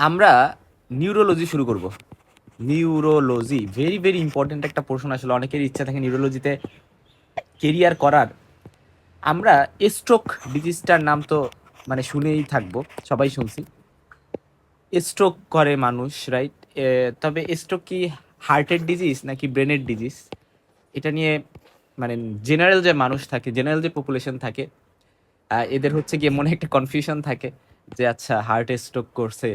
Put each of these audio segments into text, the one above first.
আমরা নিউরোলজি শুরু করব। নিউরোলজি ভেরি ভেরি ইম্পর্টেন্ট একটা পোর্শন। আসলে অনেকের ইচ্ছা থাকে নিউরোলজিতে কেরিয়ার করার। আমরা স্ট্রোক ডিজিজটার নাম তো মানে শুনেই থাকবো, সবাই শুনছি। স্ট্রোক করে মানুষ, রাইট? তবে স্ট্রোক কি হার্টের ডিজিজ নাকি ব্রেনের ডিজিজ, এটা নিয়ে মানে জেনারেল যে মানুষ থাকে, জেনারেল যে পপুলেশন থাকে, এদের হচ্ছে গিয়ে মনে একটা কনফিউশন থাকে যে আচ্ছা হার্ট স্ট্রোক করছে।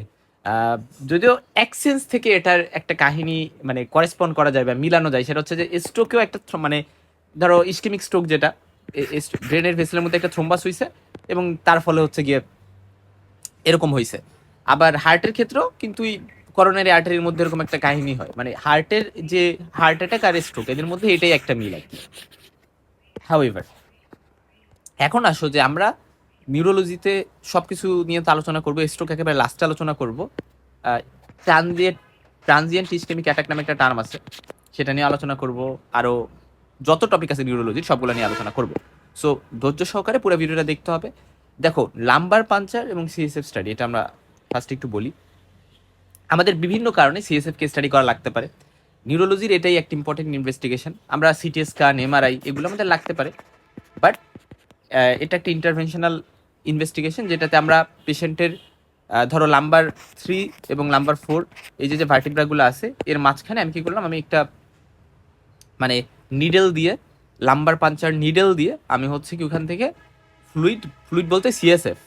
আহ, যদিও অ্যাকসেন্স থেকে এটার একটা কাহিনী মানে করেসপন্ড করা যায় বা মিলানো যায়, সেটা হচ্ছে যে স্ট্রোকেও একটা মানে ধরো ইস্কেমিক স্ট্রোক, যেটা ব্রেনের ভেসেলের মধ্যে একটা থ্রোম্বাস হইছে এবং তার ফলে হচ্ছে গিয়ে এরকম হইছে। আবার হার্টের ক্ষেত্রেও কিন্তু করোনারি আর্টারির মধ্যে এরকম একটা কাহিনী হয়, মানে হার্টের যে হার্ট অ্যাটাক আর স্ট্রোক এদের মধ্যে এটাই একটা মিল আর কি। হাউএভার, এখন আসো যে আমরা নিউরোলজিতে সবকিছু নিয়ে তো আলোচনা করবো, স্ট্রোক একেবারে লাস্টে আলোচনা করবো। ট্রানজিয়েন্ট ট্রানজিয়েন্ট ইসকেমিক অ্যাটাক নামে একটা টার্ম আছে, সেটা নিয়ে আলোচনা করব। আরও যত টপিক আছে নিউরোলজির সবগুলো নিয়ে আলোচনা করব। সো ধৈর্য সহকারে পুরো ভিডিওটা দেখতে হবে। দেখো, লাম্বার পাঞ্চার এবং সিএসএফ স্টাডি, এটা আমরা ফার্স্ট একটু বলি। আমাদের বিভিন্ন কারণে সিএসএফ কে স্টাডি করা লাগতে পারে। নিউরোলজির এটাই একটা ইম্পর্টেন্ট ইনভেস্টিগেশন। আমরা সিটি স্ক্যান, এমআরআই এগুলো আমাদের লাগতে পারে, বাট এটা একটা ইন্টারভেনশনাল ইনভেস্টিগেশন, যেটাতে আমরা পেশেন্টের ধরো লাম্বার 3 এবং লাম্বার 4, এই যে যে ভার্টিব্রাগুলো আছে এর মাঝখানে আমি কি করলাম, আমি একটা মানে নিডেল দিয়ে, লাম্বার পাঞ্চার নিডেল দিয়ে আমি হচ্ছে কি ওখান থেকে ফ্লুইড ফ্লুইড বলতে সিএসএফ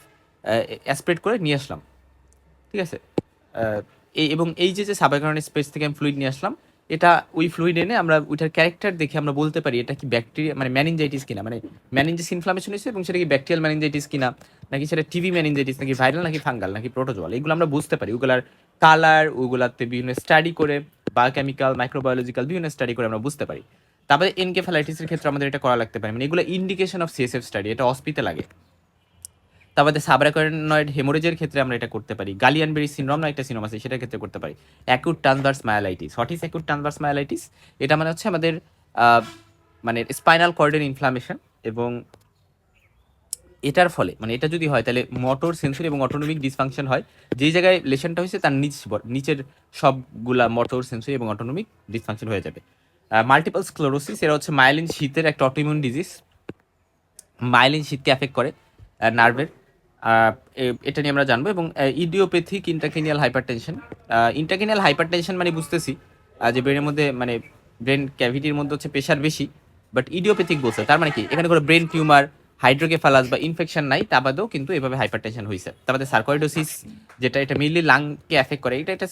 অ্যাসপিরেট করে নিয়ে আসলাম। ঠিক আছে? আহ, এবং এই যে যে সাবাইকরনের স্পেস থেকে আমি ফ্লুইড নিয়ে আসলাম, এটা ওই ফ্লুইড এনে আমরা ওইটার ক্যারেক্টার দেখে আমরা বলতে পারি এটা কি ব্যাকটেরিয়া মানে ম্যানিনজাইটিস কিনা, মানে ম্যানিনজাইটিস ইনফ্লামেশন হয়েছে এবং সেটা কি ব্যাকটেরিয়াল ম্যানিনজাইটিস কিনা, নাকি সেটা টিভি ম্যানিনজাইটিস, নাকি ভাইরাল, নাকি ফাঙ্গাল, নাকি প্রোটোজোয়াল, এগুলো আমরা বুঝতে পারি। ওগুলার কালার, ওগুলাতে বিভিন্ন স্টাডি করে, বায়োকেমিক্যাল, মাইক্রোবায়োলজিক্যাল বিভিন্ন স্টাডি করে আমরা বুঝতে পারি। তারপরে এনকেফালাইটিসের ক্ষেত্রে আমাদের এটা করা লাগতে পারে, মানে এগুলো ইন্ডিকেশন অফ সিএসএফ স্টাডি, এটা হসপিটালে লাগে। তারপরে সাবরাকয়েনয়েড হেমোরেজের ক্ষেত্রে আমরা এটা করতে পারি। গালিয়ান বেরি সিনড্রোম না একটা সিনড্রোম আছে, সেটার ক্ষেত্রে করতে পারি। Acute transverse myelitis, what is acute transverse myelitis? এটা মানে হচ্ছে আমাদের মানে স্পাইনাল কর্ডের ইনফ্লামেশন, এবং এটার ফলে মানে এটা যদি হয় তাহলে মোটর, সেন্সরি এবং অটোনমিক ডিসফাংশন হয়। যেই জায়গায় লেশনটা হয়েছে তার নিচের সবগুলা মোটর, সেন্সরি এবং অটোনমিক ডিসফাংশন হয়ে যাবে। মাল্টিপল স্ক্লেরোসিস, এটা হচ্ছে মাইলিন শীতের একটা অটোইমিউন ডিজিজ। মাইলিন শীতকে অ্যাফেক্ট করে নার্ভের। এটা নিয়ে আমরা জানবো। এবং idiopathic intracranial hypertension. Intracranial hypertension মানে বুঝতেছি যে ব্রেনের মধ্যে মানে ব্রেন ক্যাভিটির মধ্যে হচ্ছে প্রেশার বেশি, বাট ইডিওপ্যাথিক বলছে তার মানে কি এখানে কোনো ব্রেন টিউমার, হাইড্রোকেফালাস বা ইনফেকশন নাই, তা বাদেও কিন্তু এভাবে হাইপারটেনশন হয়েছে। তারপরে সার্কয়েডোসিস, যেটা এটা মেইনলি লাংকে অ্যাফেক্ট করে, এটা একটা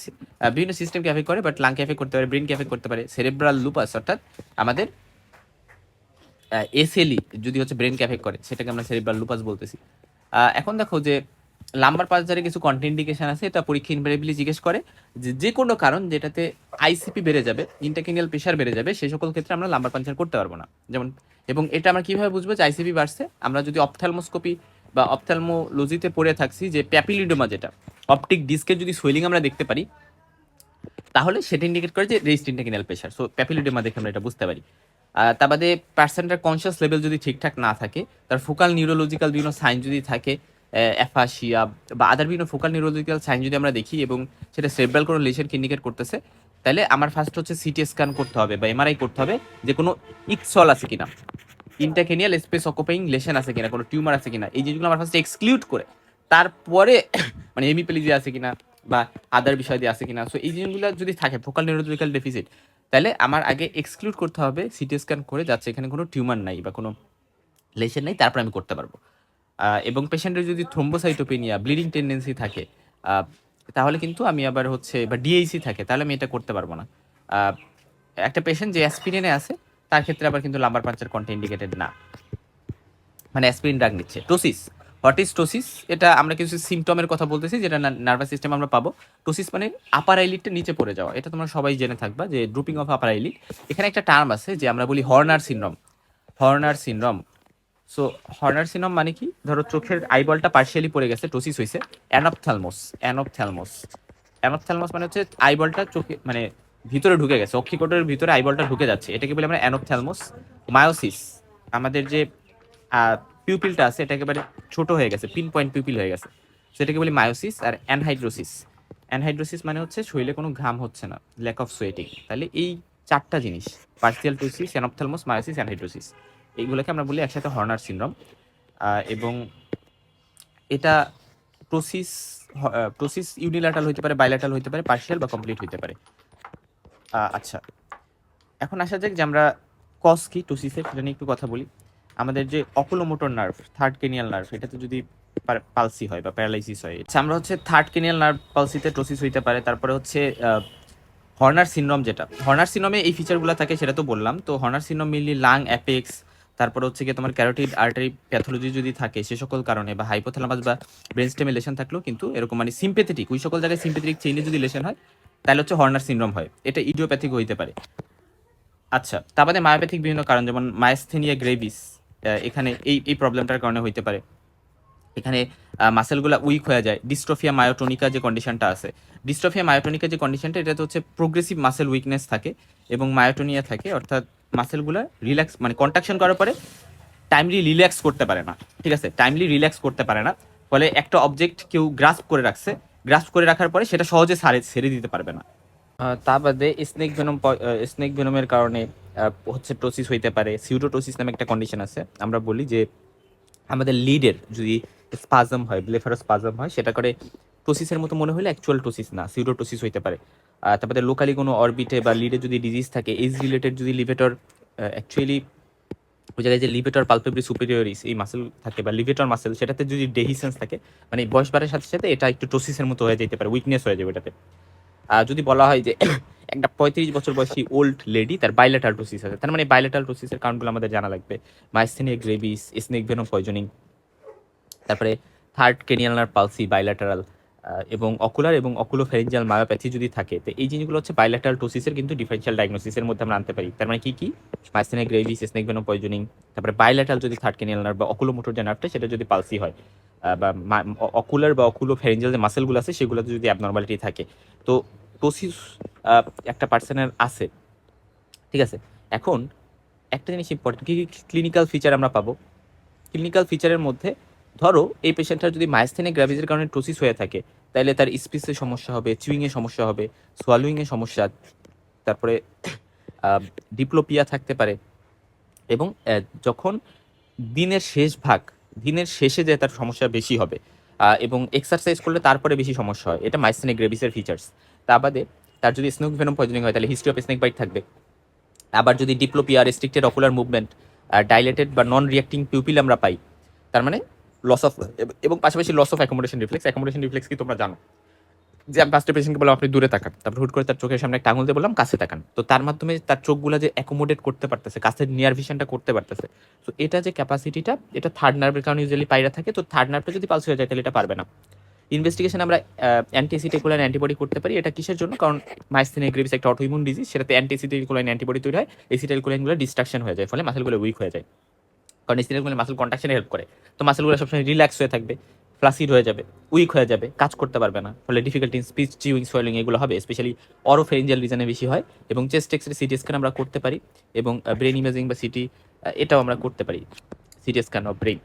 বিভিন্ন সিস্টেমকে অ্যাফেক্ট করে, বাট লাংকে অ্যাফেক্ট করতে পারে, ব্রেনকে অ্যাফেক্ট করতে পারে। সেরেব্রাল লুপাস, অর্থাৎ আমাদের এসএলই যদি হচ্ছে ব্রেনকে অ্যাফেক্ট করে, সেটাকে আমরা সেরিব্রাল লুপাস বলতেছি। এখন দেখো যে লাম্বার পালচারে কিছু কন্ট্রাইন্ডিকেশন আছে, এটা পরীক্ষা ইনভেরিয়েবলি জিজ্ঞেস করে যে যে কোনো কারণ যেটাতে আইসিপি বেড়ে যাবে, ইন্টারক্রেনিয়াল প্রেশার বেড়ে যাবে, সেই সকল ক্ষেত্রে আমরা লাম্বার পাঞ্চার করতে পারবো না। যেমন, এবং এটা আমরা কিভাবে বুঝবো যে আইসিপি বাড়ছে? আমরা যদি অপথ্যালমোস্কোপি বা অপথ্যালমোলজিতে পড়ে থাকছি যে প্যাপিলিডোমা, যেটা অপটিক ডিস্কের যদি সোয়েলিং আমরা দেখতে পারি, তাহলে সেটা ইন্ডিকেট করে যে রেজিস্ট ইন্টারক্রেনিয়াল প্রেশার। সো প্যাপিলিডোমা দেখে আমরা এটা বুঝতে পারি। তার বাদে পার্সেন্টের কনসিয়াস লেভেল যদি ঠিকঠাক না থাকে, তার ফোকাল নিউরোলজিক্যাল বিভিন্ন সাইন যদি থাকে, অ্যাফাসিয়া বা আদার বিভিন্ন ফোকাল নিউরোলজিক্যাল সাইন যদি আমরা দেখি এবং সেটা সেরেব্রাল কোনো লেশনকে ইন্ডিকেট করতেছে, তাহলে আমার ফার্স্ট হচ্ছে সিটি স্ক্যান করতে হবে বা এমআরআই করতে হবে যে কোনো ইকসল আছে কিনা, ইন্টারক্রেনিয়াল স্পেস অকুপাইং লেশন আছে কিনা, কোনো টিউমার আছে কিনা, এই জিনিসগুলো আমার ফার্স্ট এক্সক্লুড করে তারপরে মানে হেমিপ্লেজিয়া আছে কিনা বা আদার বিষয় দিয়ে আছে কিনা। সো এই জিনিসগুলো যদি থাকে, ফোকাল নিউরোলজিক্যাল ডেফিসিট, তাহলে আমার আগে এক্সক্লুড করতে হবে সিটি স্ক্যান করে, যাচ্ছে এখানে কোনো টিউমার নাই বা কোনো লেশন নাই, তারপর আমি করতে পারবো। এবং পেশেন্টের যদি থ্রোম্বোসাইটোপেনিয়া, ব্লিডিং টেন্ডেন্সি থাকে, তাহলে কিন্তু আমি আবার হচ্ছে বা ডিএইসি থাকে, তাহলে আমি এটা করতে পারবো না। একটা পেশেন্ট যে অ্যাসপিরিনে আছে, তার ক্ষেত্রে আবার কিন্তু লাম্বার পাঞ্চার কন্ট্রা ইন্ডিকেটেড না, মানে অ্যাসপিরিন ড্রাগ নিচ্ছে। Ptosis, what is ptosis? এটা আমরা কিছু সিমটমের কথা বলতেছি যেটা নার্ভাস সিস্টেম আমরা পাবো। টোসিস মানে আপার আইলিডটা নিচে পড়ে যাওয়া, এটা তোমরা সবাই জেনে থাকবা যে ড্রুপিং অফ আপার আইলিড। এখানে একটা টার্ম আছে যে আমরা বলি Honor syndrome. Honor syndrome. So Honor syndrome মানে কি? ধরো চোখের আইবলটা পার্শিয়ালি পড়ে গেছে, টোসিস হয়েছে। অ্যানপথ্যালমোস, অ্যানপথ্যালমোস, অ্যানপথ্যালমোস মানে হচ্ছে আইবলটা চোখে মানে ভিতরে ঢুকে গেছে, অক্ষিকোটের ভিতরে আইবলটা ঢুকে যাচ্ছে, এটাকে বলি আমরা অ্যানপথ্যালমোস। মায়োসিস, আমাদের যে পিউপিলটা আছে এটা একেবারে ছোট হয়ে গেছে, পিন পয়েন্ট পিউপিল হয়ে গেছে, সেটাকে বলি মায়োসিস। আর অ্যানহাইড্রোসিস, অ্যানহাইড্রোসিস মানে হচ্ছে শরীরে কোনো ঘাম হচ্ছে না, ল্যাক অফ সোয়েটিং। তাহলে এই চারটা জিনিস, পার্সিয়াল টোসিস, অ্যানপথ্যালমোস, মায়োসিস, অ্যানহাইড্রোসিস, এইগুলোকে আমরা বলি একসাথে হর্নার সিনড্রোম। এবং এটা টোসিস টোসিস ইউনিল্যাটারাল হইতে পারে, বাইল্যাটারাল হইতে পারে, পার্শিয়াল বা কমপ্লিট হইতে পারে। আচ্ছা, এখন আসা যাক যে আমরা কজ কি টোসিসের, সেটা নিয়ে একটু কথা বলি। আমাদের যে oculomotor nerve, third cranial nerve, এটাতে যদি পালসি হয় বা প্যারালাইসিস হয়, আচ্ছা আমরা হচ্ছে থার্ড কেনিয়াল নার্ভ পালসিতে টোসিস হইতে পারে। তারপরে হচ্ছে হর্নার সিনড্রোম, যেটা হর্নার সিনড্রোমে এই ফিচারগুলো থাকে সেটা তো বললাম। তো Honor syndrome mainly lung, apex, তারপর হচ্ছে কি তোমার ক্যারোটিড আর্টারি প্যাথোলজি যদি থাকে সে সকল কারণে, বা হাইপোথ্যালামাস বা ব্রেন স্টেমে লেশন থাকলেও কিন্তু এরকম মানে সিম্পেথেটিক, ওই সকল জায়গায় সিম্পেথেটিক চেইনে যদি লেশন হয় তাহলে হচ্ছে হর্নার সিনড্রোম হয়। এটা ইডিওপ্যাথিক হইতে পারে। আচ্ছা, তা বাদে মায়োপ্যাথিক বিভিন্ন কারণ, যেমন মায়াস্থেনিয়া গ্রেভিস, এখানে এই প্রবলেমটার কারণে হইতে পারে। এখানে মাসেলগুলো উইক হয়ে যায়। ডিস্ট্রোফিয়া মায়োটোনিকা যে কন্ডিশনটা আছে, ডিস্ট্রোফিয়া মায়োটোনিকা যে কন্ডিশনটা, এটাতে হচ্ছে প্রোগ্রেসিভ মাসেল উইকনেস থাকে এবং মায়োটোনিয়া থাকে, অর্থাৎ মাসেলগুলো রিল্যাক্স মানে কন্ট্রাকশন করার পরে টাইমলি রিল্যাক্স করতে পারে না। ঠিক আছে, টাইমলি রিল্যাক্স করতে পারে না, ফলে একটা অবজেক্ট কেউ গ্রাস্প করে রাখছে, গ্রাস্প করে রাখার পরে সেটা সহজে ছেড়ে দিতে পারবে না। তা বাদে স্নেক ভেনমের কারণে হচ্ছে টোসিস হইতে পারে। সিউডোটোসিস নামে একটা কন্ডিশন আছে, আমরা বলি যে আমাদের লিডের যদি স্পাজম হয়, ব্লেফারোস্পাজম হয়, সেটা করে টোসিসের মতো মনে হলে অ্যাকচুয়াল টোসিস না, সিউডোটোসিস হইতে পারে। তারপরে লোকালি কোনো অরবিটে বা লিডে যদি ডিজিজ থাকে, এজ রিলেটেড যদি লিভেটর অ্যাকচুয়ালি ওই জায়গায় যে লিভেটর পালপেব্রি সুপিরিয়রিস এই মাসেল থাকে বা লিভেটর মাসেল, সেটাতে যদি ডেহিসেন্স থাকে, মানে বয়স বাড়ার সাথে সাথে এটা একটু টোসিসের মতো হয়ে যেতে পারে, উইকনেস হয়ে যাবে এটাতে। যদি বলা হয় যে একটা 35 বছর বয়সী ওল্ড লেডি, তার বাইলেটাল টোসিস আছে, তার মানে বাইলেটাল টোসিসের কারণগুলো আমাদের জানা লাগবে। মাইস্থেনিয়া গ্রেভিস, স্নেক ভেনম পয়জনিং, তারপরে third cranial nerve palsy bilateral, এবং অকুলার এবং অকুলোফেরিঞ্জিয়াল মায়োপ্যাথি যদি থাকে, তো এই জিনিসগুলো হচ্ছে বাইল্যাটারাল টোসিসের কিন্তু ডিফারেন্সিয়াল ডায়াগনোসিসের মধ্যে আমরা আনতে পারি। তার মানে কি মাইস্থেনিয়া গ্রেভিস, স্নেক ভেনম পয়জনিং, তারপরে বাইল্যাটারাল যদি থার্ড কেনিয়াল নার্ভ বা অকুলোমোটর যে নার্ভটা সেটা যদি পালসি হয়, বা অকুলার বা অকুলোফেরিঞ্জিয়াল যে মাসেলগুলো আছে সেগুলোতে যদি অ্যাবনর্মালিটি থাকে, তো টোসিস একটা পার্সনের আছে। ঠিক আছে, এখন একটা জিনিস ইম্পর্টেন্ট, কি ক্লিনিক্যাল ফিচার আমরা পাবো। ক্লিনিক্যাল ফিচারের মধ্যে ধরো এই পেশেন্টটার যদি মাইস্থেনিয়া গ্র্যাভিসের কারণে টোসিস হয়ে থাকে, তাহলে তার স্পিচে সমস্যা হবে, চুইংয়ে সমস্যা হবে, সোয়ালুইংয়ে সমস্যা, তারপরে ডিপ্লোপিয়া থাকতে পারে, এবং যখন দিনের দিনের শেষে যে তার সমস্যা বেশি হবে, এবং এক্সারসাইজ করলে তারপরে বেশি সমস্যা হয়, এটা মাইস্থেনিয়া গ্রেভিসের ফিচার্স। তা বাদে তার যদি স্নেক ভেনম পয়জনিং হয় তাহলে হিস্ট্রি অফ স্নেক বাইট থাকবে। আবার যদি diplopia, restricted ocular movement, dilated বা নন রিয়াক্টিং পিউপিল আমরা পাই, তার মানে লস অফ, এবং পাশাপাশি loss of accommodation reflex. Accommodation reflex কি তোমরা জানো, যে আমি ফার্স্টে পেশেন্টকে বললাম আপনি দূরে তাকান, তারপর হুট করে তার চোখের সামনে একটা আঙুল দিয়ে বললাম কাছে তাকান, তো তার মাধ্যমে তার চোখগুলো যে অ্যাকোমোডেট করতে পারতেছে, কাছের নিয়ার ভিশনটা করতে পারতেছে, তো এটা যে ক্যাপাসিটিটা, এটা থার্ড নার্ভের কারণে ইউজুয়ালি পায়রা থাকে, তো থার্ড নার্ভটা যদি পালস হয়ে যায় তাহলে এটা পারবে না। ইনভেস্টিগেশন আমরা অ্যান্টিএসিটিকুলাইন অ্যান্টিবডি করতে পারি। এটা কিসের জন্য? কারণ মাইস্থেনিয়া গ্রেভিস একটা অটোইমিউন ডিজিজ, সেটাতে অ্যান্টিএসিটিকুলাইন অ্যান্টিবডি তৈরি হয়, এসিটাইলকোলাইনগুলো ডিস্ট্রাকশন হয়ে যায়, ফলে মাসেলগুলো উইক হয়ে যায়। কারণ এসিটাইলকোলাইন মাসেল কন্ট্রাকশনে হেল্প করে, তো মাসেলগুলো সবসময় রিল্যাক্স হয়ে থাকবে, ফ্লাসিড হয়ে যাবে, উইক হয়ে যাবে, কাজ করতে পারবে না, ফলে difficulty in speech, chewing, swelling এগুলো হবে। স্পেশালি অরোফেরিঞ্জিয়াল রিজনে বেশি হয়। এবং চেস্ট এক্সরে, সিটি স্ক্যান আমরা করতে পারি, এবং ব্রেন ইমেজিং বা সিটি এটাও আমরা করতে পারি, সিটি স্ক্যান অফ ব্রেন।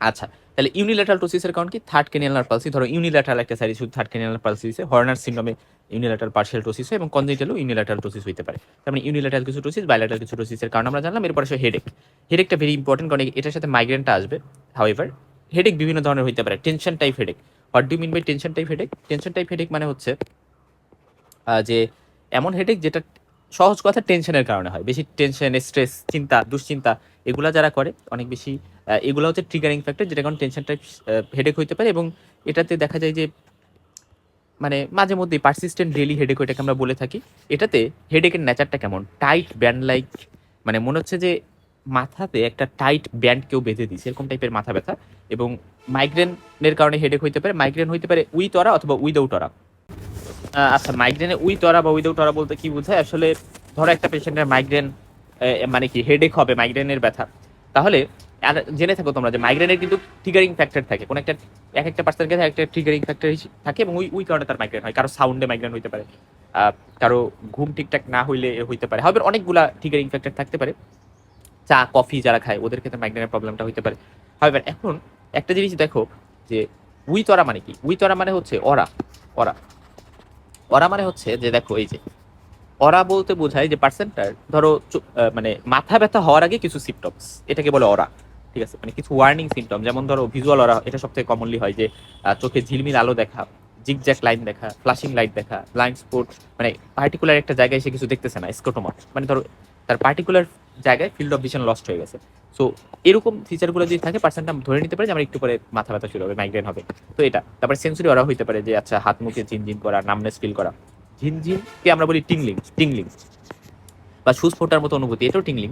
আচ্ছা, তাহলে ইউনিল্যাটারাল টোসিসের কারণ কি? Third cranial nerve palsy. ধরো ইউনিল্যাটারাল একটা সাইড শুধু থার্ড কেনিয়াল নার্ভ পালসি হইছে, হর্নার সিনড্রোমে ইউনিল্যাটারাল পার্শিয়াল টোসিস হয়, এবং কনজেনিটালও ইউনিল্যাটারাল টোসিস হইতে পারে। তার মানে ইউনিল্যাটারাল কিছু টোসিস, বাইল্যাটারাল কিছু টোসিসের কারণ আমরা জানলাম। এরপর আসে হেডেক। হেডেকটা ভেরি ইম্পর্টেন্ট, কারণ এটার সাথে মাইগ্রেনটা আসবে। হাউএভার হেডেক বিভিন্ন ধরনের হইতে পারে। Tension type headache. What do mean by tension type headache? Tension type headache মানে হচ্ছে যে এমন হেডেক যেটা সহজ কথা টেনশনের কারণে হয়, বেশি টেনশন, স্ট্রেস, চিন্তা, দুশ্চিন্তা এগুলা যারা করে অনেক বেশি, এগুলো হচ্ছে ট্রিগারিং ফ্যাক্টর, যেটা কারণ টেনশন টাইপ হেডেক হইতে পারে। এবং এটাতে দেখা যায় যে মানে মাঝে মধ্যেই পারসিস্টেন্ট ডেইলি হেডেক এটাকে আমরা বলে থাকি। এটাতে হেডেকের নেচারটা কেমন? টাইট ব্যান্ড লাইক, মানে মনে হচ্ছে যে মাথাতে একটা টাইট ব্যান্ড কেউ বেঁধে দিচ্ছে, এরকম টাইপের মাথা ব্যথা। এবং মাইগ্রেনের কারণে হেডেক হইতে পারে। মাইগ্রেন হইতে পারে উইথ অরা অথবা উইদাউট অরা। আচ্ছা, মাইগ্রেনে উইথ অরা বা উইদাউট অরা বলতে কি বোঝায় আসলে? ধরো একটা পেশেন্টের মাইগ্রেন মানে কি হেডেক হবে, মাইগ্রেনের ব্যথা, তাহলে আর জেনে থাকো তোমরা যে মাইগ্রেনের কিন্তু ট্রিগারিং ফ্যাক্টর থাকে, কোন একটা একটা পার্সনের কাছে একটা ট্রিগারিং ফ্যাক্টর থাকে, এবং ওই কারণে তার মাইগ্রেন হয়। কারো সাউন্ডে মাইগ্রেন হইতে পারে, কারো ঘুম ঠিকঠাক না হইলে হইতে পারে। হবে অনেকগুলা ট্রিগারিং ফ্যাক্টর থাকতে পারে। চা কফি যারা খায় ওদের ক্ষেত্রে মাইগ্রেনের প্রবলেমটা হইতে পারে। হবে এখন একটা জিনিস দেখো যে উইথ অরা মানে কি? উইথ অরা মানে হচ্ছে অরা, অরা অরা মানে হচ্ছে যে দেখো এই যে অরা বলতে বোঝায় যে পার্সনটার ধরো মানে মাথা ব্যথা হওয়ার আগে কিছু সিমটমস, এটাকে বলে অরা। ঠিক আছে, মানে কিছু ওয়ার্নিং সিমটম, যেমন ধরো ভিজুয়াল অরা, এটা সবথেকে কমনলি হয় যে চোখে ঝিলমিল আলো দেখা, জিগজ্যাক লাইন দেখা, ফ্লাশিং লাইট দেখা, ব্লাইন্ড স্পট, মানে পার্টিকুলার একটা জায়গায় সে কিছু দেখতেছে না, স্কোটোমা, মানে ধরো তার পার্টিকুলার জায়গায় ফিল্ড অফ ভিশন লস্ট হয়ে গেছে। সো এরকম ফিচারগুলো যদি থাকে পার্সনটা ধরে নিতে পারে যে আমার একটু পরে মাথা ব্যথা শুরু হবে, মাইগ্রেন হবে। তো এটা তারপরে সেন্সরি অরা হইতে পারে যে আচ্ছা হাত মুখে ঝিনঝিন করা, নামনেস ফিল করা, ঝিনঝিনকে আমরা বলি টিংলিং, টিংলিং বা সুচ ফোটার মতো অনুভূতি, এটাও টিংলিং।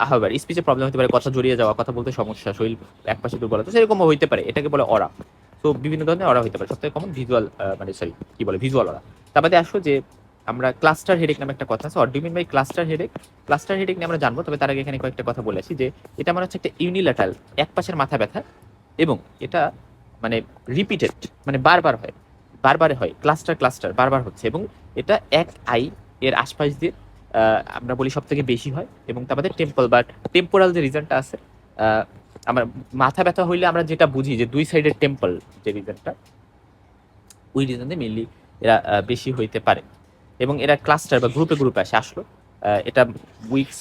আবার স্পিচে প্রবলেম হতে পারে, কথা জড়িয়ে যাওয়া, কথা বলতে সমস্যা, শরীর একপাশে দুর্বলতা, সেরকমও হইতে পারে, এটাকে বলে অরা। তো বিভিন্ন ধরনের অরা হইতে পারে, সবথেকে কমন ভিজুয়াল, মানে সরি কি বলে ভিজুয়াল অরা। তারপরে আসো যে আমরা ক্লাস্টার হেডেক নামে একটা কথা আছে, or do mean by cluster headache? Cluster headache নিয়ে আমরা জানবো, তবে তার আগে এখানে কয়েকটা কথা বলে আসি যে এটা মানে হচ্ছে একটা ইউনিল্যাটারাল, এক পাশের মাথা ব্যথা, এবং এটা মানে রিপিটেড, মানে বারবার হয়, বারবার হয়, ক্লাস্টার ক্লাস্টার বারবার হচ্ছে, এবং এটা এক আই এর আশপাশ দিয়ে আমরা বলি সব থেকে বেশি হয়। এবং তারপরে টেম্পল বা টেম্পোরাল যে রিজনটা আছে, আমার মাথা ব্যথা হইলে আমরা যেটা বুঝি যে দুই সাইডের টেম্পল যে রিজনটা, ওই রিজনে মেনলি এরা বেশি হইতে পারে। এবং এরা ক্লাস্টার বা গ্রুপে গ্রুপে আসে, আসলো এটা উইকস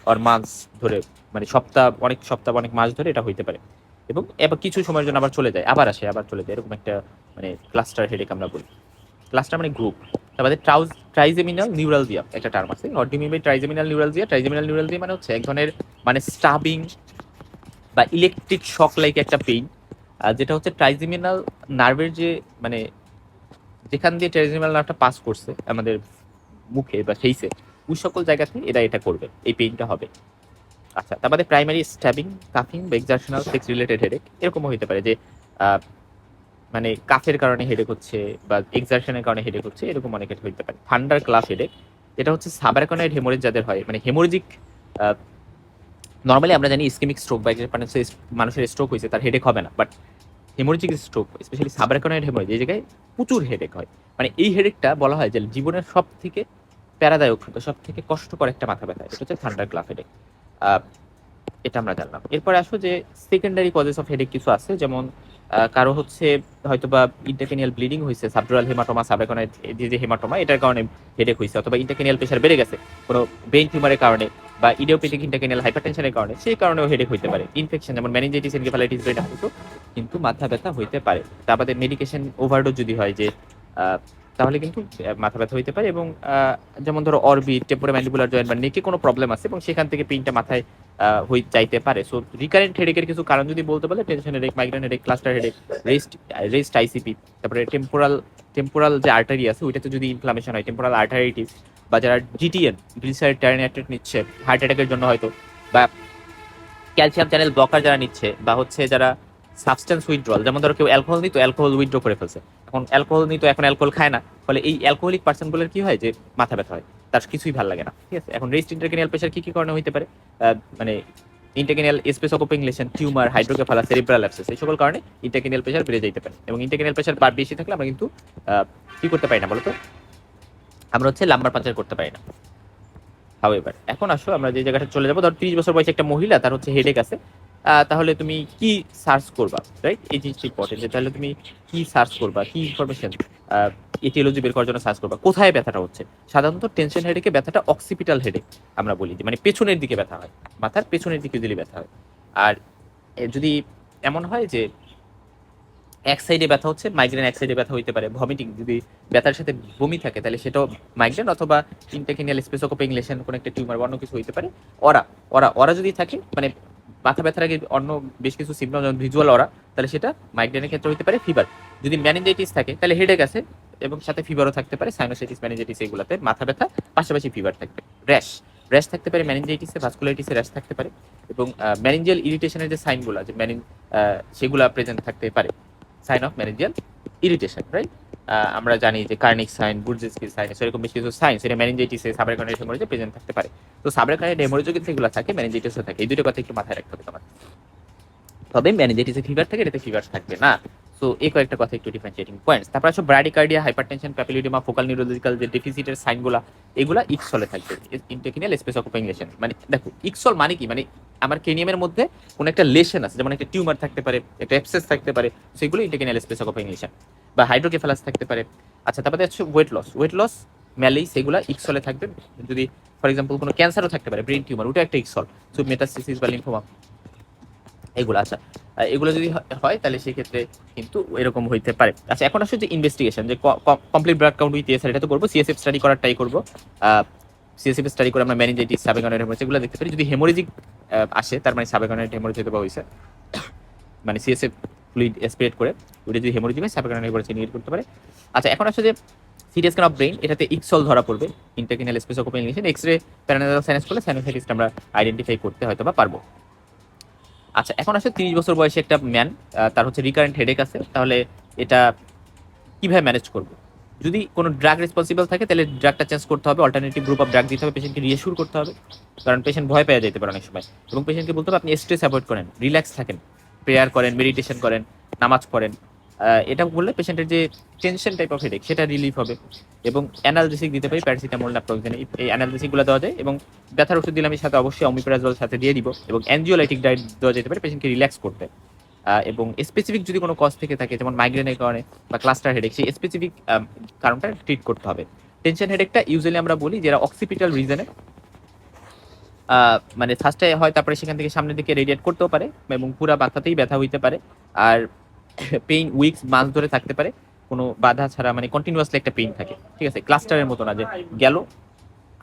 অর মান্থস ধরে, মানে সপ্তাহ, অনেক সপ্তাহ অনেক মাস ধরে এটা হইতে পারে, এবং এবার কিছু সময়ের জন্য আবার চলে যায়, আবার আসে আবার চলে যায়, এরকম একটা মানে ক্লাস্টার হেডেক আমরা বলি। ক্লাস্টার মানে গ্রুপ। তারপরে ট্রাইজেমিনাল নিউরালজিয়া একটা টার্ম আছে, not demi by trigeminal neuralgia. Trigeminal neuralgia মানে হচ্ছে এক ধরনের মানে স্টাবিং বা ইলেকট্রিক শক লাইক একটা পেইন, যেটা হচ্ছে ট্রাইজেমিনাল নার্ভের যে মানে যেখান দিয়ে ট্রাইজেমিনাল নার্ভটা পাস করছে আমাদের মুখে বা ফেইসে, ওই সকল জায়গাতে এরা এটা করবে, এই পেইনটা হবে। আচ্ছা, তারপরে প্রাইমারি স্ট্যাবিং, কাফিং বা এক্সারশনাল সেক্স রিলেটেড হেডেক, এরকমও হতে পারে যে মানে কাফের কারণে হেডেক হচ্ছে বা এক্সারশনের কারণে হেডেক হচ্ছে, এরকম অনেক হতে পারে। থান্ডার ক্লাস হেডেক, এটা হচ্ছে সাবারাকনয়েড হেমোরেজ যাদের হয়, মানে হেমোরেজিক, নর্মালি আমরা জানি ইসকেমিক স্ট্রোক বা যে মানুষের স্ট্রোক হয়েছে তার হেডেক হবে না, but haemorrhagic stroke specially subarachnoid haemorrhage, এই জায়গায় প্রচুর হেডেক হয়। মানে এই হেডেকটা বলা হয় যে জীবনের সব থেকে প্যারাদায়ক, সব থেকে কষ্টকর একটা মাথা ব্যথা, এটা হচ্ছে থান্ডার ক্লাস হেডেক। এটা আমরা জানলাম। এরপরে আসো যে সেকেন্ডারি কজেস অফ হেডেক কিছু আছে, যেমন কারো হচ্ছে হয়তোবা ইন্টারকেনিয়াল ব্লিডিং হয়েছে, সাবডুরাল হেমাটোমা, সাবারাকনয়েড যে হেমাটোমা, এটার কারণে হেডেক হয়েছে, অথবা ইন্টারকেনিয়াল প্রেশার বেড়ে গেছে কোনো ব্রেইন টিউমারের কারণে, বা ইডিওপ্যাথিক ইন্টারকেনিয়াল হাইপারটেনশনের কারণে, সেই কারণেও হেডেক হইতে পারে। ইনফেকশন যেমন মেনিনজাইটিস, এনকেফালাইটিস, এটা হতো, কিন্তু মাথা ব্যথা হইতে পারে। তারপরে মেডিকেশন ওভারডোজ যদি হয় যে তাহলে কিন্তু মাথা ব্যথা হইতে পারে। এবং যেমন ধরো অরবিট, টেম্পোরোম্যান্ডিবুলার জয়েন্ট বা নেকে কোনো প্রবলেম আছে এবং সেখান থেকে পেইনটা মাথায় হয়ে যাইতে পারে। সো রিকারেন্ট হেডেকের কিছু কারণ যদি বলতে বলে, tension headache, migraine headache, cluster headache, rest ICP, তারপরে টেম্পোরাল যে আর্টারি আছে ওইটাতে যদি ইনফ্লামেশন হয়, টেম্পোরাল আর্টারিটিস, বা যারা জিটিএন গ্লিসারাইড টার্নিয়েটেড নিচ্ছে হার্ট অ্যাটাকের জন্য হয়তো, বা ক্যালসিয়াম চ্যানেল ব্লকার যারা নিচ্ছে, বা হচ্ছে যারা সাবস্টেন্স উইথড্রল, যেমন ধরো কেউ অ্যালকোহল নিত, অ্যালকোহল উইথড্র করে ফেলছে, এখন অ্যালকোহল নিত, এখন অ্যালকোহল খায় না, ফলে এই অ্যালকোহলিক পার্সনগুলোর কি হয় যে মাথা ব্যথা হয়, তার কিছুই ভালো লাগে না। ঠিক আছে, এখন রেস্ট ইন্টারকেনিয়াল প্রেশার কি কি কারণে হইতে পারে, মানে intracranial space occupation, tumour, hydrocephalus, cerebral abscess, এই সকল কারণে ইন্টারকেনিয়াল প্রেশার বেড়ে যেতে পারে। এবং ইন্টারকেনিয়াল প্রেশার বেশি থাকলে আমরা কিন্তু কি করতে পারি না বলতো, আমরা হচ্ছে লাম্বার পাঞ্চার করতে পারি না। হাউএভার, এখন আসো আমরা যে জায়গাটা চলে যাবো, ধর 30 বছর বয়সে একটা মহিলা, তার হচ্ছে হেডেক আছে, তাহলে তুমি কি সার্চ করবা, রাইট? এই জিনিসটা ইম্পর্টেন্ট, যে তাহলে তুমি কি সার্চ করবা, কি ইনফরমেশন এটিওলজি বের করার জন্য সার্চ করবা, কোথায় ব্যথাটা হচ্ছে। সাধারণত টেনশন হেডেকে ব্যথাটা অক্সিপিটাল হেডেক আমরা বলি, যে মানে পেছনের দিকে ব্যথা হয়, মাথার পেছনের দিকে যদি ব্যথা হয়। আর যদি এমন হয় যে এক সাইডে ব্যথা হচ্ছে, মাইগ্রেন এক সাইডে ব্যথা হইতে পারে, ভমিটিং যদি ব্যথার সাথে বমি থাকে তাহলে সেটাও মাইগ্রেন, অথবা ইন্টারকেনিয়াল স্পেসোকোপেংলেশন কোনো একটা টিউমার বা অন্য কিছু হইতে পারে। ওরা ওরা ওরা যদি থাকে, মানে মাথা ব্যথার আগে অন্য বেশ কিছু সিমটম যেমন ভিজুয়াল ওরা, তাহলে সেটা মাইগ্রেনের ক্ষেত্রে হইতে পারে। ফিভার যদি ম্যানিনজাইটিস থাকে তাহলে হেডেক আছে এবং সাথে ফিভারও থাকতে পারে, সাইনোসাইটিস, ম্যানিনজাইটিস, এগুলাতে মাথা ব্যথা পাশাপাশি ফিভার থাকবে। র্যাশ র্যাশ থাকতে পারে, ম্যানিনজাইটিসে, ভাস্কুলাইটিসে র্যাশ থাকতে পারে, এবং ম্যানিনজিয়াল ইরিটেশনের যে সাইনগুলো, যে সেগুলা প্রেজেন্ট থাকতে পারে, sign of managerial irritation, right? আমরা জানি যে কার্নিক সাইন, বুরজেসকি সাইন, সেরকম বেশ কিছু সাইন সেটা ম্যানিনজাইটিসে, সাবরেকনয়েড হেমোরেজে প্রেজেন্ট থাকতে পারে। তো সাবরেকনয়েড হেমোরেজে কিন্তু এগুলো থাকে, ম্যানিনজাইটিসও থাকে, এই দুটো কথা একটু মাথায় রাখতে হবে তোমার। তবে ম্যানিনজাইটিসে ফিভার থাকে, এটাতে ফিভার থাকবে না। সো এই কয়েকটা কথা একটু ডিফারেন্সিয়েটিং পয়েন্টস। তারপর আসো ব্র্যাডিকার্ডিয়া, হাইপারটেনশন, প্যাপিলিডিমা, ফোকাল নিউরোলজিক্যাল যে ডেফিসিটের সাইনগুলা, এগুলা ইকসলে থাকবে, ইন্টারকেনিয়াল স্পেস অকুপেশন। মানে দেখো ইকসল মানে কি, মানে আমার ক্রেনিয়ামের মধ্যে কোনো একটা লেশন আছে, যেমন একটা টিউমার থাকতে পারে, একটা অ্যাবসেস থাকতে পারে, সেগুলো ইন্টারকেনিয়াল স্পেস অকুপেশন। বা হাইড্রোকেফালাস থাকতে পারে, আচ্ছা, তারপরে হচ্ছে ওয়েট লস ম্যালেই সেগুলা ইক্সলে থাকবে। যদি ফর এক্সাম্পল কোনো ক্যান্সারও থাকতে পারে, ব্রেন টিউমার, ওটা একটা ইক্সল। সো মেটাস্টেসিস বা লিম্ফোমা এগুলো। আচ্ছা, এগুলো যদি হয় তাহলে সেক্ষেত্রে কিন্তু এরকম হইতে পারে। আচ্ছা, এখন আসলে যে ইনভেস্টিগেশন, যে complete blood count with SR, এটা তো করবো। সিএসএফ স্টাডি করার ট্রাই করবো। সিএসএফ স্টাডি করে আমরা মেনিনজাইটিস, সাবেকনের হেমোরেজ এগুলো দেখতে পারি। যদি হেমোরেজিক আসে, তার মানে সাবেকনের হেমোরেজ হতে হয়েছে, মানে সিএসএফ ফ্লুইড স্প্রেড করে ওটা যদি হেমোরেজিক হয়, সাবেকনের হেমোরেজ নিয়ে করতে পারে। আচ্ছা, এখন আসলে যে সিটি স্ক্যান অফ ব্রেন, এটাতে ইক্সল ধরা পড়বে, intracranial space occupying lesion. X-ray paranasal sinus করলে সাইনোসাইটিসটা আমরা আইডেন্টিফাই করতে হয়তো বা পারবো। আচ্ছা, এখন আসলে 30 বছর বয়সে একটা ম্যান, তার হচ্ছে রিকারেন্ট হেডেক আছে, তাহলে এটা কিভাবে ম্যানেজ করব? যদি কোনো ড্রাগ রেসপন্সিবল থাকে তাহলে ড্রাগটা চেঞ্জ করতে হবে, অল্টারনেটিভ গ্রুপ অফ ড্রাগ দিতে হবে, পেশেন্টকে রিঅ্যাসিওর করতে হবে, কারণ পেশেন্ট ভয় পেয়ে যেতে পারে অনেক সময়। এবং পেশেন্টকে বলতে হবে আপনি স্ট্রেস অ্যাভয়েড করেন, রিল্যাক্স থাকেন, প্রেয়ার করেন, মেডিটেশন করেন, নামাজ পড়েন। এটা বললে পেশেন্টের যে টেনশন টাইপ অফ হেডেক সেটা রিলিফ হবে। এবং অ্যানালজেসিক দিতে পারি, প্যারাসিটামল, ন্যাপ্রোক্সেন, এই অ্যানালজেসিকগুলো দেওয়া যায়। এবং ব্যথার ওষুধ দিলে আমি সাথে অবশ্যই অমিপ্রাজল সাথে দিয়ে দিব। এবং অ্যানজিওলাইটিক ডায়েট দেওয়া যেতে পারে পেশেন্টকে রিল্যাক্স করতে। এবং স্পেসিফিক যদি কোনো কজ থেকে থাকে, যেমন মাইগ্রেনের কারণে বা ক্লাস্টার হেডেক, সেই স্পেসিফিক কারণটা ট্রিট করতে হবে। টেনশন হেডেকটা ইউজুয়ালি আমরা বলি যারা অক্সিপিটাল রিজনে, মানে ফার্স্টে হয়, তারপরে সেখান থেকে সামনের দিকে রেডিয়েট করতেও পারে, এবং পুরো মাথাতেই ব্যথা হইতে পারে। আর পেইন উইকস মাস ধরে থাকতে পারে, কোনো বাধা ছাড়া, মানে কন্টিনিউয়াসলি একটা পেইন থাকে। ঠিক আছে, ক্লাস্টারের মতো না যে গেল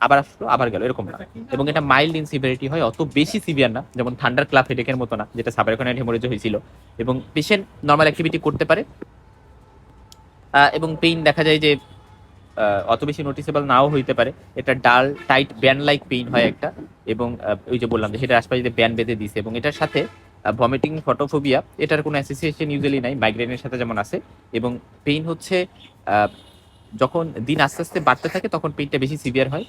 আবার আসলো আবার গেল, এরকম না। এবং এটা মাইল্ড ইন সিভিয়ারিটি হয়, অত বেশি সিভিয়ার না, যেমন থান্ডার ক্লাব হেডেকের মতো না, যেটা সাবারকনের হেমোরেজ হয়েছিল। এবং পেশেন্ট নর্মাল অ্যাক্টিভিটি করতে পারে, এবং পেইন দেখা যায় যে অত বেশি নোটিসেবল নাও হইতে পারে। এটা ডাল টাইট ব্যান্ড লাইক পেইন হয় একটা। এবং ওই যে বললাম যে সেটা আশপাশে যে ব্যান্ড বেঁধে দিছে, এবং এটার সাথে ভমিটিং, ফটোফোবিয়া, এটার কোনো অ্যাসোসিয়েশন ইউজুয়ালি নাই, মাইগ্রেনের সাথে যেমন আছে। এবং পেইন হচ্ছে যখন দিন আস্তে আস্তে বাড়তে থাকে তখন পেইনটা বেশি সিভিয়ার হয়।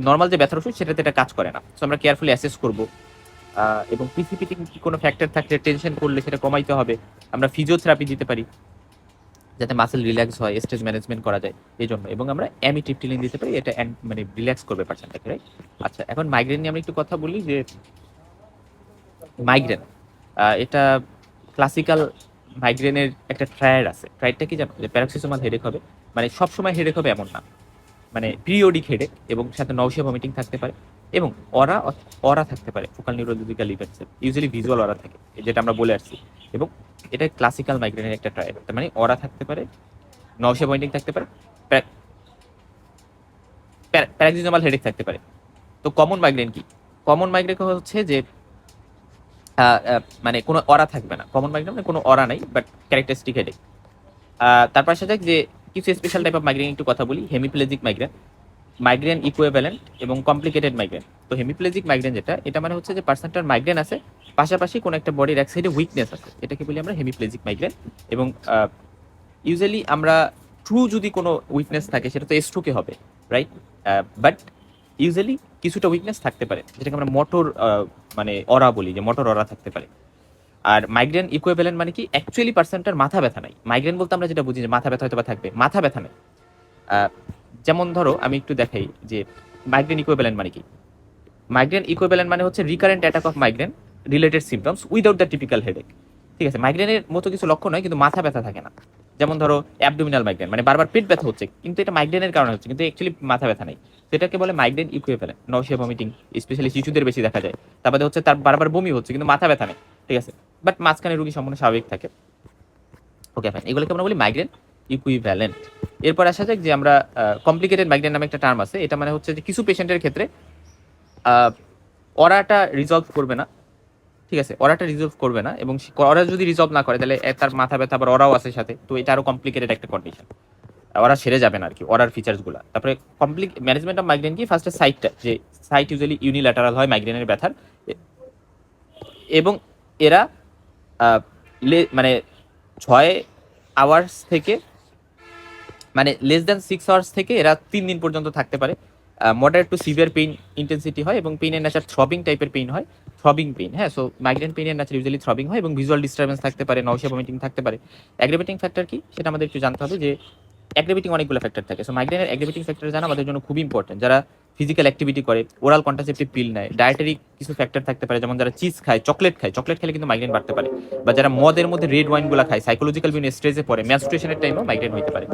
নর্মাল যে ব্যথার ওষুধ সেটাতে এটা কাজ করে না। সো আমরা কেয়ারফুলি অ্যাসেস করব। এবং প্রিসিপিটিং কোনো ফ্যাক্টর থাকলে, টেনশন করলে সেটা কমাইতে হবে। আমরা ফিজিওথেরাপি দিতে পারি যাতে মাসেল রিল্যাক্স হয়, স্ট্রেস ম্যানেজমেন্ট করা যায় এই জন্য। এবং আমরা অ্যামিট্রিপটিলিন দিতে পারি, এটা মানে রিল্যাক্স করবে পার্সনটাকে, রাইট? আচ্ছা, এখন মাইগ্রেন নিয়ে আমরা একটু কথা বলি। যে মাইগ্রেন, এটা ক্লাসিক্যাল মাইগ্রেনের একটা ট্রায়াড আছে। ট্রায়াডটা কি জানো? যে প্যারক্সিসোমাল হেডেক হবে, মানে সবসময় হেডেক হবে এমন না, মানে পিরিয়ডিক হেডেক, এবং সাথে নৌশিয়া ভমিটিং থাকতে পারে, এবং অরা অরা থাকতে পারে, ফোকাল নিউরোলজিক্যাল ইভেন্টসে ইউজুয়ালি ভিজুয়াল অরা থাকে, যেটা আমরা বলে আসছি। এবং এটা ক্লাসিক্যাল মাইগ্রেনের একটা ট্রায়াড, তার মানে অরা থাকতে পারে, নৌশিয়া ভমিটিং থাকতে পারে, প্যারাক্সিসোমাল হেডেক থাকতে পারে। তো কমন মাইগ্রেন কি? কমন মাইগ্রেন হচ্ছে যে মানে কোনো অরা থাকবে না। কমন মাইগ্রেন মানে কোনো অরা নাই, বাট ক্যারেক্টারিস্টিক হেডেক। তারপর আসা যাক যে কিছু স্পেশাল টাইপ অফ মাইগ্রেন একটু কথা বলি। হেমিপ্লেজিক মাইগ্রেন, মাইগ্রেন ইকুইভ্যালেন্ট এবং কমপ্লিকেটেড মাইগ্রেন। তো হেমিপ্লেজিক মাইগ্রেন যেটা, এটা মানে হচ্ছে যে পার্সনটার মাইগ্রেন আছে, পাশাপাশি কোনো একটা বডির এক সাইডে উইকনেস আছে, এটাকে বলি আমরা হেমিপ্লেজিক মাইগ্রেন। এবং ইউজুয়ালি আমরা ট্রু যদি কোনো উইকনেস থাকে সেটা তো স্ট্রোকে হবে, রাইট? বাট ইউজুয়ালি কিছুটা উইকনেস থাকতে পারে, যেটাকে আমরা মোটর মানে অরা বলি, যে মোটর অরা থাকতে পারে। আর মাইগ্রেন ইকুইভ্যালেন্ট মানে কি? অ্যাকচুয়ালি পার্সনটার মাথা ব্যথা নাই। মাইগ্রেন বলতে আমরা যেটা বুঝি যে মাথা ব্যথা হয়তো বা থাকবে, মাথা ব্যথা নেই। যেমন ধরো আমি একটু দেখাই যে মাইগ্রেন ইকুইভ্যালেন্ট মানে কি। মাইগ্রেন ইকুইভ্যালেন্ট মানে হচ্ছে recurrent attack of migraine related symptoms without the typical headache. ঠিক আছে, মাইগ্রেনের মতো কিছু লক্ষণ নয় কিন্তু মাথা ব্যথা থাকে না। যেমন ধরো অ্যাবডোমিনাল মাইগ্রেন, মানে বারবার পেট ব্যথা হচ্ছে কিন্তু এটা মাইগ্রেনের কারণে হচ্ছে, কিন্তু অ্যাকচুয়ালি মাথা ব্যথা নেই। সেটাকে বলে মাইগ্রেন ইকুইভ্যালেন্ট। নৌশিয়া ভমিটিং স্পেশালি শিশুদের বেশি দেখা যায়। তারপরে হচ্ছে তার বারবার বমি হচ্ছে কিন্তু মাথা ব্যথা নেই। ঠিক আছে, বাট মাঝখানে রোগী সম্পূর্ণ স্বাভাবিক থাকে। ওকে ফাইন, এগুলোকে আমরা বলি মাইগ্রেন ইকুইভ্যালেন্ট। এরপর আসা যাক যে আমরা কমপ্লিকেটেড মাইগ্রেন নামে একটা টার্ম আছে। এটা মানে হচ্ছে যে কিছু পেশেন্টের ক্ষেত্রে অরাটা রিজলভ করবে না। ঠিক আছে, অরাটা রিজলভ করবে না, এবং অরা যদি রিজলভ না করে তাহলে তার মাথা ব্যথা আবার অরাও আছে সাথে, তো এটা আরো কমপ্লিকেটেড একটা কন্ডিশন। ওরা সেরে যাবে না আর কি, অরার ফিচার্সগুলো। তারপরে ম্যানেজমেন্ট অফ মাইগ্রেন কি? ফার্স্টে সাইটটা, যে সাইট ইউজুয়ালি ইউনিল্যাটারাল হয় মাইগ্রেনের ব্যথার। এবং এরা মানে 6 আওয়ার্স থেকে, মানে লেস দ্যান 6 আওয়ার্স থেকে এরা 3 দিন পর্যন্ত থাকতে পারে। Moderate to severe pain intensity হয়, এবং পেইনের নেচার থ্রবিং টাইপের পেইন হয়, থ্রবিং পেইন। হ্যাঁ, সো মাইগ্রেন পেইনের নেচার ইউজুয়ালি থ্রবিং হয়, এবং ভিজুয়াল ডিস্টারবেন্স থাকতে পারে, নৌশিয়া ভমিটিং থাকতে পারে। অ্যাগ্রেভেটিং ফ্যাক্টর কি সেটা আমাদের একটু জানতে হবে। যে অ্যাগ্রেভেটিং অনেকগুলো ফ্যাক্টর থাকে, সো মাইগ্রেনের অ্যাগ্রেভেটিং ফ্যাক্টর জানা আমাদের জন্য খুব ইম্পর্টেন্ট। যারা ফিজিক্যাল অ্যাক্টিভিটি করে, ওরাল কন্ট্রাসেপটিভ পিল নেয়, ডায়েটারি কিছু ফ্যাক্টর থাকতে পারে, যেমন যারা চিজ খায়, চকলেট খায়, চকলেট খেলে কিন্তু মাইগ্রেন বাড়তে পারে, বা যারা মদের মধ্যে রেড ওয়াইনগুলো খায়, সাইকোলজিক্যাল বিভিন্ন স্ট্রেসে পড়ে, ম্যাস্ট্রেশনের টাইমেও মাইগ্রেন হতে পারে।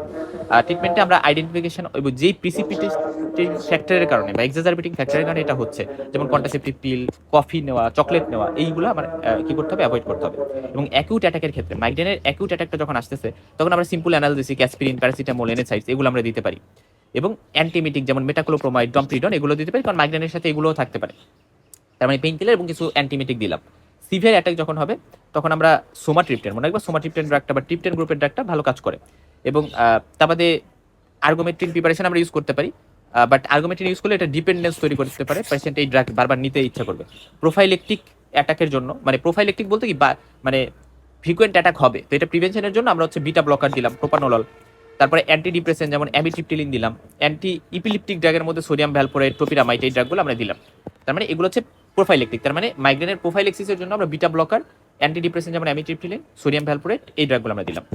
ট্রিটমেন্টে আমরা আইডেন্টিফিকেশন যেই প্রিসিপিটেটিং ফ্যাক্টরের কারণে বা এক্সাজারবেটিং ফ্যাক্টরের কারণে এটা হচ্ছে, যেমন কন্ট্রাসেপটিভ পিল, কফি নেওয়া, চকলেট নেওয়া, এইগুলো আমার কি করতে হবে, অ্যাভয়েড করতে হবে। এবং অ্যাকিউট অ্যাটাকের ক্ষেত্রে, মাইগ্রেনের অ্যাকিউট অ্যাটাকটা যখন আসতেছে, তখন আমরা সিম্পল অ্যানালজেসিক, অ্যাসপিরিন, প্যারাসিটামল, এনএসাইডস এগুলো আমরা দিতে পারি। এবং অ্যান্টিমিটিক যেমন মেটাক্লোপ্রোমাইড, ডমপ্রিডন এগুলো দিতে পারি, কারণ মাইগ্রেনের সাথে এগুলোও থাকতে পারে। তার মানে পেইন কিলার এবং কিছু অ্যান্টিমিটিক দিলাম। সিভিয়ার অ্যাটাক যখন হবে, তখন আমরা সোমাট্রিপটেন, মনে রাখবো সোমাট্রিপটেন ড্রাগটা বা ট্রিপটেন গ্রুপের ড্রাগটা ভালো কাজ করে। এবং তার বাদে আর্গোমেট্রিন প্রিপারেশন আমরা ইউজ করতে পারি, বাট আর্গোমেট্রিন ইউজ করলে এটা ডিপেন্ডেন্স তৈরি করতে পারে, পেশেন্ট এই ড্রাগ বারবার নিতে ইচ্ছা করবে। প্রোফাইলেকটিক অ্যাটাকের জন্য, মানে প্রোফাইলেকটিক বলতে কি, মানে ফ্রিকোয়েন্ট অ্যাটাক হবে, তো এটা প্রিভেনশনের জন্য আমরা হচ্ছে বিটা ব্লকার দিলাম, প্রোপানোলল। তারপরে অ্যান্টি ডিপ্রেসেন্ট যেমন অ্যামিট্রিপটিলিন দিলাম, অ্যান্টি ইপিলিপটিক ড্রাগের মধ্যে সোডিয়াম ভ্যালপোরেট, টোপিরামাইড, এই ড্রাগগুলো আমরা দিলাম। তার মানে এগুলো হচ্ছে প্রোফাইলেকটিক, তার মানে মাইগ্রেনের প্রোফাইলেক্সিসের জন্য আমরা বিটা ব্লকার, অ্যান্টি ডিপ্রেসেন্ট যেমন অ্যামিট্রিপটিলিন, সোডিয়াম ভ্যালপোরেট, এই ড্রাগগুলো আমরা দিলাম।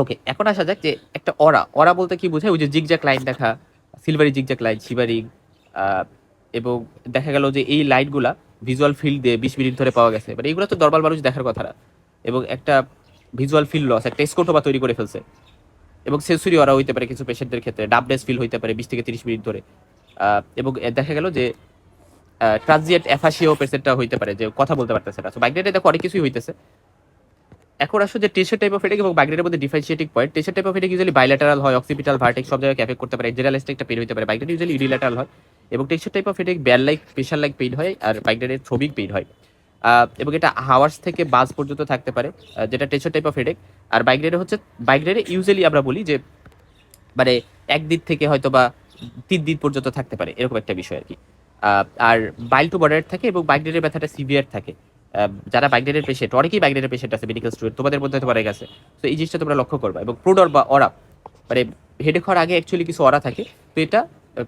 ওকে, এখন আসা যাক যে একটা অরা বলতে কি বোঝায়, ওই যে জিগজ্যাক লাইন দেখা, সিলভারি জিগজ্যাক লাইন, শিভারিং, এবং দেখা গেল যে এই লাইটগুলা ভিজুয়াল ফিল্ড দিয়ে 20 মিনিট ধরে পাওয়া গেছে, মানে এইগুলো তো নরমাল মানুষ দেখার কথা না। এবং একটা ভিজুয়াল ফিল্ড লস, একটা স্কোটোবা তৈরি করে ফেলছে। এবং সেন্সরি অরা হইতে পারে কিছু পেশেন্টদের ক্ষেত্রে, ডাবনেস ফিল হইতে পারে 20 থেকে 30 মিনিট ধরে। এবং দেখা গেল যে ট্রানজিয়েন্ট অ্যাফাসিয়াও পেশেন্টটা হইতে পারে, যে কথা বলতে পারতেছে না। সো মাইগ্রেনে দেখো অনেক কিছুই হইতেছে। এখন আসলে যে টেশার টাইপ অফ হেডেক এবং মাইগ্রেনের মধ্যে differentiating point, tension type of headache usually bilateral হয়, অক্সিপিটাল, ভার্টেক্স সব জায়গায় এফেক্ট করতে পারে, জেনারেলিস্ট একটা পেইন হতে পারে। মাইগ্রেন ইউজুয়ালি ইউনিল্যাটারাল হয়। এবং টেশার টাইপ অফ হেডেক বেল লাইক, প্রেশার লাইক পেইন হয়, আর মাইগ্রেনের থ্রোবিক পেইন হয়। এবং এটা হাওয়ার্স থেকে বাজ পর্যন্ত থাকতে পারে, যেটা টেশার টাইপ অফ হেডেক। আর মাইগ্রেনে ইউজুয়ালি আমরা বলি যে মানে একদিন থেকে হয়তো বা 3 দিন পর্যন্ত থাকতে পারে, এরকম একটা বিষয় আর কি। আর বাইল টু বর্ডার থাকে, এবং মাইগ্রেনের ব্যথাটা সিভিয়ার থাকে। যারা মাইগ্রেনের পেশেন্ট, অনেকেই মাইগ্রেনের পেশেন্ট আছে মেডিকেল স্টুডেন্ট, তোমাদের মধ্যে হয়তো পারে গেছে। তো এই জিনিসটা তোমরা লক্ষ্য করবা। এবং প্রোডর বা অরা, মানে হেডেক হওয়ার আগে অ্যাকচুয়ালি কিছু অরা থাকে, তো এটা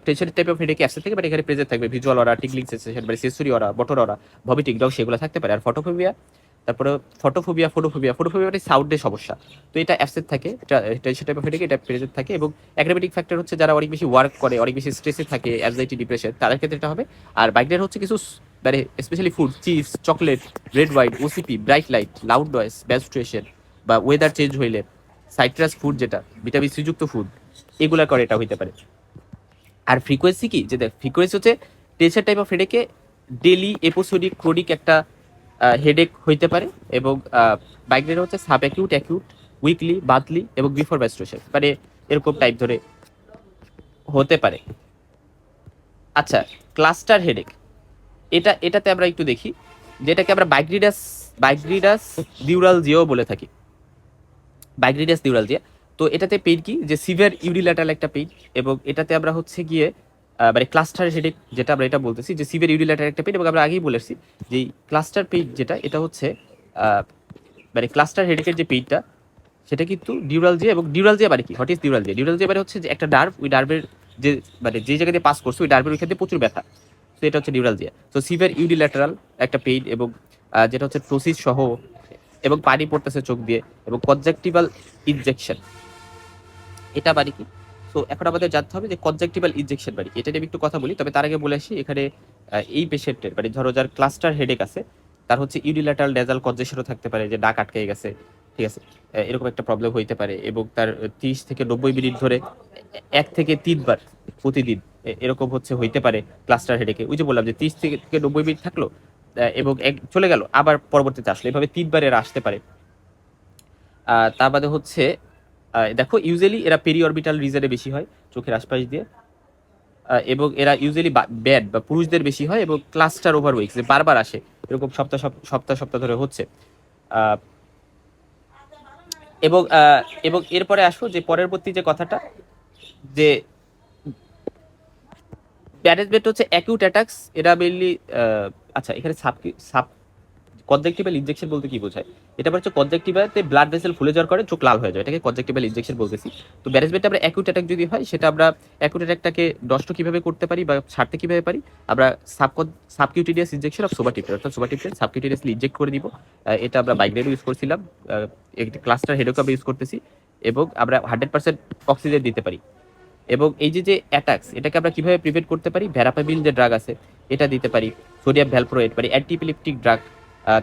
টেনশন টাইপ অফ হেডেকে অ্যাবসেন্ট থাকে, বাট এখানে প্রেজেন্ট থাকবে ভিজুয়াল অরা, টিকলিং সেন্সেশন, মানে সেন্সরি অরা, বটর অরা, ভমিটিং, ডগ, সেগুলো থাকতে পারে। আর ফটোফোবিয়া, তারপরে ফটোফোবিয়া মানে সাউন্ডের সমস্যা, তো এটা অ্যাবসেন্ট থাকে, টেনশন টাইপ অফ হেডেকে এটা প্রেজেন্ট থাকে। এবং অ্যাগ্রাভেটিং ফ্যাক্টর হচ্ছে যারা অনেক বেশি ওয়ার্ক করে, অনেক বেশি স্ট্রেসে থাকে, অ্যাংজাইটি, ডিপ্রেশন, তাদের ক্ষেত্রে এটা হবে। আর মাইগ্রেন হচ্ছে কিছু মানে specially food, chips, chocolate, red wine, OCP, bright light, loud noise, frustration, বা ওয়েদার চেঞ্জ হইলে সাইট্রাস ফুড, যেটা ভিটামিন সি যুক্ত ফুড, এগুলা করে এটা হইতে পারে। আর ফ্রিকোয়েন্সি কি, যে দেখ ফ্রিকোয়েন্সি হচ্ছে টেনশন টাইপ অফ হেডেকে ডেলি এপিসোডিক ক্রনিক একটা হেডেক হইতে পারে। এবং মাইগ্রেন হচ্ছে sub acute, acute, weekly, monthly, এবং বিফোর মেনস্ট্রুয়েশন, মানে এরকম টাইপ ধরে হতে পারে। আচ্ছা, ক্লাস্টার হেডেক, এটাতে আমরা একটু দেখি, যেটাকে আমরা বাইগ্রিডাস নিউরালজিয়াও বলে থাকি, বাইগ্রিডাস নিউরালজিয়া। তো এটাতে পেইন কি, যে সিভিয়ার ইউনিল্যাটারাল একটা পেইন। এবং এটাতে আমরা হচ্ছে গিয়ে মানে ক্লাস্টার হেডেক, যেটা আমরা এটা বলতেছি যে সিভিয়ার ইউনিল্যাটারাল একটা পেইন। এবং আমরা আগেই বলেছি যে ক্লাস্টার পেইন যেটা, এটা হচ্ছে মানে ক্লাস্টার হেডেকের যে পেইনটা, সেটা কিন্তু নিউরালজিয়া। এবং নিউরালজিয়া মানে কি, হোয়াট ইজ নিউরালজিয়া? নিউরালজিয়া মানে হচ্ছে যে একটা নার্ভ, ওই নার্ভের যে মানে যে জায়গা দিয়ে পাস করছে, ওই নার্ভের ওইখান দিয়ে প্রচুর ব্যথা, তো এটা হচ্ছে নিউরালজিয়া। তো সিভিয়ার ইউনিল্যাটারাল একটা পেইন, এবং যেটা হচ্ছে টোসিস সহ, এবং পানি পড়তেছে চোখ দিয়ে, এবং কনজাংটিভাল ইনজেকশন, এটা মানে কি? তো এখন আমাদের জানতে হবে যে কনজাংটিভাল ইনজেকশন মানে কি। এটা নিয়ে একটু কথা বলি, তবে তার আগে বলে আসি, এখানে এই পেশেন্টের মানে ধরো যার ক্লাস্টার হেডেক আছে, তার হচ্ছে ইউনিল্যাটারাল নেজাল কনজেশনও থাকতে পারে, যে নাক আটকে গেছে, ঠিক আছে, এরকম একটা প্রবলেম হইতে পারে। এবং তার 30 থেকে 90 মিনিট ধরে 1 থেকে 3 বার প্রতিদিন এরকম হচ্ছে হইতে পারে ক্লাস্টার হেডেকে। ওই যে বললাম যে 30 থেকে 90 মিনিট থাকলো, এবং চলে গেল, আবার পরবর্তীতে আসলো, এভাবে 3 বার এরা আসতে পারে। তার বাদে হচ্ছে দেখো ইউজুয়ালি এরা পেরিঅরবিটাল রিজনে বেশি হয়, চোখের আশপাশ দিয়ে। এবং এরা ইউজুয়ালি ব্যাড বা পুরুষদের বেশি হয়, এবং ক্লাস্টার ওভারওয়েক্স যে বারবার আসে, এরকম সপ্তাহ সপ্তাহ সপ্তাহ ধরে হচ্ছে। আহ, এবং এরপরে আসো যে পরবর্তী যে কথাটা, যে ম্যানেজমেন্ট হচ্ছে অ্যাকিউট অ্যাটাকস, এরা মেইনলি আচ্ছা এখানে সাব কনজাংটিভাল ইনজেকশন বলতে কি বোঝায়? এটা হচ্ছে কনজাংটিভাতে ব্লাড ভেসেল ফুলে যাওয়ার কারণে চোখ লাল হয়ে যায়, এটাকে কনজাংটিভাল ইনজেকশন বলতেছি। তো ম্যানেজমেন্টে আমরা অ্যাকিউট অ্যাটাক যদি হয়, সেটা আমরা অ্যাকিউট অ্যাটাকটাকে নষ্ট কিভাবে করতে পারি বা ছাড়তে কিভাবে পারি, আমরা সাবকিউটেনিয়াস ইনজেকশন অফ সোমাটিপটেন, অর্থাৎ সোমাটিপটেন সাবকিউটেনিয়াসলি ইনজেক্ট করে দিব। এটা আমরা মাইগ্রেন ইউজ করছিলাম, একটি ক্লাস্টার হেডেক আমরা ইউজ করতেছি। এবং আমরা 100% অক্সিজেন দিতে পারি। এবং এই যে অ্যাটাকস, এটাকে আমরা কিভাবে প্রিভেন্ট করতে পারি? ভ্যারাপাবিল যে ড্রাগ আছে এটা দিতে পারি, সোডিয়াম ভ্যালপ্রোয়েট মানে অ্যান্টিপিলিপটিক ড্রাগ,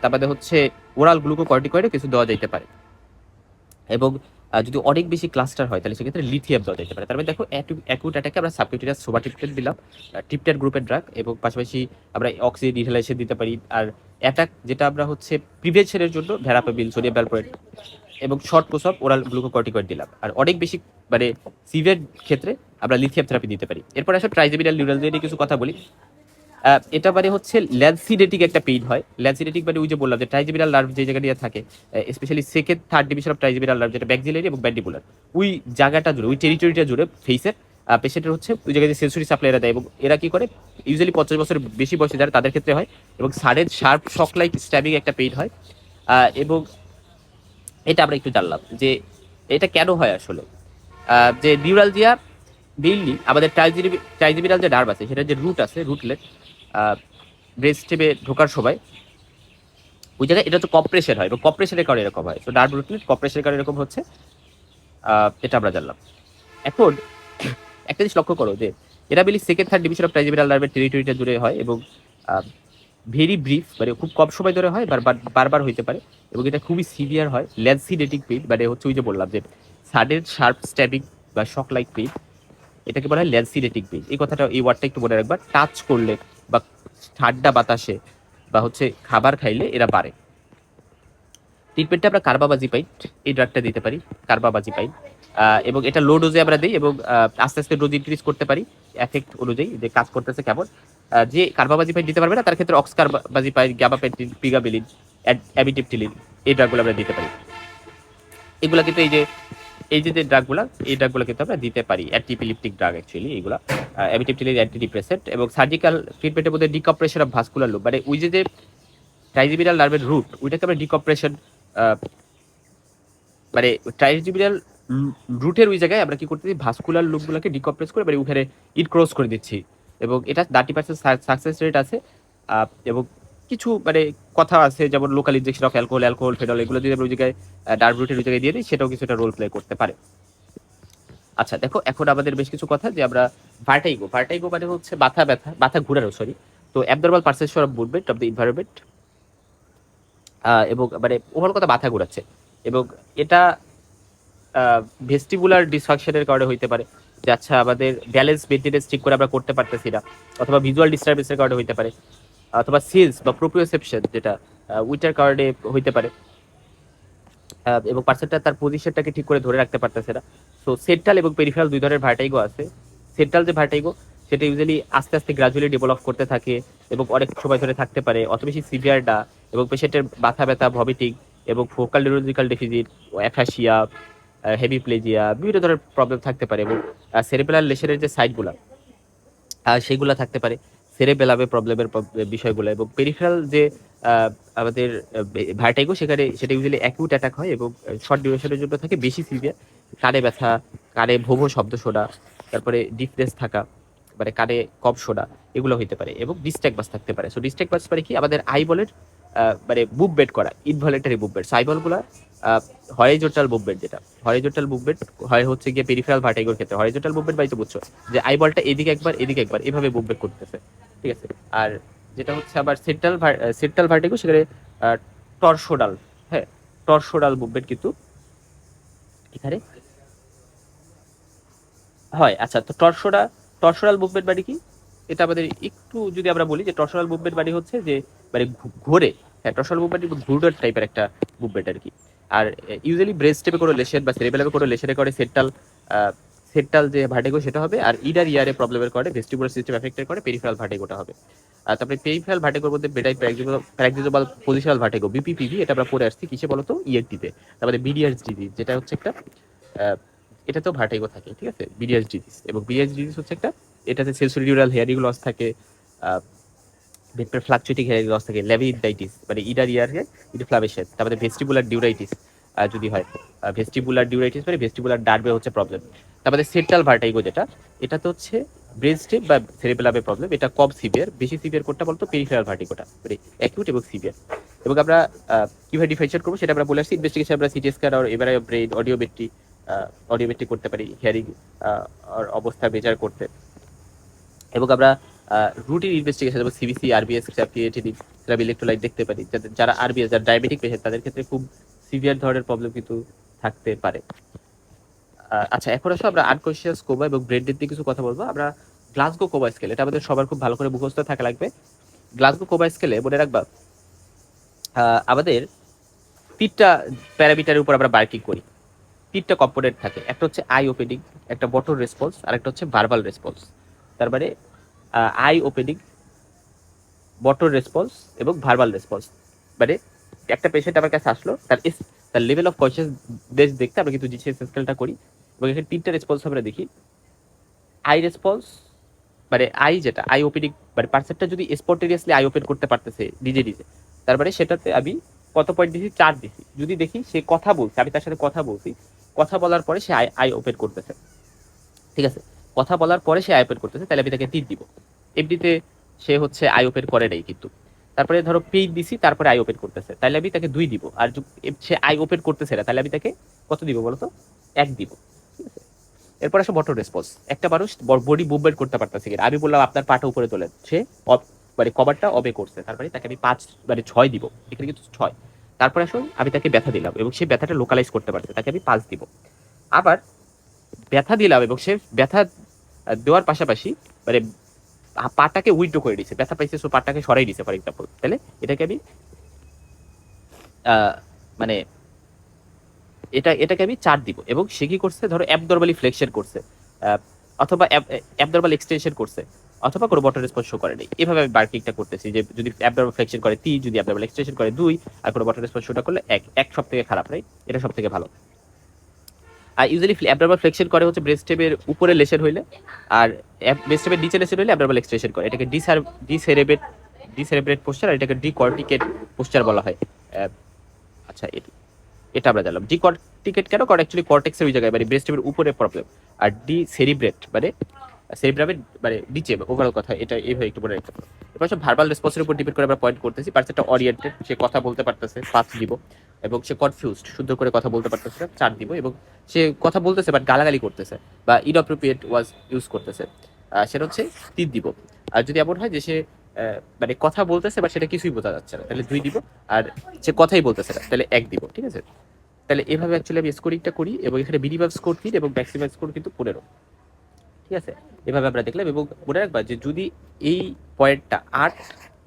তার বাদে হচ্ছে ওরাল গ্লুকোকর্টিকয়েডও কিছু দেওয়া যেতে পারে। এবং যদি অনেক বেশি ক্লাস্টার হয় তাহলে সেক্ষেত্রে লিথিয়াম দেওয়া যেতে পারে। তার মানে দেখো অ্যাকুট অ্যাটাকে আমরা সাবকিউটেনিয়াস সোবাটিপটেট দিলাম, টিপটেট গ্রুপের ড্রাগ, এবং পাশাপাশি আমরা অক্সিজেন ইনহেলেশন দিতে পারি। আর অ্যাটাক যেটা আমরা হচ্ছে প্রিভেনশনের জন্য ভ্যারাপাবিল, সোডিয়াম ভ্যালপ্রোয়েট এবং short course of oral glucocorticoid দিলাম। আর অনেক বেশি মানে সিভিয়ার ক্ষেত্রে আমরা লিথিয়াম থেরাপি দিতে পারি। এরপর আসলে ট্রাইজেমিনাল নিউরালজিয়া নিয়ে কিছু কথা বলি। এটা মানে হচ্ছে ল্যান্সিডেটিক একটা পেইন হয়। ল্যান্সিডেটিক মানে ওই যে বললাম যে ট্রাইজেমিনাল নার্ভ যে জায়গা দিয়ে থাকে, specially second third division of trigeminal nerve, যেটা ব্যাকজিলারি এবং ম্যান্ডিবুলার, ওই জায়গাটা জুড়ে, ওই টেরিটরিটা জুড়ে ফেসের পেশেন্টের হচ্ছে ওই জায়গায় যে সেন্সরি সাপ্লাই এরা দেয়। এবং এরা কি করে, ইউজুয়ালি 50 বছরের বেশি বয়সে যারা তাদের ক্ষেত্রে হয়, এবং সাডেন শার্প শক লাইক স্ট্যাবিং একটা পেইন হয়। এবং এটা আমরা একটু জানলাম যে এটা কেন হয় আসলে। যে নিউরালজিয়া মেইনলি আমাদের ট্রাইজেমিনাল যে নার্ভ আছে সেটা যে রুট আছে, রুটলেট, ব্রেন স্টেমে ঢোকার সময় ওই জায়গায় এটা হচ্ছে কম্প্রেশন হয়, এবং কম্প্রেশনের কারণে এরকম হয়। তো নার্ভ রুটলেট কম্প্রেশনের কারণে এরকম হচ্ছে, এটা আমরা জানলাম। এখন একটা জিনিস লক্ষ্য করো যে এটা mainly second third division of trigeminal নার্ভের টেরিটরিটা জুড়ে হয়, এবং ভেরি ব্রিফ মানে খুব কম সময় ধরে হয়, বারবার হইতে পারে, এবং এটা খুবই সিভিয়ার হয়। ল্যান্সিডেটিক পেইন মানে হচ্ছে ওই যে বললাম যে সাডেন শার্প স্ট্যাবিং বা শক লাইক পেইন, এটাকে বলা হয় ল্যান্সিডেটিক পেইন। এই কথাটা, এই ওয়ার্ডটা একটু মনে রাখবা। টাচ করলে বা ঠান্ডা বাতাসে বা হচ্ছে খাবার খাইলে এরা বাড়ে। ট্রিটমেন্টে আমরা কার্বাবাজিপাইন এই ড্রাগটা দিতে পারি, কার্বাবাজিপাইন, এবং এটা লো ডোজে আমরা দিই, এবং আস্তে আস্তে ডোজ ইনক্রিজ করতে পারি এফেক্ট অনুযায়ী যে কাজ করতেছে কেমন। যে কার্বাবাজিপাইন দিতে পারবে না তার ক্ষেত্রে অক্সকার্বাজিপাইন, গ্যাবাপেন্টিন, পিগাবেলিন, অ্যামিটিপটিলিন এই ড্রাগগুলো আমরা দিতে পারি। এগুলা কিন্তু এই যে ড্রাগগুলো, এই ড্রাগগুলো কিন্তু আমরা দিতে পারি, অ্যান্টিপিলিপটিক ড্রাগ অ্যাকচুয়ালি এগুলা। অ্যামিটিপটিলিন অ্যান্টি ডিপ্রেসেন্ট। এবং সার্জিক্যাল ট্রিটমেন্টের মধ্যে ডিকম্প্রেশন অফ ভাস্কুলার লুপ মানে ওই যে ট্রাইজেমিনাল নার্ভের রুট, ওইটাকে আমরা ডিকম্প্রেশন, মানে ট্রাইজেমিনাল রুটের ওই জায়গায় আমরা কি করতেছি, ভাস্কুলার লুপগুলোকে ডিকম্প্রেস করে মানে ওখানে ইনক্রোজ করে দিচ্ছি, এবং এটা 30% সাকসেস রেট আছে। এবং কিছু মানে কথা আছে যেমন local injection of alcohol, phenol, এগুলো যদি আমরা ওই জায়গায় নার্ভ রুটের ওই জায়গায় দিয়ে দিই, সেটাও কিছুটা রোল প্লে করতে পারে। আচ্ছা দেখো, এখন আমাদের বেশ কিছু কথা যে আমরা ভার্টাইগো মানে হচ্ছে মাথা ব্যথা, মাথা ঘুরানো, সরি। তো abnormal perception of movement of the environment, এবং মানে ওভার কথা মাথা ঘুরাচ্ছে, এবং এটা ভেস্টিবুলার ডিসফাংশনের কারণে হইতে পারে, যে আচ্ছা আমাদের ব্যালেন্স মেনটেনেন্স ঠিক করে আমরা করতে পারতেছি না, অথবা ভিজুয়াল ডিস্টারবেন্সের কারণে হইতে পারে, অথবা সেন্স বা প্রোপ্রিওসেপশন যেটা ওইটার কারণে হইতে পারে, এবং পার্সনটা তার পজিশনটাকে ঠিক করে ধরে রাখতে পারতেছে না। তো সেন্ট্রাল এবং পেরিফেরাল দুই ধরনের ভার্টাইগো আছে। সেন্ট্রাল যে ভার্টাইগো সেটা ইউজুয়ালি আস্তে আস্তে গ্রাজুয়ালি ডেভেলপ করতে থাকে, এবং অনেক সময় ধরে থাকতে পারে, অত বেশি সিভিয়ার না, এবং পেশেন্টের মাথা ব্যথা, ভমিটিং, এবং focal neurological deficit, aphasia, hemiplegia, বিভিন্ন ধরনের প্রবলেম থাকতে পারে, এবং সেরেব্রাল লেশনের যে সাইটগুলো সেগুলো থাকতে পারে, সেরেবেলামে প্রবলেমের বিষয়গুলো। এবং পেরিফেরাল যে আমাদের ভার্টাইগো সেটা ইউজুয়ালি অ্যাকিউট অ্যাটাক হয়, এবং শর্ট ডিউরেশনের জন্য থাকে, বেশি সিভিয়ার, কানে ব্যথা, কানে ভোভো শব্দ শোনা, তারপরে ডিফনেস থাকা, মানে কানে কম শোনা, এগুলো হইতে পারে, এবং ডিস্ট্যাকবাস থাকতে পারে। সো ডিস্ট্যাকবাস মানে কি, আমাদের আইবলের মানে মুভমেন্ট করা, ইনভলিউন্টারি মুভমেন্ট। সো আইবলগুলো হরিজন্টাল মুভমেন্ট, যেটা হরিজন্টাল মুভমেন্ট হয় হচ্ছে গিয়ে পেরিফেরাল ভার্টাইগোর ক্ষেত্রে। হরিজন্টাল মুভমেন্ট বাই তো বুঝছো যে আইবলটা এদিকে একবার এদিকে একবার এভাবে মুভমেন্ট করতেছে, ঠিক আছে। আর যেটা হচ্ছে আবার সেন্ট্রাল ভার্টিগো, সেখানে টর্সোডাল, হ্যাঁ, টর্সোডাল মুভমেন্ট কিন্তু এখানে হয়। আচ্ছা, তো টর্সোডাল মুভমেন্ট মানে কি, এটা আমাদের একটু যদি আমরা বলি যে টর্সোডাল মুভমেন্ট মানে হচ্ছে যে মানে ঘোরে, হ্যাঁ, টর্সোডাল মুভমেন্ট ঘুরডর টাইপের একটা মুভমেন্ট আর কি। আর ইউজুয়ালি ব্রেন স্টেমে কোনো লেশন বা সেরেবেলামে কোনো লেশনের কারণে সেন্ট্রাল যে ভার্টিগো সেটা হবে, আর ইডার ইয়ারে প্রবলেমের কারণে, ভেস্টিবুলার সিস্টেম এফেক্টের কারণে পেরিফেরাল ভার্টিগোটা হবে। তারপরে পেরিফেরাল ভার্টিগোর মধ্যে বেটাই প্যারাক্সিজোবাল পজিশনাল ভার্টিগো, বিপিপিভি, এটা আমরা পড়ে আসছি কিসে বলতো, ইএনটিতে। তারপরে বিডিআরস ডিজিজ, যেটা হচ্ছে একটা এটাতেও ভার্টিগো থাকে, ঠিক আছে, বিডিআরস ডিজিজ। এবং বিডিআরস ডিজিজ হচ্ছে একটা, এটাতে সেন্সরি নিউরাল হেয়ারিং লস থাকে, ফ্লাকচুয়েটিং হেয়ারিং লস থাকে, ল্যাবিডাইটিস মানে ইডার ইয়ারে ইনফ্লামেশন, তারপরে ভেস্টিবুলার ডিউরাইটিস যদি হয়, ভেস্টিবুলার ডিউরাইটিস মানে ভেস্টিবুলার ডার্বে হচ্ছে প্রবলেম। তারপরে সেন্ট্রাল ভার্টাইগো যেটা, এটাতে হচ্ছে ব্রেন স্টেম বা সেরেবেলামে প্রবলেম, এটা কম সিভিয়ার, বেশি সিভিয়ার কোনটা বলতো, পেরিফেরাল ভার্টিগোটা, মানে অ্যাকিউট এবং সিভিয়ার। এবং আমরা কিভাবে ডিফারেন্সিয়েট করবো সেটা আমরা বলে আসছি, ইনভেস্টিগেশন আমরা সিটি স্ক্যান আর MRI of brain, audiometry, audiometry করতে পারি হিয়ারিং অবস্থা মেজার করতে, এবং আমরা রুটিন ইনভেস্টিগেশন যেমন CBC, RBS, creatinine, serum electrolyte দেখতে পারি। যারা আরবিএস, যারা ডায়াবেটিক পেশেন্ট, তাদের ক্ষেত্রে খুব সিভিয়ার ধরনের প্রবলেম কিন্তু থাকতে পারে। আচ্ছা, এখন আসো আমরা আনকনশিয়াস কোমা এবং ব্রেন ডেথ নিয়ে কিছু কথা বলবো। আমরা গ্লাসগো কোমা স্কেল, এটা আমাদের সবার খুব ভালো করে মুখস্থ থাকা লাগবে। গ্লাসগো কোমা স্কেলে মনে রাখবা আমাদের 3টা প্যারামিটারের উপর আমরা মার্কিং করি। 3টা কম্পোনেন্ট থাকে, একটা হচ্ছে আই ওপেনিং, একটা বটল রেসপন্স, আর একটা হচ্ছে ভার্বাল রেসপন্স। তার মানে আই ওপেনিং, বটল রেসপন্স এবং ভার্বাল রেসপন্স। মানে একটা পেশেন্ট আমার কাছে আসলো, তার লেভেল অফ কনসিয়াসনেস দেখতে আমরা কিন্তু জিসিএস স্কেলটা করি, এবং এখানে 3টা রেসপন্স আমরা দেখি। আই রেসপন্স মানে আই যেটা আই ওপেনিং, মানে পার্সনটা যদি স্পন্টেনিয়াসলি আই ওপেন করতে পারতেছে নিজে নিজে, তার মানে সেটাতে আমি কত পয়েন্ট দিছি, 4 দিছি। যদি দেখি সে কথা বলছে, আমি তার সাথে কথা বলছি, কথা বলার পরে সে আই ওপেন করতেছে, ঠিক আছে, কথা বলার পরে সে আই ওপেন করতেছে, তাহলে আমি তাকে 3 দিব। এমনিতে সে হচ্ছে আই ওপেন করে নাই কিন্তু। তারপরে ধরো পেইন দিছি, তারপরে আই ওপেন করতেছে, তাহলে আমি তাকে 2 দিব। আর সে আই ওপেন করতেছে না, তাহলে আমি তাকে কত দিব বলতো, 1 দিব, ঠিক আছে। এরপর আসে বটল রেসপন্স। একটা মানুষ বডি মুভমেন্ট করতে পারতেছে কিনা, আমি বললাম আপনার পাটা উপরে তোলেন, সে মানে কভারটা অবে করছে, তারপরে তাকে আমি 5 মানে 6 দিব, এখানে কিন্তু 6। তারপরে আসুন আমি তাকে ব্যথা দিলাম এবং সে ব্যথাটা লোকালাইজ করতে পারছে, তাকে আমি 5 দিব। আবার ব্যথা দিলাম এবং সে ব্যথা দেওয়ার পাশাপাশি মানে পাটাকে উইথড্র করে দিছে, ব্যথা পাইছে, সো পাটাকে সরাই দিছে ফর এক্সাম্পল, তাহলে এটাকে আমি মানে এটাকে আমি 4 দিব। এবং সে কি করছে, ধরো অ্যাবনরমালি ফ্লেকশন করছে, অথবা অ্যাবনরমাল এক্সটেনশন করছে, অথবা কোনো বটল রেসপন্স শো করে নেই। এভাবে আমি বার্কিংটা করতেছি, যে যদি অ্যাবনরমাল ফ্লেকশন করে 3, যদি অ্যাবনরমাল এক্সটেনশন করে 2, আর কোনো বটল রেসপন্স শোটা করলে 1। 1 সব থেকে খারাপ, রাইট? এটা সব থেকে ভালো। আর ইউজুয়ালি অ্যাবনরমাল ফ্লেকশন করে হচ্ছে ব্রেস্ট টেপের উপরে লেশন হইলে, আর ব্রেস্ট টেপের নিচে লেশন হইলে অ্যাবনরমাল এক্সটেনশন করে। এটাকে ডিসেরেব্রেট পোস্চার, আর এটাকে ডিকর্টিকেট পোস্চার বলা হয়। আচ্ছা, এটা আমরা জানলাম। ডিকর্টিকেট কেন? কারণ অ্যাকচুয়ালি কর্টেক্সের ওই জায়গায় মানে ব্রেস্ট টিউবের উপরে প্রবলেম। আর ডিসেরিব্রেট মানে সেরিব্রামের মানে নিচে, ওভারঅল কথা এটা এইভাবে একটু বলে রাখতে পারো। এবার সব ভার্বাল রেসপন্সের উপর ডিপেন্ড করে আমরা পয়েন্ট করতেছি। পার্সনটা ওরিয়েন্টেড, সে কথা বলতে পারতেছে, 5 দিব। এবং সে কনফিউজড, শুদ্ধ করে কথা বলতে পারতেছে না, 4 দিব। এবং সে কথা বলতেছে বাট গালাগালি করতেছে বা ইনঅ্যাপ্রোপ্রিয়েট ওয়াজ ইউজ করতেছে, সেটা হচ্ছে 3 দিব। আর যদি এমন হয় যে সে মানে কথা বলতেছে বা সেটা কিছুই বোঝা যাচ্ছে না, তাহলে 2 দিব। আর সে কথাই বলতেছে না, তাহলে 1 দিব, ঠিক আছে। তাহলে এভাবে অ্যাকচুয়ালি আমি স্কোরিংটা করি, এবং এখানে মিনিমাম স্কোর 3 এবং ম্যাক্সিমাম স্কোর কিন্তু 15, ঠিক আছে। এভাবে আমরা দেখলাম। এবং মনে রাখবা যে যদি এই পয়েন্টটা 8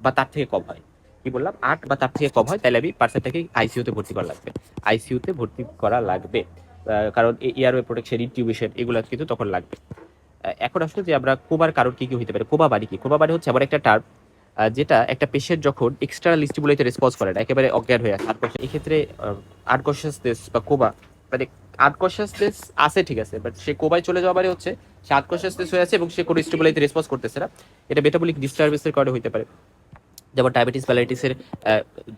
বা তার থেকে কম হয়, কি বললাম, 8 বা তার থেকে কম হয়, তাহলে আমি পার্সনটাকে আইসিইউতে ভর্তি করা লাগবে। আইসিইউতে ভর্তি করা লাগবে, কারণ এয়ারওয়ে প্রোটেকশন, ইনটিউবেশন এগুলো কিন্তু তখন লাগবে। এখন আসলে যে আমরা কোমার কারণ কি কি হতে পারে। কোমা বাড়ি কি? কোমা বাড়ি হচ্ছে আবার একটা টার্ম, যেটা একটা পেশেন্ট যখন এক্সটার্নাল স্টিমুলাইতে রেসপন্স করে না, একেবারে অজ্ঞান হয়ে আসে, এক্ষেত্রে আনকনশিয়াসনেস বা কোমা মানে আনকনশিয়াসনেস আছে, ঠিক আছে, বাট সে কোমায় চলে যাওয়া মানে হচ্ছে সে আনকনশিয়াসনেস হয়ে আছে এবং সে কোনো স্টিমুলাইতে রেসপন্স করতেছে না। এটা মেটাবলিক ডিস্টারবেন্সের কারণে হতে পারে, যেমন ডায়াবেটিস প্যালাইটিসের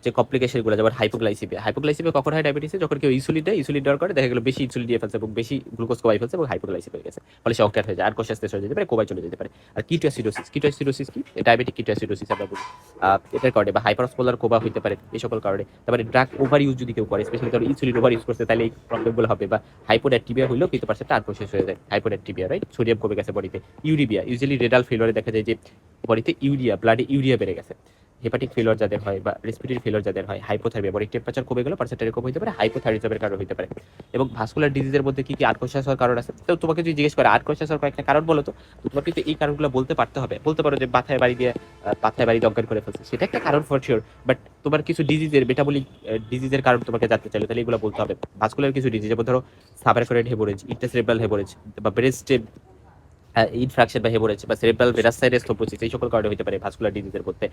যে কমপ্লিকেশনগুলো, যেমন হাইপোগ্লাইসিমিয়া কখন হয় ডায়াবেটিসে? যখন কেউ ইনসুলিন দেয়, ইনসুলিন দেওয়ার কারণে দেখা গেলো বেশি ইনসুলিন দিয়ে ফেলছে এবং বেশি গ্লুকোজ কমাই ফেলছে এবং হাইপোগ্লাইসিমিয়া হয়ে গেছে, ফলে সে অজ্ঞান হয়ে যায়, আনকনশিয়াসনেস হয়ে যেতে পারে, কোমায় চলে যেতে পারে। আর কিটোঅ্যাসিডোসিস কি? ডায়াবেটিক কিটোঅ্যাসিডোসিস আমরা বলি, এটার কারণে বা হাইপারসপোলার কোমা হতে পারে, এই সকল কারণে। তারপরে ড্রাগ ওভার ইউজ যদি কেউ করে, স্পেশালি কারণ ইনসুলিন ওভার ইউজ করছে, তাহলে এই প্রবলেমগুলো হবে। বা হাইপোড্যাকটিমিয়া হইলেও কিন্তু পার্সেন্টটা আনকনশিয়াস হয়ে যায়, হাইপোড্যাকটিমিয়া, রাইট? সোডিয়াম কমে গেছে বডিতে। ইউরিমিয়া, ইউজুয়ালি রেনাল ফেলিওরে দেখা যায় যে বডিতে ব্লাডে ইউরিয়া বেড়ে গেছে। হেপাটিক ফেলিওর যাদের হয় বা রেসপিরেটরি ফেলিওর যাদের হয়, হাইপোথার্মিয়া, বডি টেম্পারেচার কমে গেলে পার্সেন্ট এরকম হতে পারে, হাইপোথাইরয়েডিজমের কারণে হতে পারে। এবং ভাস্কুলার ডিজিজের মধ্যে কি কি আনকনশিয়াস হওয়ার কারণ আছে? তো তোমাকে যদি জিজ্ঞেস করে আনকনশিয়াস হওয়ার কয়েকটা কারণ বলো, তো তোমার কিন্তু এই কারণগুলো বলতে পারতে হবে। বলতে পারো যে মাথায় বাড়ি দিয়ে অজ্ঞান করে ফেলছে, সেটা একটা কারণ ফর শিওর। বাট তোমার কিছু ডিজিজের, মেটাবলিক ডিজিজের কারণ তোমাকে জানতে চাইলে, তাহলে এগুলো বলতে হবে। ভাস্কুলার কিছু ডিজিজ, যেমন ধরো সাবআরকুলার হেমোরেজ, ইন্টারসেরেব্রাল হেমোরেজ বা ব্রেস্ট ইনফ্রাকশন বা হেমোরেজ বা সেরেব্রাল ভেরাসাইটিস থ্রোম্বোসিস, এই সকল কারণে হতে পারে ভাস্কুলার ডিজিজের মধ্যে।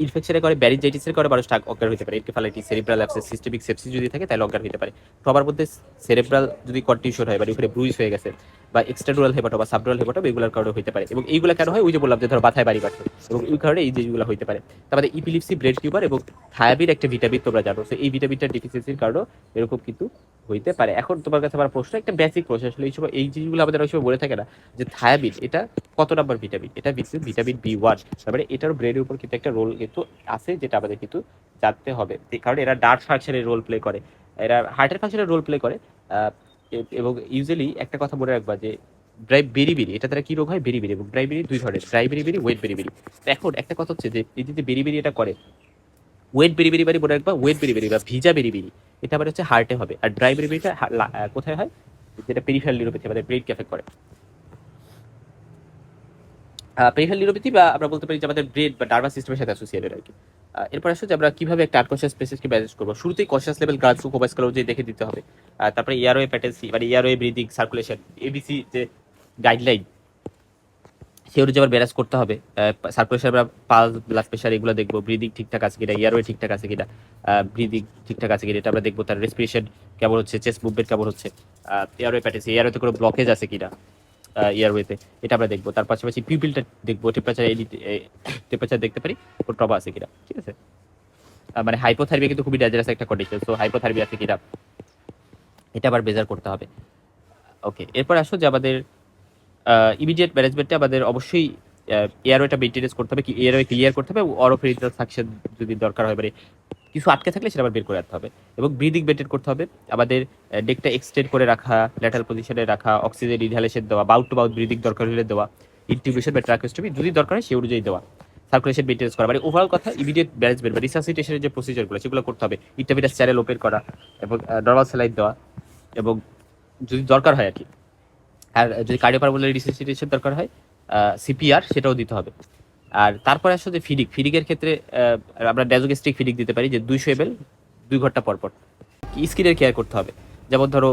ইনফেকশনের কারণে ব্যারিজাইটিসের কারণে মানুষ অজ্ঞান হতে পারে, encephalitis, cerebral abscess, systemic sepsis যদি থাকে তাহলে অজ্ঞান হতে পারে। সবার মধ্যে সেরেব্রাল যদি কন্টিউশন হয় বা ওখানে ব্রুইজ হয়ে গেছে, বা এক্সট্রাডুরাল হেপাটো বা সাবডুরাল হেপাটো, এগুলোর কারণে হতে পারে। এবং এইগুলো কেন হয়? ওই যে বললাম যে ধরো মাথায় বাড়ি বাড়ছে, এবং এই কারণে এই যেগুলো হতে পারে। তারপরে ইপিলিপসি, ব্রেন টিউমার এবং থায়াবিন একটা ভিটামিন, তোমরা জানো, এই ভিটামিনটার ডিফিসিয়েন্সির কারণে এরকম কিন্তু হইতে পারে। এখন তোমার কাছে আমার প্রশ্ন, একটা বেসিক প্রশ্ন আসলে, এই জিনিসগুলো আমাদের ওই সময় বলে থাকে না, যে থায়াবিন এটা কত নাম্বার ভিটামিন? এটা ভিটামিন বি1। তারপরে এটার ব্রেনের উপর কিন্তু একটা রোল কিন্তু আছে, যেটা আমাদের কিন্তু জানতে হবে, কারণ এরা ডার্ট ফাংশনের রোল প্লে করে, এরা হার্টের ফাংশনের রোল প্লে করে, এবং ইউজুয়ালি একটা কথা মনে রাখবা যে ড্রাই বেরিবেরি, এটা দ্বারা কি রোগ হয়? বেরিবেরি। এবং ড্রাই বেরি দুই ধরনের, ড্রাই বেরিবেরি, ওয়েট বেরিবেরি। তো এখন একটা কথা হচ্ছে যে এই যে বেরিবেরি এটা করে, ওয়েট বেরিবেরি বাড়ি মনে রাখবা, ওয়েট বেরিবেরি বা ভিজা বেরিবেরি এটা আবার হচ্ছে হার্টে হবে। আর ড্রাই বেরিবেরিটা কোথায় হয়? যেটা পেরিফেরাল নিউরোপ্যাথি, আমাদের ব্রেইনকে এফেক্ট করে। পেরিফেরাল নিউরোপ্যাথি বা আমরা বলতে পারি যে আমাদের ব্রেন বা নার্ভাস সিস্টেমের সাথে অ্যাসোসিয়েটেড আর কি। এরপর আসলে যে আমরা কিভাবে একটা আনকনশিয়াস পেশেন্টকে ম্যানেজ করবো, শুরুতেই কনশিয়াস লেভেল গার্লস কোবাস যে দেখে দিতে হবে। তারপরে এয়ারওয়ে প্যাটেন্সি মানে এয়ারওয়ে ব্রিদিং সার্কুলেশন এবিসি যে গাইডলাইন সে অনুযায়ী আবার ব্যারাজ করতে হবে। সার্কুলেশন আমরা পালস ব্লাড প্রেশার এগুলো দেখবো, ব্রিদিং ঠিকঠাক আছে কিনা, এয়ারওয়ে ঠিকঠাক আছে কিনা, ব্রিদিং ঠিকঠাক আছে কিনা এটা আমরা দেখবো। তার রেসপিরেশন কেমন হচ্ছে, চেস্ট মুভমেন্ট কেমন হচ্ছে, এয়ারওয়ে প্যাটেন্সি এয়ারওয়েতে কোনো ব্লকেজ আছে কিনা এয়ারওয়েতে এটা আমরা দেখবো। তার পাশাপাশি পিউপিলটা দেখবো, টেম্পারেচার দেখতে পারি কোনো ট্রমা আছে কিনা, ঠিক আছে। মানে হাইপোথার্মিয়া কিন্তু খুবই ডেঞ্জারাস একটা কন্ডিশন, সো হাইপোথার্মিয়া আছে কিনা এটা আবার মেজার করতে হবে। ওকে, এরপর আসো যে আমাদের ইমিডিয়েট ম্যানেজমেন্টে আমাদের অবশ্যই এয়ারওয়েটা মেনটেনেন্স করতে হবে, কি এয়ারওয়ে ক্লিয়ার করতে হবে, অরোফেরিনাল সাকশন যদি দরকার হয়, মানে কিছু আটকে থাকলে সেটা আবার বের করে রাখতে হবে। এবং ব্রিদিং মেনটেন করতে হবে, আমাদের নেকটা এক্সটেন্ড করে রাখা, ল্যাটারাল পজিশনে রাখা, অক্সিজেন ইনহেলেশন দেওয়া, বাউট টু বাউট ব্রিদিং দরকার হলে দেওয়া, ইনটিউবেশন বা ট্রাকিওস্টমি যদি দরকার হয় সেই অনুযায়ী দেওয়া, সার্কুলেশন মেনটেন্স করা। মানে ওভারঅল কথা ইমিডিয়েট ম্যানেজমেন্ট বা রিসাসিটেশনের যে প্রসিজারগুলো সেগুলো করতে হবে, ইন্টারভিটাস চ্যানেল ওপেন করা এবং নর্মাল স্যালাইন দেওয়া, এবং যদি দরকার হয় আর কি, আর যদি কার্ডিওপালমোনারি রিসাসিটেশন দরকার হয় সিপিআর সেটাও দিতে হবে। আর তারপরে আসলে ফিডিংয়ের ক্ষেত্রে আমরা ড্যাজোগেস্ট্রিক ফিডিং দিতে পারি, যে 200 ml 2 ঘন্টা পর পর। স্কিনের কেয়ার করতে হবে, যেমন ধরো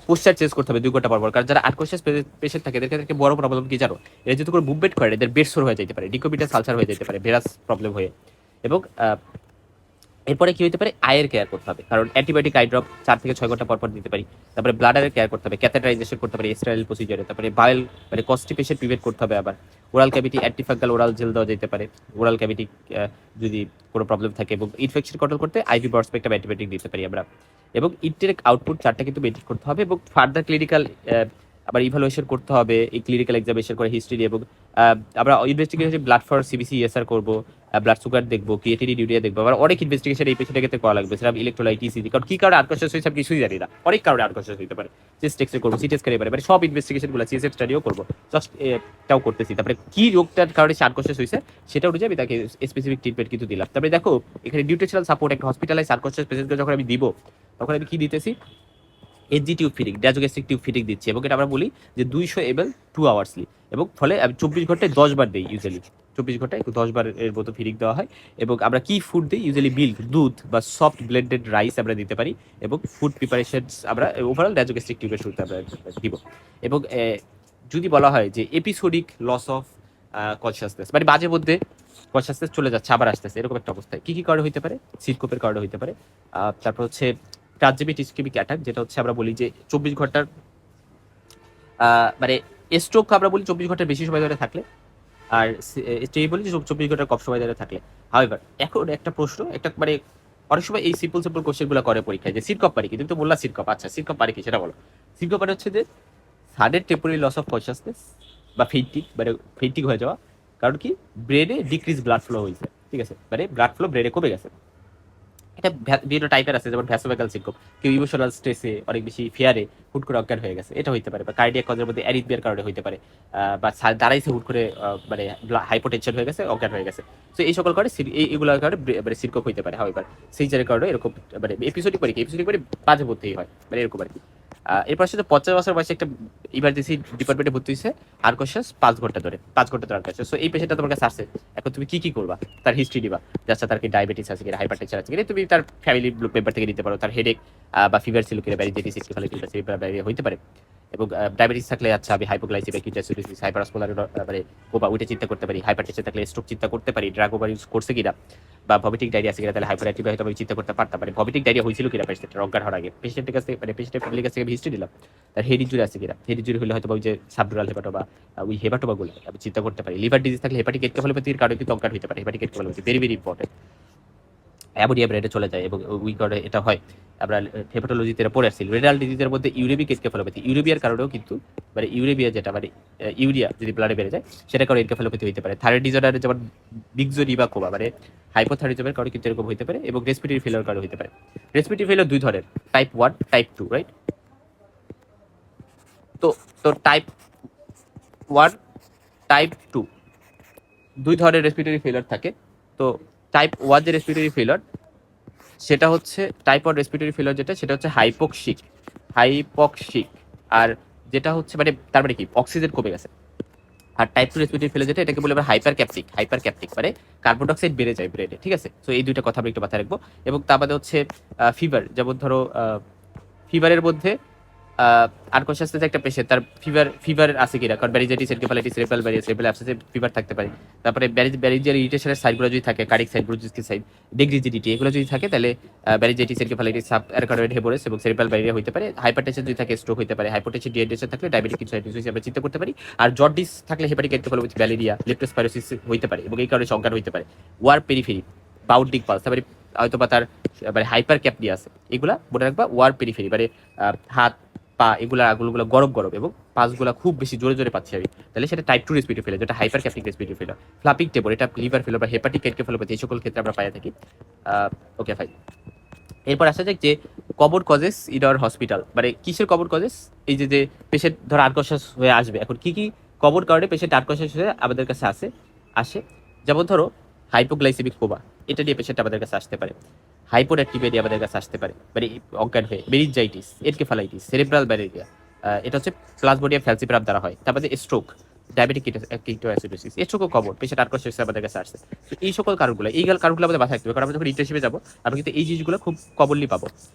পোস্টার চেঞ্জ করতে হবে 2 ঘন্টা পর পর। কারণ যারা আনকনশিয়াস পেশেন্ট থাকে এদের ক্ষেত্রে বড় প্রবলেম কি জানো? এরা যদি কোনো মুভমেন্ট করে এদের বেড সোর হয়ে যেতে পারে, ডিকোপিটাস আলসার হয়ে যেতে পারে, ভেরাস প্রবলেম হয়ে। এবং এরপরে কি হতে পারে? আয়ের কেয়ার করতে হবে, কারণ অ্যান্টিবায়োটিক আই ড্রপ 4 থেকে 6 ঘন্টা পর পর দিতে পারি। তারপরে ব্লাডারের কেয়ার করতে হবে, ক্যাথেটারাইজেশন করতে পারি স্টেরাইল প্রসিজারে। তারপরে বায়োল মানে কনস্টিপেশন প্রিভেন্ট করতে হবে। আবার oral cavity antifungal oral gel দেওয়া যেতে পারে, ওরাল ক্যাভিটি যদি কোনো প্রবলেম থাকে। এবং ইনফেকশন কন্ট্রোল করতে আইভি বরস্পেক্টাম অ্যান্টিবায়োটিক দিতে পারি আমরা। এবং ইনটেক আউটপুট 4টা কিন্তু মেনটেন করতে হবে। এবং ফার্দার ক্লিনিক্যাল আবার ইভালুয়েশন করতে হবে, এই ক্লিনিক্যাল এক্সামিনেশন করে হিস্ট্রি। এবং আমরা investigation blood for CBC SR করবো, ব্লাড সুগার দেখবো, ক্রিয়েটিনিন ইউরিয়া দেখবো। আবার অনেক ইনভেস্টিগেশন এই পেশেন্টের ক্ষেত্রে করা লাগবে, সেটা ইলেকট্রোলাইট ইসিজি, কারণ কি কারণে আনকনশিয়াস হয়েছে আমি কিছুই জানি না, অনেক কারণে আনকনশিয়াস হতে পারে। চেস্ট এক্সরে করবো, সিটি স্ক্যান এবারে, মানে সব ইনভেস্টিগেশনগুলো সিএসএফ স্টাডিও করবো, জাস্ট এটাও করতেছি। তারপরে কি রোগটার কারণে সে আনকনশিয়াস হয়েছে সেটা অনুযায়ী আমি তাকে স্পেসিফিক ট্রিটমেন্ট কিন্তু দিলাম। তারপরে দেখো এখানে নিউট্রিশনাল সাপোর্ট একটা হসপিটালাইজ আনকনশিয়াস পেশেন্টকে যখন আমি দিব তখন আমি কি দিতেছি? NG tube feeding, nasogastric tube feeding দিচ্ছি। এবং এটা আমরা বলি যে 200 ml 2 আওয়ার্সলি। এবং ফলে আমি 24 ঘন্টায় 10 বার দিই, ইউজুয়ালি 24 ঘন্টায় 10 বার এর মতো ফিডিং দেওয়া হয়। এবং আমরা কি ফুড দিই? ইউজুয়ালি মিল্ক, দুধ বা সফট ব্লেন্ডেড রাইস আমরা দিতে পারি। এবং ফুড প্রিপারেশনস আমরা ওভারঅল ড্যাজোগ্যাস্ট্রিক টিউবের শুরুতে আমরা দিব। এবং যদি বলা হয় যে এপিসোডিক লস অফ কনসিয়াসনেস, মানে মাঝে মধ্যে কনসিয়াসনেস চলে যাচ্ছে আবার আসতেছে, এরকম একটা অবস্থায় কি কি কারণে হইতে পারে? সিনকোপের কারণে হইতে পারে। তারপর হচ্ছে ট্রানজিট ইসকেমিক অ্যাটাক, যেটা হচ্ছে আমরা বলি যে 24 ঘন্টার মানে স্ট্রোক আমরা বলি 24 ঘন্টার বেশি সময় ধরে থাকলে, আর স্টে বলি যে 24 ঘন্টার কম সময় ধরে থাকলে। হাউএভার এখন একটা প্রশ্ন, একটা মানে অনেক সময় এই সিম্পল সিম্পল কোশ্চেনগুলো করে পরীক্ষায় যে সিনকপ পারে কি? তুমি তো বললা সিনকপ, আচ্ছা সিনকপ পারে কি সেটা বলো। সিনকপ মানে হচ্ছে যে sudden temporary loss of consciousness বা ফেইন্টিং, মানে ফেইন্টিং হয়ে যাওয়া। কারণ কি? ব্রেনে ডিক্রিজ ব্লাড ফ্লো হয়েছে, ঠিক আছে, মানে ব্লাড ফ্লো ব্রেনে কমে গেছে। এটা বিভিন্ন টাইপের আছে, যেমন ভ্যাসোভ্যাগাল সিনকোপ, কেউ ইমোশনাল স্ট্রেসে অনেক বেশি ফিয়ারে হুট করে অজ্ঞান হয়ে গেছে, এটা হইতে পারে। বা কার্ডিয়াক কজের মধ্যে অ্যারিথমিয়ার কারণে হইতে পারে, বা দাঁড়াইছে হুট করে মানে হাইপোটেনশন হয়ে গেছে, অজ্ঞান হয়ে গেছে। তো এই সকল কারণে এইগুলোর কারণে মানে সিনকোপ হইতে পারে। হাউএভার সিজারের কারণে এরকম মানে এপিসোডিক মানে মাঝে মধ্যেই হয়, মানে এরকম আর কি। এরপর সাথে 50 বছর বয়সে একটা ইমার্জেন্সি ডিপার্টমেন্টে ভর্তি হয়েছে, আনকনশিয়াস 5 ঘন্টা ধরে, 5 ঘন্টা ধরে আনকনশিয়াস। সো এই পেশেন্টটা তোমার কাছে আসছে, এখন তুমি কি করবা? তার হিস্ট্রি দিবা, যাচ্ছে তার কি ডায়াবেটিস আছে কিনা, হাইপারটেনশন আছে কিনা, তুমি তার ফ্যামিলি মেম্বার থেকে দিতে পারো। তার হেডেক বা ফিভার ছিল কিনা, ব্যারিজেটিস হইতে পারে। এবং ডায়াবেটিস থাকলে আচ্ছা আমি হাইপোগ্লাইসেমিয়া, কিটোসিডোসিস, হাইপারঅসমোলার মানে কোবা ওইটা চিন্তা করতে পারি। হাইপারটেনশন থাকলে স্ট্রোক চিন্তা করতে পারি, ড্রাগ ওভার ইউজ করছে কিনা, বা ভমিটিং ডায়রিয়া আছে কিনা, তাহলে হাইপার অ্যাক্টিভ হয়তো আমি চিন্তা করতে পারতাম। মানে ভমিটিং ডায়রিয়া হয়েছিল কিনা পেশেন্টের অজ্ঞান হওয়ার আগে, পেশেন্টের কাছে মানে পেশেন্টের ফ্যামিলির কাছে আমি হিস্ট্রি দিলাম। তার হেড ইনজুরি আছে কিনা, হেড ইনজুরি হলে হয়তো ওই যে সাবডুরাল হেপাটোমা, ওই হেপাটোমাগুলো আমি চিন্তা করতে পারি। লিভার ডিজিজ থাকলে হেপাটিক এনকেফালোপ্যাথির কারণে কিন্তু অজ্ঞান হতে পারে। Hepatic encephalopathy very very important, ammonia ব্রেনে চলে যায় এবং ওই কারণে এটা হয়। আমরা হেপাটোলজিতে পড়ে আসছি রেনাল ডিজিজের মধ্যে ইউরেবিক এনকেফালোপ্যাথি, ইউরেবিয়ার কারণেও কিন্তু মানে ইউরেবিয়া যেটা মানে ইউরিয়া যদি ব্লাডে বেড়ে যায় সেটা কারণে এনকেফালোপ্যাথি হতে পারে। থাইরয়েড ডিজঅর্ডারে যেমন বিগজোনিবাকোমা মানে হাইপোথাইরয়েডিজমের কারণে কিন্তু এরকম হতে পারে। এবং রেসপিরেটরি ফেলিওর কারণে হতে পারে। রেসপিরেটরি ফেলিওর 2 ধরনের, টাইপ 1 টাইপ 2, রাইট? তো তো টাইপ 1, টাইপ 2 দুই ধরনের রেসপিরেটরি ফেলার থাকে। তো টাইপ 1 যে রেসপিরেটরি ফেলার সেটা হচ্ছে টাইপ 1 রেসপিরেটরি ফেলার যেটা সেটা হচ্ছে হাইপক্সিক। আর যেটা হচ্ছে মানে তার মানে কি অক্সিজেন কমে গেছে। আর টাইপ 2 রেসপিরেটরি ফেলার যেটা এটাকে বলে আমরা হাইপার ক্যাপটিক মানে কার্বন ডাইঅক্সাইড বেড়ে যায় ব্রেনে, ঠিক আছে। তো এই দুইটা কথা আমরা একটু মাথায় রাখবো। এবং তার বাদে হচ্ছে ফিভার, যেমন ধরো ফিভারের মধ্যে আনকনশাসনেস একটা পেশেন্ট তার ফিভার আছে কিনা, কারণ ব্যারিজাইটিস, এনকেফালাইটিস, সেরেব্রাল ব্যারিয়াস, সেরেব্রাল অ্যাবসেসে ফিভার থাকতে পারে। তারপরে ব্যারিজিয়াল ইরিটেশনের সাইনগুলো যদি থাকে, কার্ডিক সাইন, ব্রুজিসকি সাইন, নেগলিজিডিটি, এগুলো যদি থাকে তাহলে ব্যারিজাইটিস, এনকেফালাইটিস, সাব অ্যারকানোয়েড হেমোরেজ এবং সেরেব্রাল ব্যারিয়া হতে পারে। হাইপারটেনশন যদি থাকে স্ট্রোক হতে পারে। হাইপোটেনশন, ডিহাইড্রেশন থাকলে ডায়াবেটিক ইনসাইটিস আমরা চিন্তা করতে পারি। আর জন্ডিস থাকলে হেপাটিক এনকেফালোপ্যাথি, ম্যালেরিয়া, লেপ্টোস্পাইরোসিস হতে পারে এবং এই কারণে সংজ্ঞান হতে পারে। ওয়ার পেরিফেরি, বাউন্ডিং পালস, তারপরে হয়তো বা তার মানে হাইপার ক্যাপনি আছে, এগুলা মনে রাখবা। ওয়ার পেরিফেরি মানে হাত পা এগুলা আঙুলগুলো গরম গরম এবং পাঁচগুলা খুব বেশি জোরে জোরে পাচ্ছি আমি, তাহলে সেটা টাইপ 2 রেসপিরেটরি ফেলার, যেটা হাইপার ক্যাপটিক রেসপিরেটরি ফেলার। ফ্লাপিং টেবর, এটা লিভার ফেলার বা হেপাটিক এনকেফালোপ্যাথি, এই সকল ক্ষেত্রে আমরা পাই থাকি। Okay fine. এরপর আসা যাক যে common causes in our hospital, মানে কিসের কমন কজেস। এই যে যে পেশেন্ট ধর আনকনশাস হয়ে আসবে, এখন কি কি কমন কারণে পেশেন্ট আনকনশাস হয়ে আমাদের কাছে আসে। যেমন ধরো হাইপোগ্লাইসেমিক কোমা, এটা নিয়ে পেশেন্ট আমাদের কাছে আসতে পারে। হাইপোডাক্টিভেরিয়া নিয়ে আমাদের কাছে আসতে পারে, মানে অজ্ঞান হয়ে। মেনিনজাইটিস, এনকেফালাইটিস, সেরেব্রাল ব্যারেরিয়া, এটা হচ্ছে প্লাজমোডিয়াম ফ্যালসিপারাম দ্বারা হয়। তারপরে স্ট্রোক, ডায়াবেটিক কিটোঅ্যাসিডোসিস, এর সকল কমন পেশেন্ট আনকনশাস হয়ে আমাদের কাছে আসছে। তো এই সকল কারণগুলো আমাদের মাথায় রাখতে হবে, কারণ আমরা যখন ইন্টার্নশিপে যাবো আমরা কিন্তু এই জিনিসগুলো খুব কমনলি পাবো।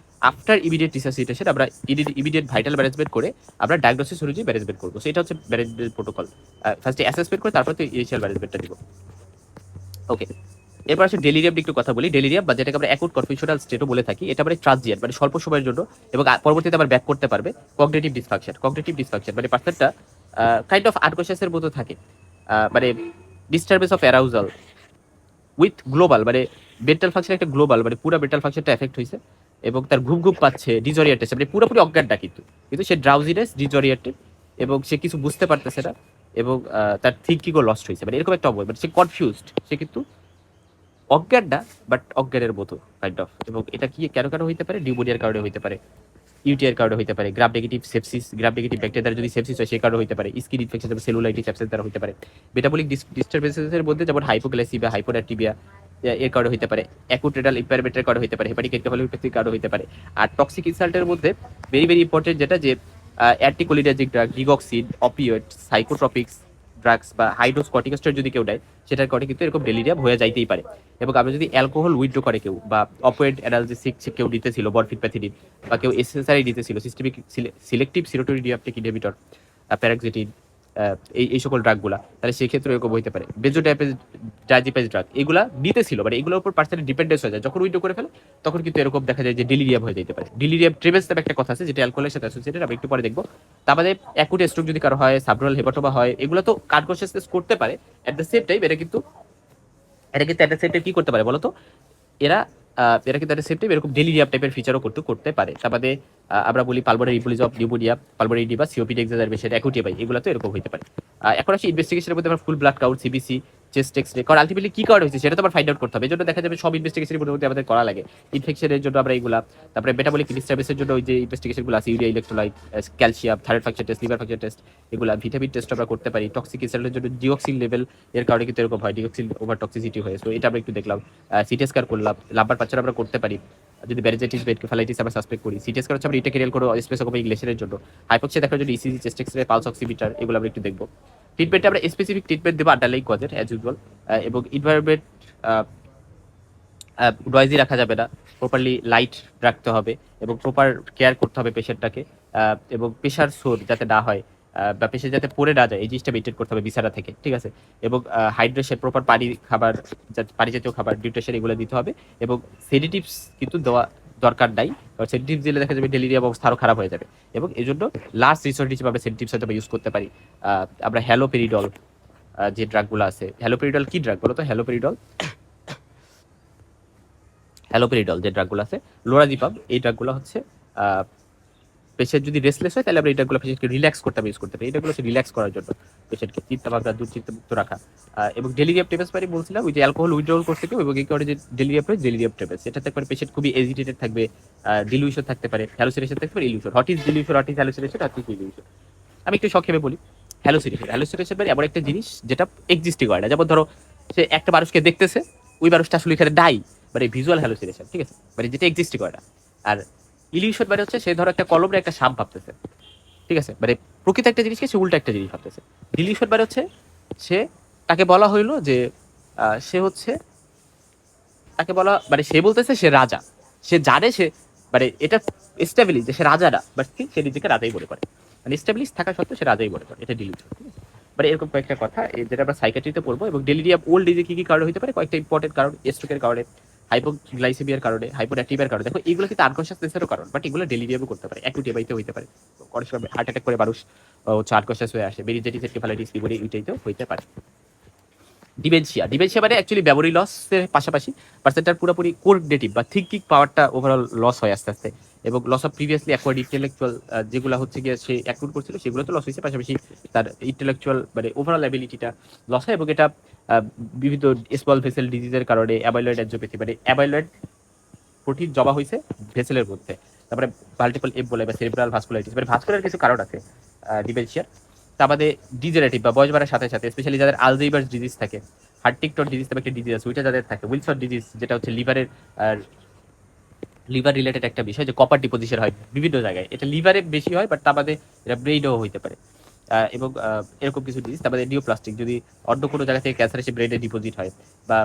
আফটার ইমিডিয়েট রিসাসিটেশন আমরা ইমিডিয়েট ভাইটাল ম্যানেজমেন্ট করে আমরা ডায়াগনোসিস অনুযায়ী ম্যানেজমেন্ট করবো। সো এটা হচ্ছে ম্যানেজমেন্ট প্রোটোকল। ফার্স্টে অ্যাসেসমেন্ট করে তারপর তো ইনিশিয়াল ম্যানেজমেন্টটা দিব। ওকে, এরপর আসলে ডেলিরিয়াম একটু কথা বলি। ডেলিরিয়াম বা যেটাকে আমরা অ্যাকুট কনফিউশনাল স্টেটও বলে থাকি, এটা মানে ট্রানজিয়েন্ট, মানে স্বল্প সময়ের জন্য এবং পরবর্তীতে আবার ব্যাক করতে পারবে। কগনিটিভ ডিসফাংশন মানে পার্সনটা কাইন্ড অফ আনকনশিয়াসের মতো থাকে, মানে disturbance of arousal with global, মানে মেন্টাল ফাংশন একটা গ্লোবাল, মানে পুরো মেন্টাল ফাংশনটা এফেক্ট হয়েছে এবং তার ঘুম ঘুম পাচ্ছে, ডিজরিয়েন্টেড, মানে পুরোপুরি অজ্ঞানটা কিন্তু কিন্তু সে ড্রাউজিনেস, ডিজরিয়েন্টেড এবং সে কিছু বুঝতে পারতেছে না এবং তার থিঙ্কিংও লস্ট হয়েছে, মানে এরকম একটা অবস্থা, মানে সে কনফিউজড, সে কিন্তু অজ্ঞান না বাট অজ্ঞানের মতো কাইন্ড অফ। এবং এটা কি কেন কেন হইতে পারে? নিউমোনিয়ার কারণে হইতে পারে, ইউটিআর কারণে হইতে পারে, gram negative sepsis, gram negative bacteria যদি সেপসিস হয় সেই কারণে হইতে পারে, স্কিন ইনফেকশন যেমন সেলুলাইটিস অ্যাবসেন্স দ্বারা হইতে পারে, মেটাবলিক ডিস্টারবেন্সেসের মধ্যে যেমন হাইপোগ্লাইসিমিয়া, হাইপোনাট্রিমিয়া এর কারণে হইতে পারে, অ্যাকুট রেনাল ইম্পেয়ারমেন্টের কারণে হইতে পারে, হেপাটিক এনকেফালোপ্যাথির কারণে হইতে পারে। আর টক্সিক ইনসাল্টের মধ্যে ভেরি ভেরি ইম্পর্টেন্ট যেটা যে anticholinergic drug, digoxin, opioid, psychotropics drugs বা হাইড্রোস কর্টিকোস্টেরয়েড যদি কেউ নেয় সেটার কারণে কিন্তু এরকম ডেলিরিয়াম হয়ে যাইতেই পারে। এবং আমরা যদি অ্যালকোহল উইথড্র করে কেউ বা অপয়েড অ্যানালজেসিক কেউ নিতেছিল, বরফিনপ্যাথিডিন, বা কেউ এসএসআরআই নিতেছিল, সিস্টেমিক সিলেক্টিভ সিরোটোনিডিয়াপটিক ইনহিবিটর, প্যারাক্সিটিন, এই সকল ড্রাগগুলা, তাহলে সেই ক্ষেত্রে এরকম হইতে পারে। বেনজোডাইজিপাইজ ড্রাগ এগুলা নিতেছিল, মানে এগুলোর উপর পার্সেন্টের ডিপেন্ডেন্স হয়ে যায়, যখন উইথড্র করে ফেলে তখন কিন্তু এরকম দেখা যায় যে ডেলিরিয়াম হয়ে যেতে পারে। ডেলিরিয়াম ট্রেভেলস নামে একটা কথা আছে যেটা অ্যালকোহলের সাথে অ্যাসোসিয়েটেড, আমরা একটু পরে দেখবো। তারপরে অ্যাকুট স্ট্রোক যদি কারো হয়, সাবডুরাল হেপাটোমা হয়, এগুলো তো কনসিয়াসনেস করতে পারে। এট দ্য সেম টাইম এটা কিন্তু এট দ্য সেম টাইম কি করতে পারে বলতো, এরা এরা কিন্তু একটা সেম টাইম এরকম ডেলিরিয়াম টাইপের ফিচারও করতে পারে। তারপরে আমরা বলি pulmonary embolism, pneumonia, pulmonary oedema, COPD exacerbation, অ্যাকুটিয়া, এগুলো তো এরকম হতে পারে। এখন আসি ইনভেস্টিগেশনের মধ্যে আমরা full blood count, CBC, chest X-ray, কারণ আলটিমেটলি কি কারণ হয়েছে সেটা তো আবার ফাইন্ড আউট করতে হবে। এই জন্য দেখা যাবে সব ইনভেস্টিগেশনের মধ্যে আমাদের করা লাগে। ইনফেকশনের জন্য আমরা এগুলা, তারপরে মেটাবলিক ডিস্টারবেন্সের জন্য ওই যে ইনভেস্টিগেশনগুলো আছে, urea electrolyte, calcium, thyroid function test, liver function test, এগুলা ভিটামিন টেস্ট আমরা করতে পারি। টক্সিক ইনসাল্টের জন্য ডিঅক্সিন লেভেল এর কারণে কিন্তু এরকম হয়, ডিঅক্সিন ওভার টক্সিসিটি হয়। তো এটা আমরা একটু দেখলাম। সিটি স্ক্যান করলাম, লাম্বার পাকচার আমরা করতে পারি যদি ব্যারিজাইটিস, এনকেফালাইটিস আমরা সাসপেক্ট করি। সিটি স্ক্যান হচ্ছে আমরা ইন্টারকেরিয়াল কোনো স্পেসিফিক লেশনের জন্য, হাইপোক্সিয়া দেখার জন্য ECG, chest X-ray, pulse oximeter, এগুলো আমরা একটু দেখবো। ট্রিটমেন্টে আমরা স্পেসিফিক ট্রিটমেন্ট দেবো আন্ডারলাইং কজের অ্যাজ ইউজুয়াল। এবং এনভায়রনমেন্ট নয়েজি রাখা যাবে না, প্রপারলি লাইট রাখতে হবে এবং প্রপার কেয়ার করতে হবে পেশেন্টটাকে। এবং প্রেশার সোর যাতে না হয় বা পেশেন্ট যাতে পড়ে না যায়, এই জিনিসটা মেনটেন করতে হবে বিছানা থেকে, ঠিক আছে। এবং হাইড্রেশন, প্রপার পানি খাবার, পানি জাতীয় খাবার, নিউট্রিশন এগুলো দিতে হবে। এবং সেডেটিভস কিন্তু দেওয়া দরকার নাই, কারণ সেডেটিভস দিলে দেখা যাবে ডেলিরিয়াম অবস্থা আরও খারাপ হয়ে যাবে। এবং এই জন্য লাস্ট রিসোর্ট হিসেবে আমরা সেডেটিভস হয়তো ইউজ করতে পারি। আমরা হ্যালোপেরিডল যে ড্রাগগুলো আছে, হ্যালোপেরিডল কি ড্রাগ বলো তো? হ্যালোপেরিডল যে ড্রাগগুলো আছে, লোরাজিপাম, এই ড্রাগগুলো হচ্ছে পেশেন্ট যদি রেস্টলেস হয় তাহলে আমরা এই ড্রাগগুলো পেশেন্টকে রিল্যাক্স করতে ইউজ করতে পারি। এই ড্রাগগুলো হচ্ছে রিল্যাক্স করার জন্য, পেশেন্টকে চিন্তা ভাবনা দুশ্চিন্তা মুক্ত রাখা। এবং ডেলিরিয়াম টেবলেটস পারি বলছিলাম, ওই যে অ্যালকোহল উইথড্রল করতে কেউ এবং এই কারণে যে ডেলিরিয়াম টেবলেটস, এটাতে করে পেশেন্ট খুবই এজিটেটেড থাকবে, ডিলিউশন থাকতে পারে, হ্যালুসিনেশন থাকতে পারে, illusion. What is dilution, what is hallucination, what is illusion? আমি একটু সংক্ষেপে বলি। হ্যালোসিনেশন মানে এমন একটা জিনিস যেটা এক্সিস্টই করে না। যেমন ধরো সে একটা মানুষকে দেখতেছে, ওই মানুষটা আসলে এখানে নাই, মানে ভিজুয়াল হ্যালোসিনেশন, ঠিক আছে, মানে যেটা এক্সিস্টই করে না। আর ইলিউশন মানে হচ্ছে সে ধরো একটা কলমে একটা সাপ ভাবতেছে, ঠিক আছে, মানে প্রকৃত একটা জিনিসকে সে উল্টা একটা জিনিস ভাবতেছে। ডিলিউশন মানে হচ্ছে সে, তাকে বলা হইলো যে সে হচ্ছে, তাকে বলা মানে সে বলতেছে সে রাজা, সে জানে সে, মানে এটা এস্টাবলিশ যে সে রাজা না, বাট সে নিজেকে রাজাই মনে করে, মানে এস্টাবলিশ থাকা সত্ত্বেও সে রাজাই মনে করে, এটা ডিলিউশন, ঠিক আছে। মানে এরকম কয়েকটা কথা যেটা আমরা সাইকাট্রিতে পড়বো। এবং ডেলিরিয়াম ওল্ড এজে কি কি কারণে হতে পারে, কয়েকটা ইম্পর্টেন্ট কারণ, স্ট্রোকের কারণে, হাইপোগ্লাইসেমিয়ার কারণে, হাইপোনাট্রিমিয়ার কারণে। দেখো এগুলো কিন্তু আনকনশিয়াসনেসেরও কারণ, বাট এগুলো ডেলিরিয়ামও করতে পারে, অ্যাকুট এবাইতে হইতে পারে। অনেক সময় হার্ট অ্যাটাক করে মানুষ হচ্ছে আনকনশিয়াস হয়ে আসে, মেনিনজাইটিস এনকেফালাইটিস লিভারে ইউটাইতেও হইতে পারে। ডিমেনশিয়া মানে অ্যাকচুয়ালি মেমোরি লসের পাশাপাশি পার্সনটার পুরোপুরি কোঅর্ডিনেটিভ বা থিঙ্কিং পাওয়ারটা ওভারঅল লস হয় আস্তে আস্তে, এবং loss of previously acquired intellectual যেগুলো হচ্ছে গিয়ে সে অ্যাকুইর করছিল সেগুলো তো লস হয়েছে, পাশাপাশি তার ইন্টেলেকচুয়াল মানে ওভারঅল অ্যাবিলিটিটা লস হয়। এবং এটা বিভিন্ন স্মল ভেসেল ডিজিজের কারণে, অ্যামাইলয়েড অ্যানজিওপ্যাথি মানে অ্যামাইলয়েড প্রোটিন জমা হয়েছে ভেসেলের মধ্যে, তারপরে মাল্টিপল এফ বলে বা সেরিব্রাল ভাস্কুলাইটিস, মানে ভাস্কুলার কিছু কারণ আছে ডিমেনশিয়ার। তা বাদে ডিজেনারেটিভ বা বয়স বাড়ার সাথে সাথে স্পেশালি যাদের আলজাইমার্স ডিজিজ থাকে, হান্টিংটন ডিজিজ নামে একটা ডিজিজ আছে, ওইটা যাদের থাকে, উইলসন ডিজিজ যেটা হচ্ছে লিভারের লিভার রিলেটেড একটা বিষয়, যে কপার ডিপোজিশন হয় বিভিন্ন জায়গায়, এটা লিভারে বেশি হয়, বাট তা বাদে এটা ব্রেইনেও হইতে পারে। এবং এরকম কিছু ডিজিজ, তারপরে নিওপ্লাস্টিক যদি অন্য কোনো জায়গা থেকে ক্যান্সার এসে ব্রেইনে ডিপোজিট হয়, বা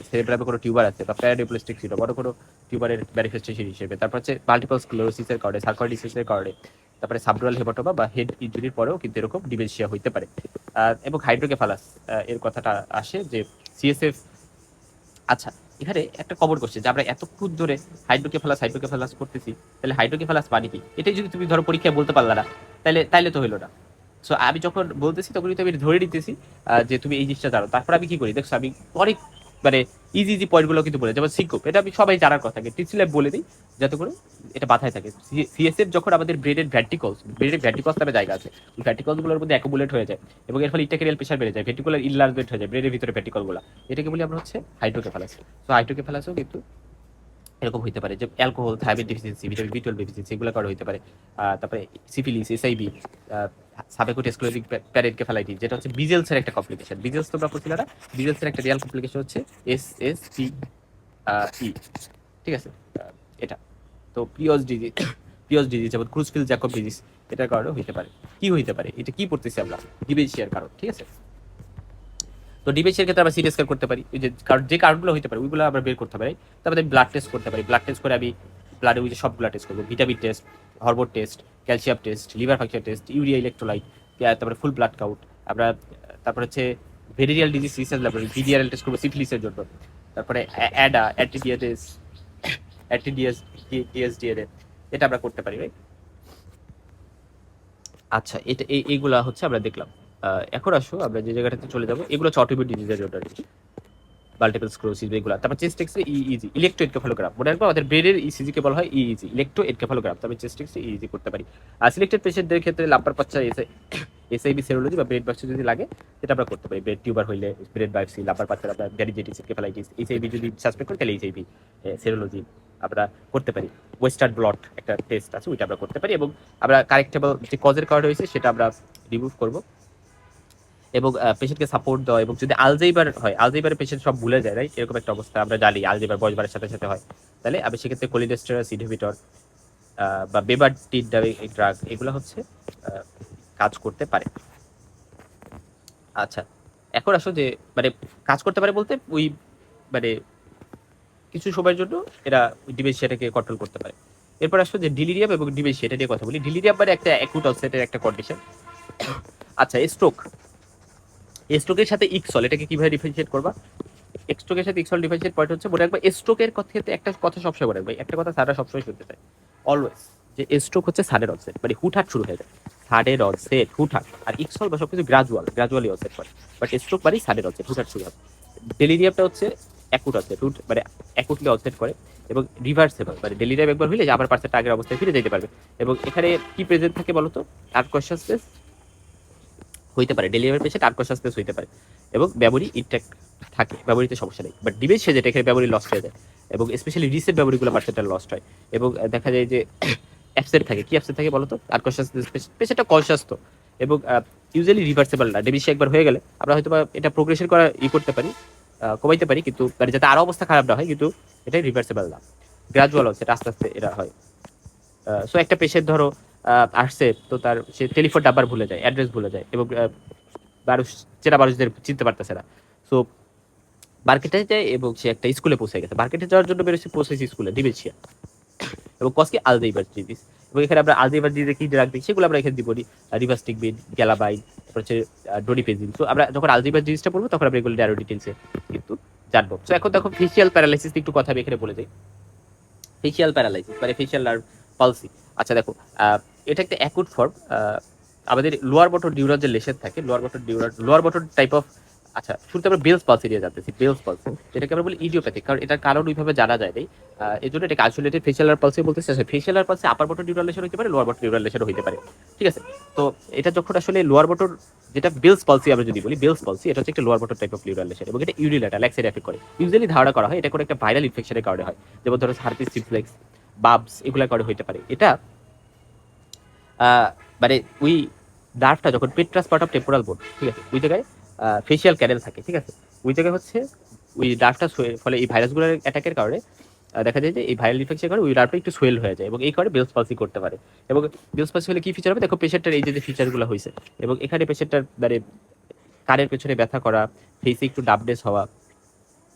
সেরেব্রামে কোনো টিউবার আছে, বা প্যারাডিওপ্লাস্টিক ছিল বড় কোনো টিউবারের ম্যানিফেস্টেশন হিসেবে, তারপর হচ্ছে মাল্টিপল স্ক্লেরোসিসের কারণে, সার্কোইডিসিসের কারণে, তারপরে সাবডুরাল হেপাটোমা বা হেড ইনজুরির পরেও কিন্তু এরকম ডিমেনশিয়া হইতে পারে। এবং হাইড্রোকেফালাস এর কথাটা আসে যে সিএসএফ। আচ্ছা, এখানে একটা কমন কোশ্চেন যে আমরা এতক্ষণ ধরে হাইড্রোকেফালাস করতেছি, তাহলে হাইড্রোকেফালাস মানে কি? এটাই যদি তুমি ধরো পরীক্ষায় বলতে পারলা না, তাইলে তো হইলো না। সো আমি যখন বলতেছি তখন কিন্তু আমি ধরে নিতেছি যে তুমি এই জিনিসটা জানো। তারপর আমি কি করি দেখছো, আমি অনেক মানে ইজি পয়েন্টগুলো কিন্তু বলে, যেমন সিকোপ, এটা আমি সবাই জানার কথা, টিচিলে বলে দিই যাতে করে এটা মাথায় থাকে। সিএসএফ যখন আমাদের ব্রেনের ভ্যান্টিকলস নামে জায়গা আছে, ওই ভ্যান্টিকলস গুলোর মধ্যে অ্যাকুমুলেট হয়ে যায়, এবং এর ফলে ইন্টারক্রেনিয়াল প্রেসার বেড়ে যায়, ভেন্টিকুলার ইনলার্জমেন্ট হয়ে যায় ব্রেনের ভিতরে ভ্যান্টিকল গুলো, এটাকে বলি আমরা হচ্ছে হাইড্রোকেফালাস। তো হাইড্রোকেফালাসও কিন্তু এরকম হইতে পারে, যে অ্যালকোহল, থায়ামিন ডেফিসিয়েন্সি, ভিটামিন বি12 ডেফিসিয়েন্সি, এগুলো কারণে হইতে পারে। তারপরে সিফিলিস, এসআইবি, সাবেকুট স্ক্লেরোটিক প্যারেনকেফালাইটিস, যেটা হচ্ছে বিজেলসের একটা কমপ্লিকেশন। বিজেলস তোমরা পড়ছিলে না? বিজেলসের একটা রিয়াল কমপ্লিকেশন হচ্ছে এসএসপি ই, ঠিক আছে, এটা। তো পিওস ডিজিজ যেমন ক্রুজফিল জ্যাকব ডিজিজ, এটার কারণে হইতে পারে। কি হইতে পারে, এটা কি পড়তেছি আমরা, ডিমেনশিয়ার কারণ, ঠিক আছে। তো ডিমেনশিয়ার ক্ষেত্রে আমরা সিটি স্ক্যান করতে পারি, ওই যে কারণগুলো হইতে পারে ওইগুলো আমরা বের করতে পারি। তারপরে ব্লাড টেস্ট করতে পারি, ব্লাড টেস্ট করে আমি ব্লাডে ওই যে সব ব্লাড টেস্ট করবো, vitamin test, hormone test, calcium test, liver function test, urea electrolyte, তারপরে ফুল ব্লাড কাউন্ট আমরা, তারপর হচ্ছে venereal disease research laboratory VDRL test করবো সিফিলিসের জন্য, তারপরে অ্যাডা অ্যান্টিডিএসডিএনএ, এটা আমরা করতে পারি, রাইট। আচ্ছা, এটা এইগুলা হচ্ছে আমরা দেখলাম। এখন আসো আমরা যে জায়গাটাতে চলে যাবো, এগুলো হচ্ছে অটোইমিউন ডিজিজের জন্য, মাল্টিপল স্ক্লেরোসিস, এগুলো। তারপর চেস্ট এক্সরে ইইজি, ইলেকট্রোএনকেফালোগ্রাম, মনে রাখবো আমাদের ব্রেনের ইসিজি কে বলা হয় ইইজি, ইলেকট্রোএনকেফালোগ্রাম। তবে চেস্ট এক্সরে ইইজি করতে পারি। আর সিলেক্টেড পেশেন্টদের ক্ষেত্রে লাম্পার পাচ্চা এসআইবি সেরোলজি বা ব্রেন বায়োপসি যদি লাগে, সেটা আমরা করতে পারি। ব্রেন টিউবার হইলে ব্রেন বায়োপসি, লাম্পার পাচ্চার আমরা মেনিনজাইটিস এনকেফালাইটিস, এইচআইভি যদি সাসপেক্ট করি তাহলে এইচআইভি সেরোলজি আমরা করতে পারি। ওয়েস্টার্ন ব্লট একটা টেস্ট আছে, ওইটা আমরা করতে পারি। এবং আমরা কারেক্টেবল যে কজের কারণে হয়েছে সেটা আমরা রিমুভ করবো, এবং পেশেন্টকে সাপোর্ট দেওয়া। এবং যদি আলজাইবার হয়, আলজাইবারের পেশেন্ট সব ভুলে যায়, রাইট, এরকম একটা অবস্থা আমরা জানি আলজাইবার বয়স বাড়ার সাথে সাথে হয়, তাহলে আমি সেক্ষেত্রে কোলিনেস্টেরস ইনহিবিটর বা বেবারটিন ড্রাগ, এগুলো হচ্ছে কাজ করতে পারে। আচ্ছা, এখন আসো যে মানে কাজ করতে পারে বলতে ওই মানে কিছু সময়ের জন্য এরা ডিমেনশিয়াটাকে কন্ট্রোল করতে পারে। এরপর আসো যে ডিলিরিয়াম এবং ডিমেনশিয়া, এটা নিয়ে কথা বলি। ডিলিরিয়াম মানে একটা অ্যাকুট অনসেটের একটা কন্ডিশন। আচ্ছা, স্ট্রোকের সাথে ইকসল, এটাকে কিভাবে ডিফারেন্সিয়েট করবা? স্ট্রোকের সাথে ইকসল ডিফারেন্সিয়েট পয়েন্ট হচ্ছে, মনে রাখবা স্ট্রোকের ক্ষেত্রে একটা কথা সবসময় মনে রাখবা, একটা কথা সারা সবসময় শুনতে চাই অলওয়েজ, যে স্ট্রোক হচ্ছে সাডেন অনসেট, মানে হুটহাট শুরু হয়ে যায়, সাডেন অনসেট হুটহাট। আর ইকসল বা সবকিছু গ্রাজুয়ালি অনসেট করে, বাট স্ট্রোক মানে সাডেন অনসেট, হুটহাট শুরু হবে। ডেলিরিয়ামটা হচ্ছে অ্যাকুট অনসেট, মানে অ্যাকুটলি অনসেট করে, এবং রিভার্সেবল, মানে ডেলিরিয়াম একবার হইলে আবার পার্সেন্ট আগের অবস্থায় ফিরে যেতে পারবে। এবং এখানে কি প্রেজেন্ট থাকে বলতো, আনকনশিয়াসনেস হইতে পারে, ডেলিভারি পেশেন্ট আনকনশিয়াসনেস হইতে পারে, এবং মেমোরি ইনট্যাক্ট থাকে, মেমোরিতে সমস্যা নেই। বাট ডিমেনশিয়া যেটা, এখানে মেমোরি লস্ট হয়ে যায়, এবং স্পেশালি রিসেন্ট মেমোরিগুলো পার্সেন্টাল লস্ট হয়, এবং দেখা যায় যে অ্যাবসেন্ট থাকে। কি অ্যাবসেন্ট থাকে বলতো? আনকনশিয়াসনেস, পেশেন্টটা কনশিয়াস তো, এবং ইউজুয়ালি রিভার্সেবল না, বেশি একবার হয়ে গেলে আমরা হয়তো বা এটা প্রোগ্রেশন করা করতে পারি, কমাইতে পারি, কিন্তু মানে যাতে আরো অবস্থা খারাপ না হয়, কিন্তু এটা রিভার্সেবল না, গ্রাজুয়াল হচ্ছে, এটা আস্তে আস্তে এটা হয়। সো একটা পেশেন্ট ধরো আসছে, তো তার সে টেলিফোন নাম্বার ভুলে যায়, অ্যাড্রেস ভুলে যায়, এবং মানুষ চেনা মানুষদের চিনতে পারতেছে না। সো মার্কেটে যায় এবং সে একটা স্কুলে পৌঁছে গেছে, মার্কেটে যাওয়ার জন্য বেরোচ্ছে, পৌঁছেছে স্কুলে, ডিমেনশিয়া এবং কসকে আলজাইমার ডিজিজ। এবং এখানে আমরা আলজাইমার ডিজিজে কি ড্রাগ দিই সেগুলো আমরা এখানে দিব, রিভাস্টিকবিন, গ্যালাবাইন, তারপর হচ্ছে ডোডিপেজিন। তো আমরা যখন আলজাইমার ডিজিজটা পড়বো তখন আমরা এগুলো আরো ডিটেলসে কিন্তু জানবো। তো এখন দেখো ফেসিয়াল প্যারালাইসিস একটু কথা আমি এখানে বলে যাই। ফেসিয়াল প্যারালাইসিস মানে ফেসিয়াল নার্ভ পালসি। আচ্ছা দেখো, এটা একটা অ্যাকুট ফর্ম। আমাদের লোয়ার বটন নিউরন যে লেশন থাকে, লোয়ার বটন টাইপ অফ। আচ্ছা, শুরুতে আমরা বেলস পালসি নিয়ে জানতেছি। বেলস পালসি যেটাকে আমরা বলি ইডিওপ্যাথিক, কারণ এটার কারণ ওইভাবে জানা যায় নাই। এই জন্য এটাকে আইসোলেটেড ফেসিয়াল পালসি বলতেছে। ফেসিয়াল পালসি আপার বটন নিউরাল লেশন হতে পারে, লোয়ার বটন নিউরাল লেশন হতে পারে, ঠিক আছে। তো এটা যখন আসলে লোয়ার বটন, যেটা বেলস পালসি আমরা যদি বলি, বেলস পালসি এটা হচ্ছে একটা lower button type of neural lesion, এবং এটা ইউরিলেটারাল এক সাইড এফেক্ট করে। ইউজুয়ালি ধারণা করা হয় এটা কোনো একটা ভাইরাল ইনফেকশনের কারণে হয়, যেমন ধরো হার্পিস সিমপ্লেক্স, বাবস, এগুলোর কারণে হইতে পারে। এটা মানে ওই নার্ভটা যখন পেট্রাস পার্ট অফ টেম্পোরাল বোন, ঠিক আছে, ওই জায়গায় ফেসিয়াল ক্যানেল থাকে, ঠিক আছে, ওই জায়গায় হচ্ছে ওই নার্ভটা, ফলে এই ভাইরাসগুলোর অ্যাটাকের কারণে দেখা যায় যে এই ভাইরাল ইনফেকশন করে ওই নার্ভটা একটু সোয়েল হয়ে যায়, এবং এই কারণে বেলস পালসি করতে পারে। এবং বেলস পালসি হলে কি ফিচার হবে দেখো, পেশেন্টের এই যে ফিচারগুলো হয়েছে, এবং এখানে পেশেন্টটার মানে কানের পেছনে ব্যথা করা, ফেসে একটু ডাবনেস হওয়া,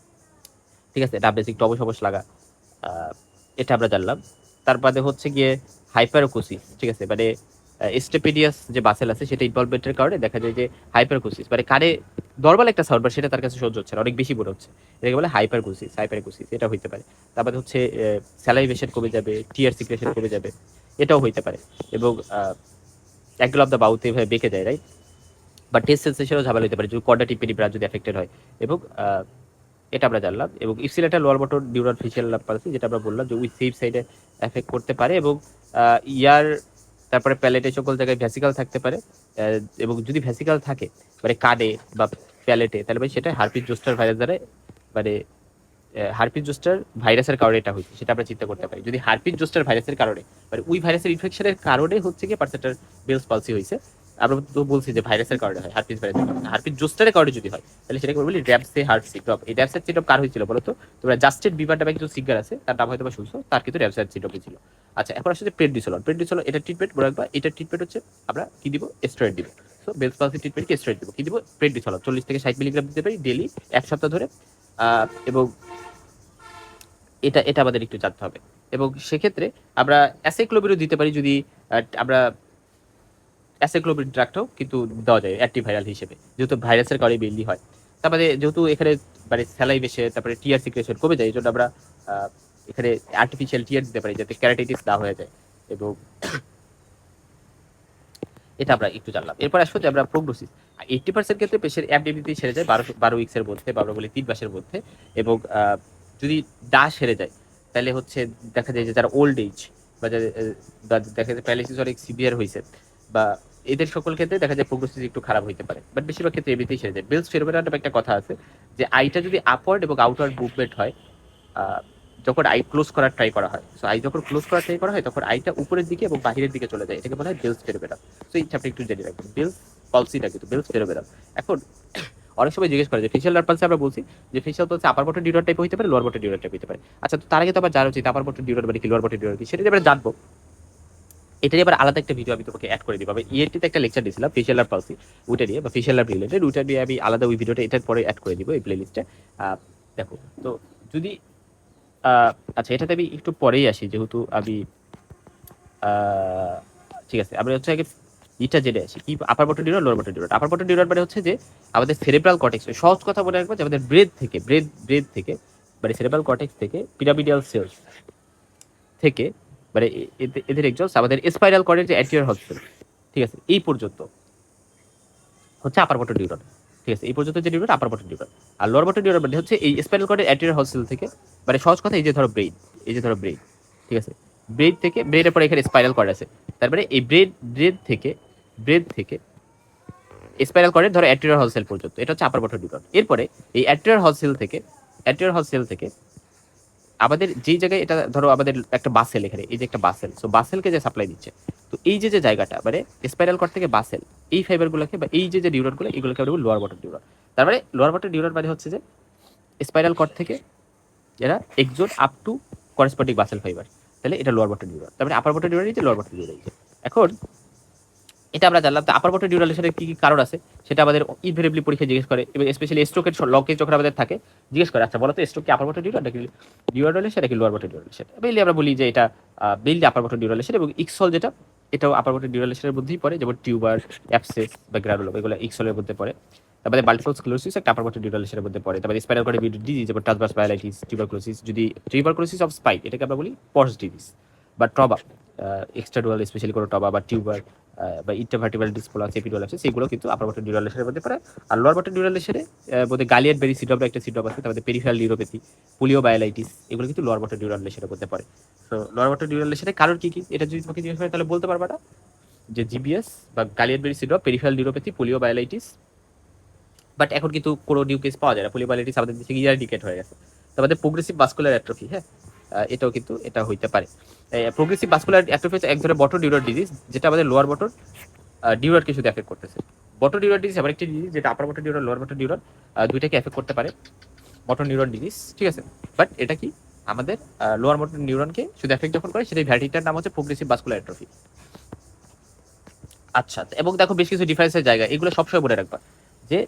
ঠিক আছে, ডাবনেস একটু অবশ অবশ লাগা, এটা আমরা জানলাম। তার বাদে হচ্ছে গিয়ে হাইপারোকুসিস, ঠিক আছে, মানে স্টেপেডিয়াস যে বাসেল আছে সেটা ইনভলভমেন্টের কারণে দেখা যায় যে হাইপারকুসিস, মানে কানে নর্মাল একটা সাউন্ড, সেটা তার কাছে সহ্য হচ্ছে না, অনেক বেশি মনে হচ্ছে, এটাকে বলে হাইপারকুসিস, এটা হইতে পারে। তারপরে হচ্ছে স্যালাইভেশন কমে যাবে, টিয়ার সিক্রেশন কমে যাবে, এটাও হইতে পারে। এবং অ্যাঙ্গেল অফ দ্য মাউথ এভাবে বেঁকে যায়, রাইট, বা টেস্ট সেন্সেশনও ঝামেলা হতে পারে যদি কর্ডা টিম্পানি ব্রাঞ্চ যদি এফেক্টেড হয়। এবং এটা আমরা জানলাম। এবং ইপসিলেটার লোয়ার বটন নিউরাল ফেসিয়াল পালসি, যেটা আমরা বললাম যে ওই সেফ সাইডে এফেক্ট করতে পারে, এবং ইয়ার, তারপরে প্যালেটে সকল জায়গায় ভ্যাসিকাল থাকতে পারে। এবং যদি ভ্যাসিকাল থাকে মানে কানে বা প্যালেটে, তাহলে ভাই সেটা হারপিস জোস্টার ভাইরাস দ্বারা, মানে হারপিস জোস্টার ভাইরাসের কারণে এটা হয়েছে, সেটা আমরা চিন্তা করতে পারি। যদি হারপিস জোস্টার ভাইরাসের কারণে, মানে ওই ভাইরাসের ইনফেকশনের কারণে হচ্ছে কি পার্সেন্টার বেলস পালসি হয়েছে, আমরা তো বলছি যে ভাইরাসের কারণে হয়, হারপিস ভাইরাসের কারণে, হারপিস জোস্টারের কারণে যদি হয় তাহলে সেটাকে বলি র্যাপসে হার্ট সিন্ড্রোম। এই র্যাপসে সিন্ড্রোম কার হয়েছিল বলো তো? তোমরা জাস্টেড বিবার নামে একজন সিঙ্গার আছে, তার নাম হয়তো বা শুনছো, তার কিন্তু র্যাপসে সিন্ড্রোম হয়েছিল। আচ্ছা, এখন আসলে প্রেডনিসোলন। এটা ট্রিটমেন্ট বলে রাখবা, এটা ট্রিটমেন্ট হচ্ছে আমরা কি দিব, স্টেরয়েড দিব। সো বেলস পালসি ট্রিটমেন্ট কি স্টেরয়েড দিব, কি দিব, প্রেডনিসোলন 40 থেকে 60 মিলিগ্রাম দিতে পারি ডেইলি 1 সপ্তাহ ধরে। এবং এটা এটা আমাদের একটু জানতে হবে। এবং সেক্ষেত্রে আমরা অ্যাসাইক্লোভিরও দিতে পারি, যদি আমরা অ্যাসাইক্লোভির ড্রাগটাও কিন্তু দেওয়া যায় অ্যান্টিভাইরাল হিসেবে, যেহেতু ভাইরাসের কারণে মেনলি হয়। তারপরে যেহেতু এখানে মানে স্যালাইভেশন, তারপরে টিয়ার সিক্রেশন কমে যায়, এই জন্য আমরা এখানে আর্টিফিশিয়াল টিয়ার দিতে পারি যাতে ক্যারাটাইটিস না হয়ে যায়। এবং এটা আমরা একটু জানলাম। এরপর আসবো যে আমরা প্রোগনোসিস। 80% ক্ষেত্রে পেশেন্ট এমডিবিতে সেরে যায় 12 উইক্সের মধ্যে, বা আমরা বলি 3 মাসের মধ্যে। এবং যদি ডা সেরে যায় তাহলে হচ্ছে দেখা যায় যে যারা ওল্ড এজ, বা দেখা যায় প্যারালাইসিস অনেক সিভিয়ার হয়েছে, বা এদের সকল ক্ষেত্রে দেখা যায় প্রোগনোসিস একটু খারাপ হইতে পারে, বাট বেশিরভাগ ক্ষেত্রে এমনিতেই সেরে যায়। বেলস ফেনোমেনন নামে একটা কথা আছে যে আইটা যদি আপওয়ার্ড এবং আউটওয়ার্ড মুভমেন্ট হয়, যখন আই ক্লোজ করার ট্রাই করা হয়, সো আই যখন ক্লোজ করার ট্রাই করা হয় তখন আইটা উপরের দিকে এবং বাহিরের দিকে চলে যায়, এটাকে বলা হয় বেলস ফেনোমেনন। সো এই চ্যাপ্টার একটু জেনে রাখবেন, বেলস পালসিটা কিন্তু বেলস ফেনোমেনন। এখন অনেক সময় জিজ্ঞেস করে যে ফেশিয়াল নার্ভ পালসি আমরা বলছি যে ফেশিয়াল পালসি আপার বটন নিউরন টাইপ হতে পারে, লোয়ার বটন নিউরন টাইপ হতে পারে। আচ্ছা, তো তার আগে তো আবার জানা উচিত আপার বটন নিউরন মানে কি, লোয়ার বটন নিউরন কি, সেটা এবার জানবো। এটা নিয়ে আবার আলাদা একটা ভিডিও আমি তোমাকে অ্যাড করে দিব। আমি ইএনটিতে একটা লেকচার দিয়েছিলাম ফেশিয়াল নার্ভ পালসি, ওইটা নিয়ে, বা ফেশিয়াল নার্ভ রিলেটেড, ওইটা নিয়ে আমি আলাদা ওই ভিডিওটা এটার পরে অ্যাড করে দিব এই প্লেলিস্টে। দেখো, তো যদি আচ্ছা, এটাতে আমি একটু পরেই আসি, যেহেতু আমি ঠিক আছে, আমরা হচ্ছে আগে এটা জেনে আসি কি আপার button neuron, lower button neuron. আপার বটন নিউরন মানে হচ্ছে যে আমাদের সেরেব্রাল কর্টেক্স, সহজ কথা মনে রাখবো যে আমাদের ব্রেড থেকে মানে সেরেব্রাল কর্টেক্স থেকে পিরামিডিয়াল সেলস থেকে, মানে এদের এক্সস্ট আমাদের স্পাইরাল কর্ডের যে অ্যান্টিরিয়র হসপিটাল, ঠিক আছে, এই পর্যন্ত হচ্ছে আপার বটন নিউরন, ঠিক আছে, এই পর্যন্ত যে নিউরন আপার বটন নিউরন। আর লোয়ার বটন নিউরন মানে হচ্ছে এই স্পাইরাল কর্ডের অ্যান্টিরিয়র হসপিটাল থেকে, মানে সহজ কথা এই যে ধরো ব্রেইন, এই যে ধরো ব্রেইন, ঠিক আছে, ব্রেইন থেকে, ব্রেইনের পরে এখানে স্পাইরাল কর্ড আছে, তারপরে এই ব্রেন থেকে স্পাইরাল কর্ডের ধরো অ্যান্টিরিয়র হসপিটাল পর্যন্ত, এটা হচ্ছে আপার বটন নিউরন। এরপরে এই অ্যান্টিরিয়র হসপিটাল থেকে আমাদের যেই জায়গায় এটা ধরো আমাদের একটা বাসেল, এখানে এই যে একটা বাসেল, সো বাসেলকে যে সাপ্লাই দিচ্ছে, তো এই যে জায়গাটা মানে স্পাইরাল কর্ড থেকে বাসেল, এই ফাইবারগুলোকে বা এই যে নিউরনগুলো এগুলোকে আমরা বলি লোয়ার বটম নিউরন। তার মানে লোয়ার বটম নিউরন মানে হচ্ছে যে স্পাইরাল কর্ড থেকে এরা axon up to corresponding basal fibre, তাহলে এটা লোয়ার বটম নিউরন। তার মানে আপার বটম নিউরন এই যে লোয়ার বটম নিউরন এই যে। এখন এটা আমরা জানলাম। তো আপার বটম নিউরালেশনের কি কি কারণ আছে সেটা আমাদের ইনভেরিয়েবলি পরীক্ষায় জিজ্ঞেস করে, এবং স্পেশালি স্ট্রোকের লকে যখন আমাদের থাকে জিজ্ঞেস করে, আচ্ছা বলো তো স্ট্রোক কি আপার বটম নিউরন নাকি নিউরালেশন নাকি লোয়ার বটম নিউরালেশন। মেইনলি আমরা বলি যে এটা মেইনলি আপার বটম নিউরালেশন, এবং ইক্সল যেটা এটাও আপার বটম নিউরালেশনের মধ্যেই পড়ে, যেমন টিউবার, অ্যাবসেস বা গ্রানুলোম এগুলো ইক্সলের মধ্যে পড়ে। তারপরে মাল্টিপল স্ক্লেরোসিস একটা আপার বটম নিউরালেশনের মধ্যে পড়ে। তারপরে স্পাইনাল কর্ড ডিজিজ যেমন ট্রান্সভার্স প্যারালাইটিস, টিউবারকুলোসিস, যদি টিউবারকুলোসিস অফ স্পাইন এটাকে আমরা বলি পর্স ডিজিজ, বা ট্রবা এক্সট্রাডুয়াল স্পেশালি কোনো ট্রবা বা টিউবার বা ইন্টারভার্টিবাল ডিসপ্লাস এপিডুয়ালাইসিস সেগুলো কিন্তু আপার বটম নিউরালেশনের মধ্যে পড়ে। আর লোয়ার বটম নিউরালেশনের মধ্যে গালিয়ান বেরি সিড্রম একটা সিড্রম আছে, তারপরে পেরিফেরাল নিউরোপ্যাথি, পোলিওমায়ালাইটিস এগুলো কিন্তু লোয়ার বটম নিউরালেশনের মধ্যে পড়ে। তো লোয়ার বটম নিউরালেশনের কারণ কি কি এটা যদি তোমাকে জিজ্ঞেস করে তাহলে বলতে পারবা না, যে জিবিএস বা গালিয়ান বেরি সিড্রম, পেরিফেরাল নিউরোপ্যাথি, পোলিওমায়ালাইটিস। বাট এখন কিন্তু কোনো নিউ কেস পাওয়া যায় না, পোলিওমায়ালাইটিস আমাদের দেশে ইরাডিকেট হয়ে গেছে। তারপরে প্রোগ্রেসিভ ভাস্কুলার অ্যাট্রফি, হ্যাঁ এটাও কিন্তু এটা হইতে পারে। প্রোগ্রেসিভ ভাস্কুলার অ্যাট্রফি হচ্ছে এক ধরনের বটম নিউরন ডিজিজ, যেটা আমাদের লোয়ার বটম নিউরনকে শুধু এফেক্ট করতেছে। বটম নিউরন ডিজিজ আবার একটি ডিজিজ যেটা আপার bottom neuron lower bottom neuron দুইটাকে এফেক্ট করতে পারে, বটম নিউরন ডিজিজ, ঠিক আছে। বাট এটা কি আমাদের লোয়ার বটম নিউরনকে শুধু এফেক্ট যখন করে, সেটাই ভ্যারাইটিটার নাম হচ্ছে প্রোগ্রেসিভ ভাস্কুলার অ্যাট্রফি। আচ্ছা, এবং দেখো বেশ কিছু ডিফারেন্সের জায়গা, এগুলো সবসময় বলে রাখবা যে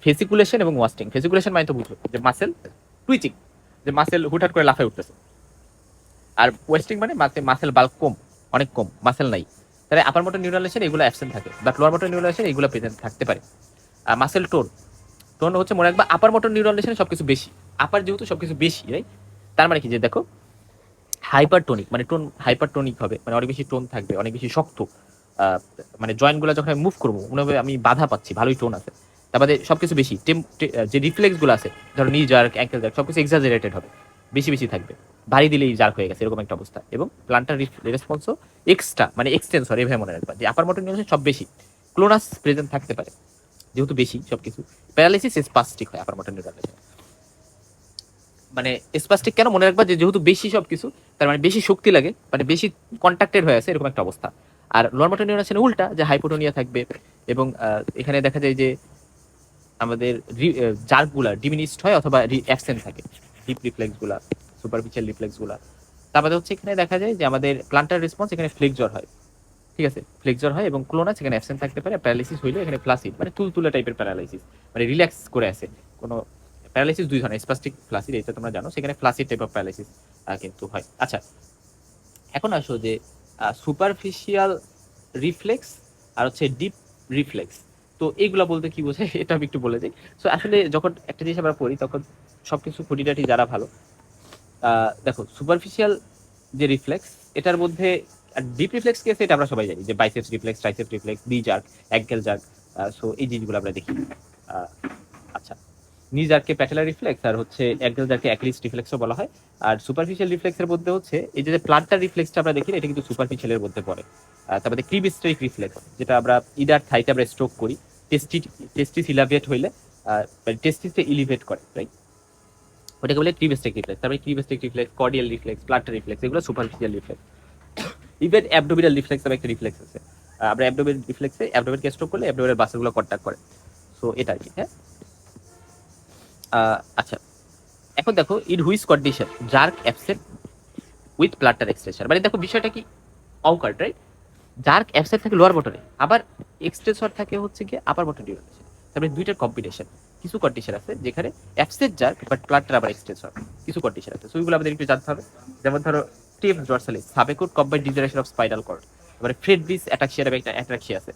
ফেসিকুলেশন এবং ওয়াস্টিং। ফেসিকুলেশন মানে তো বুঝো যে মাসেল টুইচিং, যে মাসেল হুটহাট করে লাফায় উঠতেছে। আর ওয়েস্টিং মানে মাসেল বাল্ক কম, অনেক কম, মাসেল নাই। তাহলে আপার মোটর নিউরালেশন এগুলো অ্যাবসেন্ট থাকে, বাট লোয়ার মোটর নিউরালেশন এগুলো প্রেজেন্ট থাকতে পারে। মাসেল টোন, টোন হচ্ছে মনে রাখবা আপার মোটর নিউরালেশনে সবকিছু বেশি, আপার যেহেতু সবকিছু বেশি, রাইট। তার মানে কি যে দেখো হাইপারটোনিক মানে টোন হাইপারটোনিক হবে, মানে অনেক বেশি টোন থাকবে, অনেক বেশি শক্ত। মানে জয়েন্টগুলো যখন আমি মুভ করবো মনে হবে আমি বাধা পাচ্ছি, ভালোই টোন আছে। তারপরে সবকিছু বেশি যে রিফ্লেক্সগুলো আছে, ধরো নি জার্ক, অ্যাঙ্কেল জার্ক, সবকিছু এক্সাজারেটেড হবে, বেশি বেশি থাকবে, ভারী দিলেই জার্ক হয়ে গেছে এরকম একটা অবস্থা। এবং প্লান্টার রেসপন্সও এক্সট্রা মানে এক্সটেন্সর, এভাবে মনে রাখবা যে আপার মোটর নিউরন সব বেশি, ক্লোনাস প্রেজেন্ট থাকতে পারে যেহেতু বেশি সবকিছু। প্যারালাইসিস স্পাস্টিক হয় আপার মোটর নিউরন, মানে স্পাস্টিক কেন মনে রাখবা যে যেহেতু বেশি সবকিছু, তার মানে বেশি শক্তি লাগে, মানে বেশি কন্ট্যাক্টেড হয়ে আছে এরকম একটা অবস্থা। আর লোয়ার মোটর নিউরন উল্টা, যে হাইপোটোনিয়া থাকবে, এবং এখানে দেখা যায় যে আমাদের জার্কগুলা ডিমিনিশড হয় অথবা অ্যাবসেন্ট থাকে, ডিপ রিফ্লেক্সগুলা, সুপারফিশিয়াল রিফ্লেক্সগুলা। তারপরে হচ্ছে এখানে দেখা যায় যে আমাদের প্লান্টার রেসপন্স এখানে ফ্লেক্সর হয়, ঠিক আছে, ফ্লেক্সর হয়, এবং ক্লোনাস এখানে অ্যাবসেন্ট থাকতে পারে। প্যারালাইসিস হইলে এখানে ফ্লাসিড মানে তুলতুলে টাইপের প্যারালাইসিস, মানে রিল্যাক্স করে আছে। কোনো প্যারালাইসিস দুই ধরনের, স্পাস্টিক, ফ্লাসিড, এটা তোমরা জানো, সেখানে ফ্লাসিড টাইপ অফ প্যারালাইসিস কিন্তু হয়। আচ্ছা, এখন আসো যে সুপারফিশিয়াল রিফ্লেক্স আর হচ্ছে ডিপ রিফ্লেক্স, তো এইগুলা বলতে কি বোঝায় এটা আমি একটু বলে দিই। সো আসলে যখন একটা জিনিস আমরা পড়ি তখন সবকিছু খুঁটিনাটি যারা ভালো, দেখো সুপারফিশিয়াল যে রিফ্লেক্স এটার মধ্যে, ডিপ রিফ্লেক্স কি আছে এটা আমরা সবাই জানি, যে বাইসেপস রিফ্লেক্স, ট্রাইসেপস রিফ্লেক্স, নি জার্ক, অ্যাঙ্কেল জার্ক, সো এই জিনিসগুলো আমরা দেখি। আচ্ছা, নি জার্ককে প্যাটেলার রিফ্লেক্স আর হচ্ছে অ্যাঙ্কেল জার্ককে অ্যাক্রিলিস রিফ্লেক্সও বলা হয়। আর সুপারফিশিয়াল রিফ্লেক্সের মধ্যে হচ্ছে এই যে প্লান্টার রিফ্লেক্সটা আমরা দেখি, এটা কিন্তু সুপারফিশিয়ালের মধ্যে পড়ে। তারপরে ক্রিবিস্টেরিক রিফ্লেক্স, যেটা আমরা ইডার থাইতে আমরা স্ট্রোক করি, টেস্টিস ইলাভেট হইলে টেস্টিসে ইলিভেট করে, রাইট, ওটাকে বলে ক্রিবিস্টেরিক রিফ্লেক্স। তারপরে cremasteric reflex, corneal reflex, plantar reflex, এগুলো superficial reflex. Even abdominal reflex নামে একটা রিফ্লেক্স আছে, আমরা অ্যাবডোমিনাল রিফ্লেক্সে অ্যাবডোমিনকে স্ট্রোক করলে অ্যাবডোমিনাল মাসলগুলো কন্ট্যাক্ট করে, সো এটা আর কি, হ্যাঁ। আচ্ছা, এখন দেখো in which condition jerk absent with plantar extension, মানে দেখো বিষয়টা কি অকার্ড, রাইট। জার্ক অ্যাবসেন্ট থাকে লোয়ার বটনে, আবার এক্সটেনশন থাকে হচ্ছে কি আপার বটন ডিউরেশন। তারপরে দুইটার কম্বিনেশন, কিছু কন্ডিশন আছে যেখানে অ্যাবসেন্ট জার্ক বাট প্লান্টার আবার এক্সটেনশন, কিছু কন্ডিশন আছে, সো ওইগুলো আমাদের একটু জানতে হবে। যেমন ধরো tabes dorsalis, subacute combined degeneration of spinal cord, তারপরে ফ্রেডরিস অ্যাটাক্সিয়া নামে একটা অ্যাটাক্সিয়া আছে।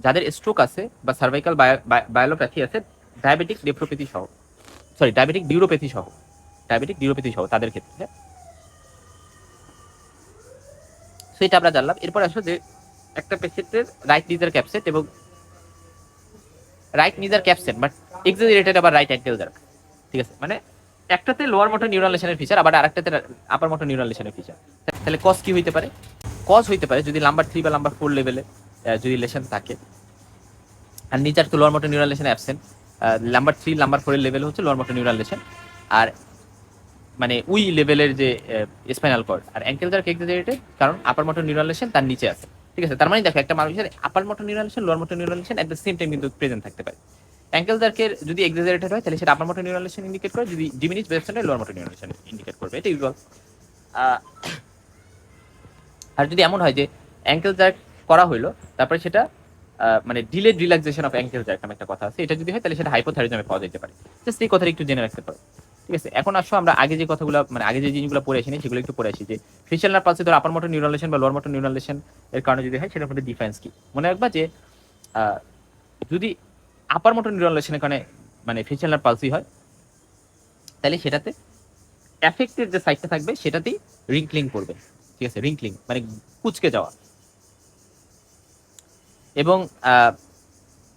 যাদের স্ট্রোক আছে বা সার্ভাইকাল বায়োলোপ্যাথি আছে, ডায়াবেটিক নেফ্রোপ্যাথি সহ, সরি ডায়াবেটিক নিউরোপ্যাথি সহ, ডায়াবেটিক নিউরোপ্যাথি সহ তাদের ক্ষেত্রে, হ্যাঁ। সেটা আমরা জানলাম। এরপর আসো যে একটা পেশেন্টের রাইট নিজার ক্যাপসেট এবং রাইট নিজার ক্যাপসেট বাট এক্সাজারেটেড আবার রাইট অ্যাঙ্কেল জার্ক, ঠিক আছে, মানে একটাতে লোয়ার মোটর নিউরালেশনের ফিচার আবার আরেকটাতে আপার মোটর নিউরালেশনের ফিচার। তাহলে কজ কি হইতে পারে? কজ হইতে পারে যদি নাম্বার 3 বা নাম্বার 4 লেভেলে যদি লেশন থাকে, আর নিজার তো lower motor neuron lesion absent, number 3 number 4 এর লেভেল হচ্ছে লোয়ার মোটর নিউরালেশন। আর মানে ওই লেভেলের যে স্পাইনাল কর্ড, আর অ্যাঙ্কেল জার্ক এক্সাজারেটেড কারণ আপার মোটর নিউরাল লেশন তার নিচে আছে। ঠিক আছে, তার মানে দেখো একটা মানুষের upper motor neural lesion lower motor neural lesion at the same time কিন্তু প্রেজেন্ট থাকতে পারে। অ্যাঙ্কেল জার্কের যদি এক্সাজারেটেড হয় তাহলে সেটা upper motor neural lesion indicate করে, যদি ডিমিনিশ বেসন হয় lower motor neural lesion indicate করবে, এটা ইউজুয়াল। আর যদি এমন হয় যে অ্যাঙ্কেল জার্ক করা হইলো তারপরে সেটা মানে delayed relaxation of ankle jerk নামে একটা কথা আছে, এটা যদি হয় তাহলে সেটা হাইপোথাইরয়েডিজমে পাওয়া যেতে পারে। জাস্ট এই কথাটা একটু জেনে রাখতে পারো। ঠিক আছে, এখন আসো আমরা আগে যে কথাগুলো মানে আগে যে জিনিসগুলো পড়ে আসিনি সেগুলো একটু পড়ে আসি, যে ফেশিয়াল নার্ভ পালসি ধর আপার মোটর নিউরাল লেশন বা লোয়ার মোটর নিউরাল লেশন এর কারণে যদি হয় সেটার মধ্যে ডিফারেন্স কি। মনে রাখবা যে যদি আপার মোটর নিউরাল লেশনের কারণে মানে ফেশিয়াল নার্ভ পালসি হয় তাহলে সেটাতে এফেক্টেড যে সাইডটা থাকবে সেটাতেই রিঙ্কলিং করবে। ঠিক আছে, রিঙ্কলিং মানে কুচকে যাওয়া। এবং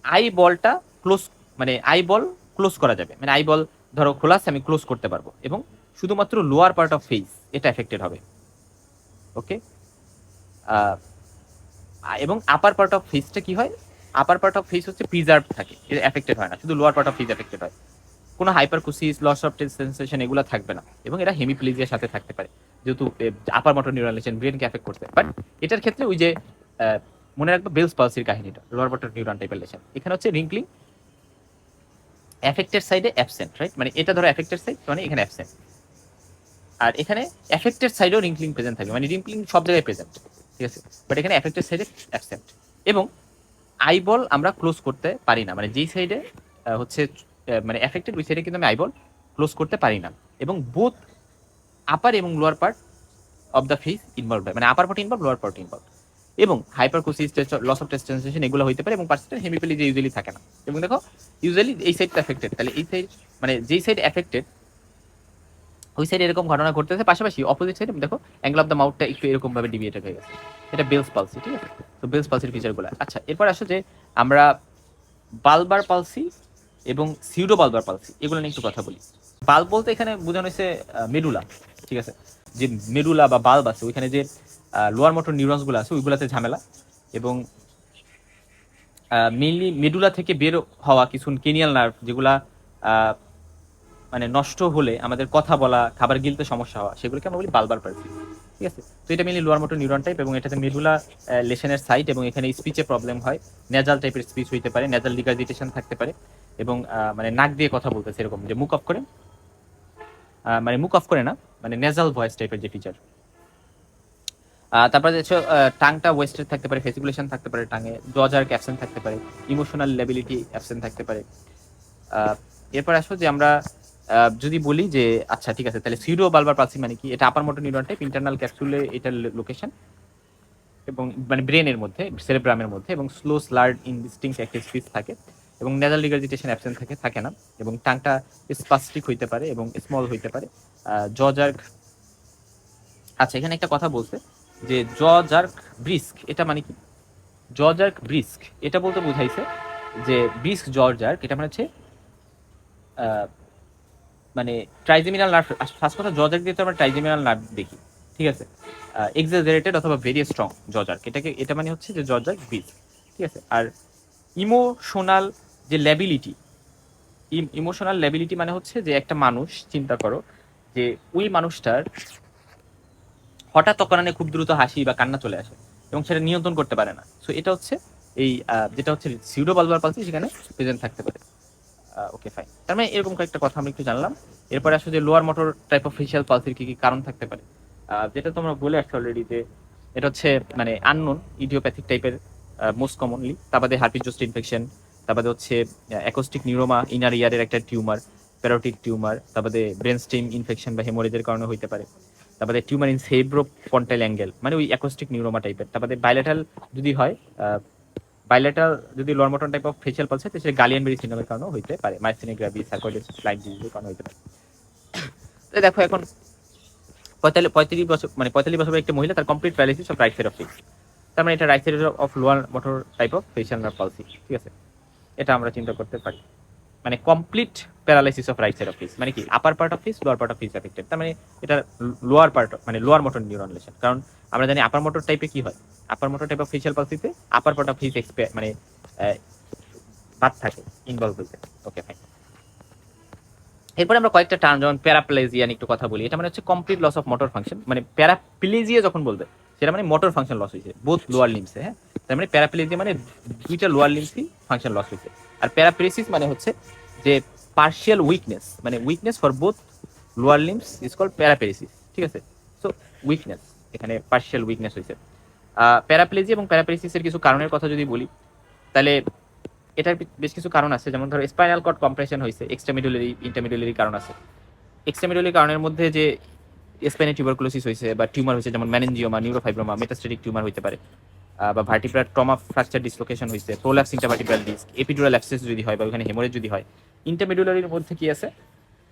আই বলটা ক্লোজ মানে আই বল ক্লোজ করা যাবে, মানে আই বল ধরো খোলা আছে আমি ক্লোজ করতে পারবো, এবং শুধুমাত্র লোয়ার পার্ট অফ ফেস এটা এফেক্টেড হবে। ওকে, এবং আপার পার্ট অফ ফেসটা কি হয়, আপার পার্ট অফ ফেস হচ্ছে প্রিজার্ভ থাকে, এটা এফেক্টেড হয় না, শুধু lower part of face affected হয়। কোনো হাইপারকুসিস লস অফ টেস্ট সেন্সেশন এগুলো থাকবে না, এবং এটা হেমিপ্লেজিয়ার সাথে থাকতে পারে যেহেতু আপার মোটর নিউরাল লেশন ব্রেনকে এফেক্ট করতে। বাট এটার ক্ষেত্রে ওই যে মনে রাখবে বেলস পালসির কাহিনীটা, লোয়ার মোটর নিউরন টাইপের লেশন, এখানে হচ্ছে রিঙ্কলিং এফেক্টেড সাইডে অ্যাবসেন্ট, রাইট? মানে এটা ধরো এফেক্টেড সাইড মানে এখানে অ্যাবসেন্ট, আর এখানে এফেক্টেড সাইডেও রিঙ্কলিং প্রেজেন্ট থাকবে, মানে রিঙ্কলিং সব জায়গায় প্রেজেন্ট। ঠিক আছে, বাট এখানে এফেক্টেড সাইডে অ্যাবসেন্ট। এবং আইবল আমরা ক্লোজ করতে পারি না, মানে যেই সাইডে হচ্ছে মানে এফেক্টেড ওই সাইডে কিন্তু আমি আইবল ক্লোজ করতে পারি না। এবং বোথ আপার এবং lower part of the face involve হয়, মানে আপার part involve lower part involve. এবং হাইপারকুসিস লস অফ টেস্ট সেন্সেশন এগুলো হতে পারে, এবং পার্সেন্টেজ হেমিপ্লেজিয়া ইউজুয়ালি থাকে না। এবং দেখো ইউজুয়ালি এই সাইডটা এফেক্টেড, তাহলে এই সাইড মানে যেই সাইড এফেক্টেড ওই সাইডে এরকম ঘটনা ঘটতেছে, পাশাপাশি অপোজিট সাইডে দেখো অ্যাঙ্গেল অফ দ্য মাউথটা একটু এরকম ভাবে ডিভিয়েটেড হয়ে গেছে, এটা বেলস পালসি। ঠিক আছে, তো বেলস পালসির ফিচারগুলো। আচ্ছা, এরপর আসো যে আমরা বালবার পালসি এবং সিউডো বালবার পালসি এগুলো নিয়ে একটু কথা বলি। বাল্ব বলতে এখানে বোঝানো হয়েছে মেডুলা। ঠিক আছে, যে মেডুলা বা বাল্ব আছে ওইখানে যে লোয়ার মোটর নিউরনস গুলো আছে ওইগুলাতে ঝামেলা, এবং মেইনলি মেডুলা থেকে বের হওয়া কিছু কেনিয়াল নার্ভ যেগুলা মানে নষ্ট হলে আমাদের কথা বলা খাবার গিলতে সমস্যা হওয়া সেগুলোকে আমরা বলি বালবার পালসি। ঠিক আছে, তো এটা mainly lower motor neuron type, এবং এটাতে মেডুলা লেশনের সাইট, এবং এখানে স্পিচে প্রবলেম হয়, নেজাল টাইপের স্পিচ হইতে পারে, নেজাল রিগার্জিটেশন থাকতে পারে, এবং মানে নাক দিয়ে কথা বলতেছে এরকম যে মুখ অফ করে, মানে মুখ অফ করে না, মানে নেজাল ভয়েস টাইপের যে ফিচার। তারপরে হচ্ছে টাংটা ওয়েস্টেড থাকতে পারে, ফেসিকুলেশন থাকতে পারে টাঙে, জজার্ক অ্যাবসেন্ট থাকতে পারে, ইমোশনাল লেবিলিটি অ্যাবসেন্ট থাকতে পারে। এরপর আসো যে আমরা যদি বলি যে আচ্ছা ঠিক আছে তাহলে সিউডো বালবার পালসি মানে কি, এটা upper motor neuron type, internal ক্যাপসুলে এটার লোকেশন, এবং মানে ব্রেনের মধ্যে সেরেব্রামের মধ্যে, এবং স্লো স্লার্ড ইনডিস্টিংক্ট একটা স্পিচ থাকে, এবং নেজাল রিগার্জিটেশন অ্যাবসেন্ট থাকে না, এবং টাংটা স্পাস্টিক হইতে পারে এবং স্মল হইতে পারে। জজার্ক, আচ্ছা এখানে একটা কথা বলছে যে জজার্ক ব্রিস্ক, এটা মানে কি? জজার্ক ব্রিস্ক এটা বলতে বুঝাইছে যে ব্রিস্ক জজার্ক এটা মানে হচ্ছে মানে ট্রাইজেমিনাল নার্ভ। ফার্স্ট কথা জজার্ক দিয়ে তো আমরা ট্রাইজেমিনাল নার্ভ দেখি। ঠিক আছে, এক্সাজারেটেড অথবা ভেরি স্ট্রং জজার্ক, এটাকে এটা মানে হচ্ছে যে জজার্ক ব্রিস্ক। ঠিক আছে, আর ইমোশনাল যে ল্যাবিলিটি, ইমোশনাল ল্যাবিলিটি মানে হচ্ছে যে একটা মানুষ চিন্তা করো যে ওই মানুষটার হঠাৎ অকারণে খুব দ্রুত হাসি বা কান্না চলে আসে এবং সেটা নিয়ন্ত্রণ করতে পারে না। সো এটা হচ্ছে এই যেটা হচ্ছে সিউডো বালবার পালসি সেখানে প্রেজেন্ট থাকতে পারে। ওকে ফাইন, তার মানে এরকম কয়েকটা কথা আমরা একটু জানলাম। এরপরে আসলে যে lower motor type of facial পালসির কি কি কারণ থাকতে পারে, যেটা তোমরা বলে আসছো অলরেডি যে এটা হচ্ছে মানে আননোন ইডিওপ্যাথিক টাইপের মোস্ট কমনলি, তারপরে হার্পিস জোস্ট ইনফেকশন, তারপরে হচ্ছে অ্যাকোস্টিক নিউরোমা ইনার ইয়ারের একটা টিউমার, প্যারোটিক টিউমার, তারপরে ব্রেন স্টেম ইনফেকশন বা হেমোরেজের কারণে হইতে পারে, তারপরে টিউমার ইন সেব্রো পন্টাইল অ্যাঙ্গেল মানে ওই অ্যাকোস্টিক নিউরোমা টাইপের, তারপরে বাইলেটাল যদি হয় বাইলেটাল যদি lower motor type of facial pulse হয় সেটা গালিয়ান বেরি সিন্ড্রোমের কারণেও হইতে পারে, মাইসথেনিয়া গ্রাভিস সার্কোইডাস লাইন ডিজিজের কারণে হইতে পারে। তো দেখো এখন 45 বছর মানে 45 বছরের একটা মহিলা, তার complete paralysis of right side of face, তার মানে এটা right side of lower motor type of facial nerve palsy. ঠিক আছে, এটা আমরা চিন্তা করতে পারি, মানে complete paralysis of right side of face মানে কি আপার part of face lower part of face affected, তার মানে এটা লোয়ার পার্ট মানে লোয়ার মোটর নিউরন লেশন। কারণ আমরা জানি আপার মোটর টাইপে কি হয়, আপার মোটর টাইপ অফ ফেশিয়াল পালসিতে আপার পার্ট অফ ফেস মানে বাদ থাকে ইনভলভ হইতে। ওকে ফাইন, এরপরে আমরা কয়েকটা টার্ম যেমন প্যারাপ্লেজিয়া নিয়ে একটু কথা বলি। এটা মানে হচ্ছে complete loss of motor function. মানে প্যারাপ্লেজিয়া যখন বলবে সেটা মানে মোটর ফাংশন লস হয়েছে বোথ লোয়ার লিম্সে। হ্যাঁ, তার মানে প্যারাপ্লেজিয়া মানে দুইটা লোয়ার লিম্সই ফাংশন লস হয়েছে। আর প্যারাপ্রেসিস মানে হচ্ছে যে পার্শিয়াল উইকনেস, মানে weakness for both lower limbs is called paraparesis. ঠিক আছে, সো উইকনেস, এখানে পার্শিয়াল উইকনেস হয়েছে। প্যারাপ্লেজিয়া এবং প্যারাপ্রেসিসের কিছু কারণের কথা যদি বলি, তাহলে এটার বেশ কিছু কারণ আছে। যেমন ধরো স্পাইনাল কর্ড কম্প্রেশন হয়েছে, এক্সট্রামিডুলারি ইন্টারমিডুলারি কারণ আছে। এক্সট্রামিডুলারি কারণের মধ্যে যে স্পাইনাল টিউবারকুলোসিস হয়েছে বা টিউমার হয়েছে, যেমন ম্যানেনজিওমা, নিউরোফাইব্রোমা, মেটাস্টেটিক টিউমার হতে পারে, বা ভার্টিব্রাল ট্রমা ফ্র্যাকচার ডিসলোকেশন হয়েছে, prolapse intervertebral disk, epidural abscess যদি হয় বা ওখানে হেমোরেজ যদি হয়। ইন্টারমিডুলারির মধ্যে কি আছে?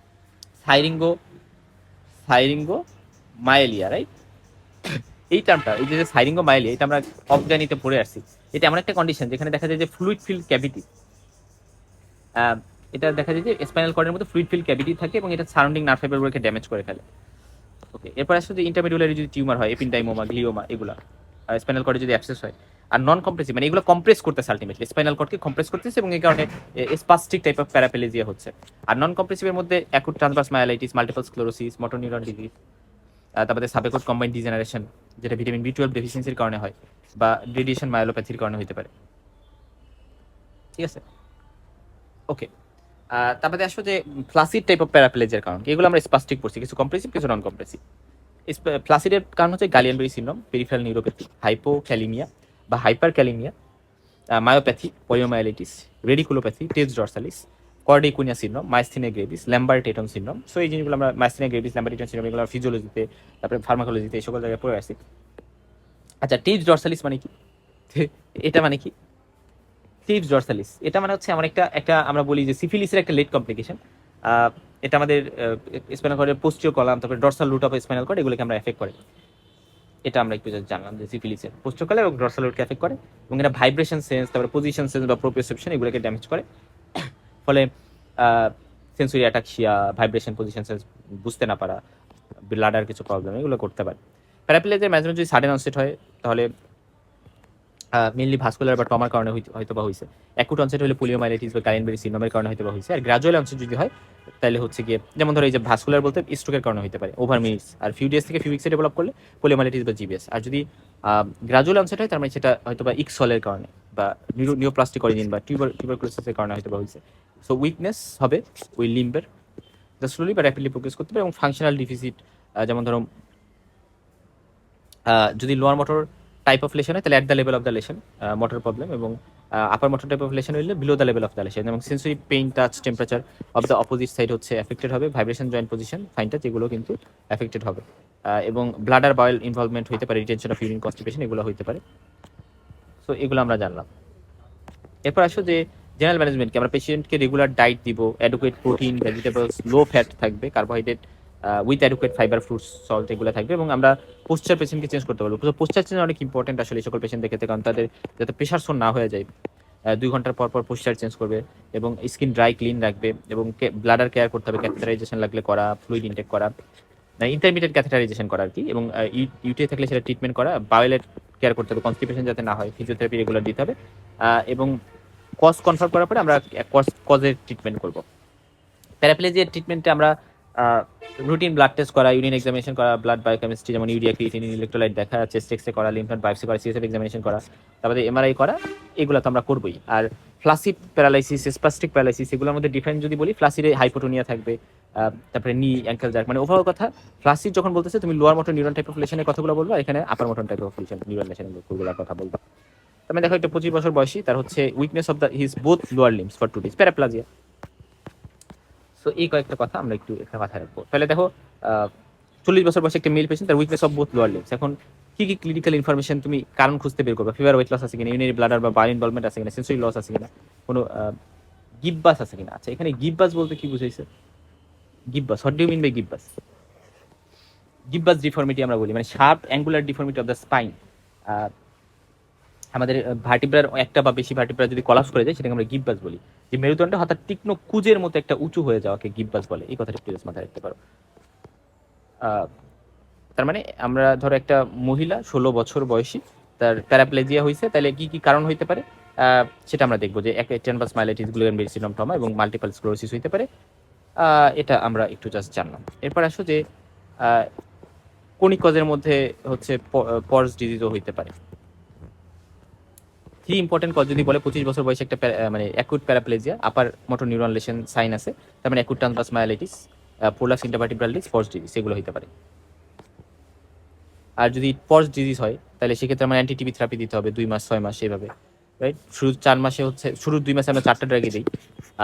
সাইরিঙ্গো সাইরিঙ্গো মায়েলিয়া, রাইট? এই টার্মটা, এই যে সাইরিঙ্গো মায়েলিয়া, এটা আমরা অবজ্ঞানিতে পড়ে আসছি। এটা এমন একটা কন্ডিশন যেখানে দেখা যায় যে ফ্লুইড ফিল্ড ক্যাভিটি, এটা দেখা যায় যে স্পাইনাল কর্ডের মধ্যে ফ্লুইড ফিল্ড ক্যাভিটি থাকে এবং এটা সারাউন্ডিং নার্ভ ফাইবারগুলোকে ড্যামেজ করে ফেলে। ওকে, এরপর আসলে যে ইন্টারমিডুলারি যদি টিউমার হয়, এপিনডাইমোমা, গ্লিওমা, এগুলা স্পাইনাল কর্ডে যদি অ্যাবসেস হয়। আর নন কম্প্রেসিভ মানে এগুলো কম্প্রেস করতেছে, আলটিমেটলি স্পাইনাল কর্ডকে কম্প্রেস করতেছে এবং এই কারণে স্পাস্টিক টাইপ অফ প্যারাপ্লেজিয়া হচ্ছে। আর নন কম্প্রেসিভের মধ্যে acute transverse myelitis, multiple sclerosis, motor neuron disease, তারপরে সাবেকোট কম্বাইন্ড ডিজেনারেশন যেটা ভিটামিন বি12 ডেফিসিয়েন্সির কারণে হয়, বা রেডিয়েশন মায়োলোপ্যাথির কারণে হতে পারে। ঠিক আছে, ওকে। তারপরে আসলে যে ফ্লাসিড টাইপ অফ প্যারাপ্লেজিয়ার কারণ এগুলো আমরা স্পাস্টিক পড়ছি, কিছু কম্প্রেসিভ কিছু নন কম্প্রেসিভ। ফ্লাসিডের কারণ হচ্ছে Guillain Barre syndrome, peripheral neuropathy, hypokalaemia বা hyperkalaemia, myopathy, poliomyelitis, radiculopathy, tabes dorsalis, cauda equina syndrome, myasthenia gravis, Lambert Eaton syndrome. So এই জিনিসগুলো আমরা মাইস্থিনিয়া গ্রেভিস, ল্যাম্বার্ট-টেটন সিনড্রোম এগুলো ফিজিওলজিতে, তারপরে ফার্মাকোলজিতে এই সকল জায়গায় পড়ে আসছি। আচ্ছা, টেজ ডরসালিস মানে কি? এটা মানে কি টিপস ডরসালিস? এটা মানে হচ্ছে আমার একটা একটা আমরা বলি যে সিফিলিসের একটা লেট কমপ্লিকেশন। এটা আমাদের স্পাইনাল কর্ডের পোস্টিও কলাম, তারপরে dorsal root of spinal cord, এগুলোকে আমরা এফেক্ট করে। এটা আমরা একটু just জানলাম যে সিফিলিসের পোস্টিও কলাম এবং ডরসাল রুটকে এফেক্ট করে, এবং এটা ভাইব্রেশন সেন্স, তারপরে পজিশন সেন্স বা প্রোপ্রিওসেপশন এগুলোকে ড্যামেজ করে। ফলে sensory ataxia, vibration, position sense বুঝতে না পারা, ব্লাডার কিছু প্রবলেম এগুলো করতে পারে। প্যারাপ্লেজিয়ার মাঝে মাঝে যদি সাডেন অনসেট হয় তাহলে মেইনলি ভাস্কুলার বা ট্রমার কারণে হয়তো বা হয়েছে। অ্যাকুট অনসেট হলে পোলিওমাইলাইটিস বা গাইলেনবেরি সিনড্রোমের কারণে হয়তো বা হয়েছে। আর গ্রাজুয়াল অনসেট যদি হয় তাহলে হচ্ছে গিয়ে, যেমন ধরো এই যে ভাস্কুলার বলতে স্ট্রোকের কারণে হতে পারে ওভার মিনিটস, আর ফিউ ডেজ থেকে ফিউ উইক্সে ডেভেলপ করলে পোলিওমাইলাইটিস বা জিবিএস। আর যদি গ্রাজুয়াল অনসেট হয় তার মানে সেটা হয়তো বা ইক্সলের কারণে বা নিওপ্লাস্টিক অরিজিন বা টিউবারকুলোসিসের কারণে হয়তো বা হয়েছে। সো উইকনেস হবে ওই লিম্বের, স্লোলি বা র্যাপিডলি প্রোগ্রেস করতে পারে, এবং ফাংশনাল ডিফিসিট, যেমন ধরো যদি lower motor type of lesion হয় তাহলে at the level of the lesion motor problem, এবং upper motor type of lesion হলে below the level of the lesion, এবং sensory pain, touch, temperature of the opposite side হচ্ছে affected হবে, vibration, joint position, fine touch এগুলো কিন্তু affected হবে, এবং bladder boil involvement হতে পারে, রিটেনশন অফ ইউরিন, কনস্টিপেশন এগুলো হতে পারে। সো এগুলো আমরা জানলাম। এরপর আসো যে জেনারেল ম্যানেজমেন্টকে, আমরা পেশেন্টকে রেগুলার ডায়েট দিব, adequate protein, vegetables, low fat থাকবে, carbohydrate with adequate fibre, fruits, salt এগুলো থাকবে, এবং আমরা পোস্টার পেশেন্টকে চেঞ্জ করতে পারবো। পোস্টার চেঞ্জ অনেক ইম্পর্টেন্ট আসলে এই সকল পেশেন্টদের ক্ষেত্রে, কারণ তাদের যাতে প্রেশার সোন না হয়ে যায়। 2 ঘন্টার পর পর পোস্টার চেঞ্জ করবে, এবং স্কিন ড্রাই ক্লিন রাখবে, এবং ব্লাডার কেয়ার করতে হবে, ক্যাথেটারাইজেশন লাগলে করা, ফ্লুইড ইনটেক করা, ইন্টারমিডিয়েট ক্যাথেটারাইজেশন করা আর কি, এবং ইউটিআই থাকলে সেটা ট্রিটমেন্ট করা, বায়োলেট কেয়ার করতে হবে, কনস্টিপেশন যাতে না হয়, ফিজিওথেরাপি রেগুলার দিতে হবে, এবং কজ কনফার্ম করার পরে আমরা কজের ট্রিটমেন্ট করব। প্যারাপ্লেজিয়ার ট্রিটমেন্টে আমরা রুটিন ব্লাড টেস্ট করা, ইউরিন এক্সামিনেশন করা, ব্লাড বায়োকেমিস্ট্রি যেমন ইউরিয়া, ক্রিয়েটিনিন, ইলেক্ট্রোলাইট দেখা, চেস্ট এক্সরে করা, লিম্ফ নোড বায়োপসি করা, সিএসএফ এক্সামিনেশন করা, তারপরে এমআরআই করা, এগুলো তো আমরা করবোই। আর ফ্লাসিড প্যারালাইসিস, স্পাস্টিক প্যারালাইসিস এগুলোর মধ্যে ডিফারেন্ট যদি বলি, ফ্লাসিডে হাইপোটোনিয়া থাকবে, তারপরে নি অ্যাঙ্কেল জার্ক, মানে ওভারঅল কথা ফ্লাসিড যখন বলতেছে তুমি lower motor neuron type of লেশনের কথাগুলো বলবো, আর এখানে upper motor type of lesion neuron লেশনের কথা বলবো। তুমি দেখো একটা 25 বছর বয়সী, তার হচ্ছে weakness of the his both lower limbs for 2 days, paraplegia. So এই কয়েকটা কথা আমরা একটু এখানে মাথায় রাখবো। তাহলে দেখো 40 বছর বয়সে একটা মেল পেশেন্ট, তার উইকনেস অফ বোথ লোয়ার লিম্স। এখন কি কি ক্লিনিক্যাল ইনফরমেশন তুমি কারণ খুঁজতে বের করবে? ফিভার, ওয়েট লস আছে কিনা, ইউরিনারি ব্লাডার বা বায়োল ইনভলভমেন্ট আছে কিনা, সেন্সরি লস আছে কিনা, কোনো গিববাস আছে কিনা। আচ্ছা, এখানে গিববাস বলতে কি বুঝাইছে? Gibbus, what do you mean by gibbus? Gibbus deformity আমরা বলি মানে sharp angular deformity of the spine. আমাদের ভার্টিব্রার একটা বা বেশি ভার্টিব্রা যদি কলাপস করে যায় সেটাকে আমরা গিববাস বলি। যে মেরুদণ্ড হঠাৎ তীক্ষ্ণ কুজের মতো একটা উঁচু হয়ে যাওয়াকে গিববাস বলে। এই কথাটা একটু মাথায় রাখতে পারো। তার মানে আমরা ধরো একটা মহিলা 16 বছর বয়সী, তার প্যারাপ্লেজিয়া হয়েছে, তাহলে কি কি কারণ হইতে পারে সেটা আমরা দেখবো। যে টেনবাস মাইলাইটিস, গুলিয়ানবেরি সিনড্রোম, ট্রমা এবং মাল্টিপল স্ক্লেরোসিস হইতে পারে, এটা আমরা একটু জাস্ট জানলাম। এরপর আসো যে কোনিক কজের মধ্যে হচ্ছে পর্স ডিজিজও হইতে পারে। থ্রি ইম্পর্টেন্ট কজ যদি বলে 25 বছর বয়সে একটা মানে acute paraplegia, upper motor neuron lesion sign আছে, তার মানে acute transverse myelitis, prolapse intervertebral disc, Pott's disease, সেগুলো হইতে পারে। আর যদি পর্স ডিজিজ হয় তাহলে সেক্ষেত্রে আমার অ্যান্টি টিবি থেরাপি দিতে হবে 2 মাস 6 মাস সেইভাবে, রাইট? শুরু 4 মাসে হচ্ছে, শুরুর 2 মাসে আমরা 4টা ড্রাগই দিই,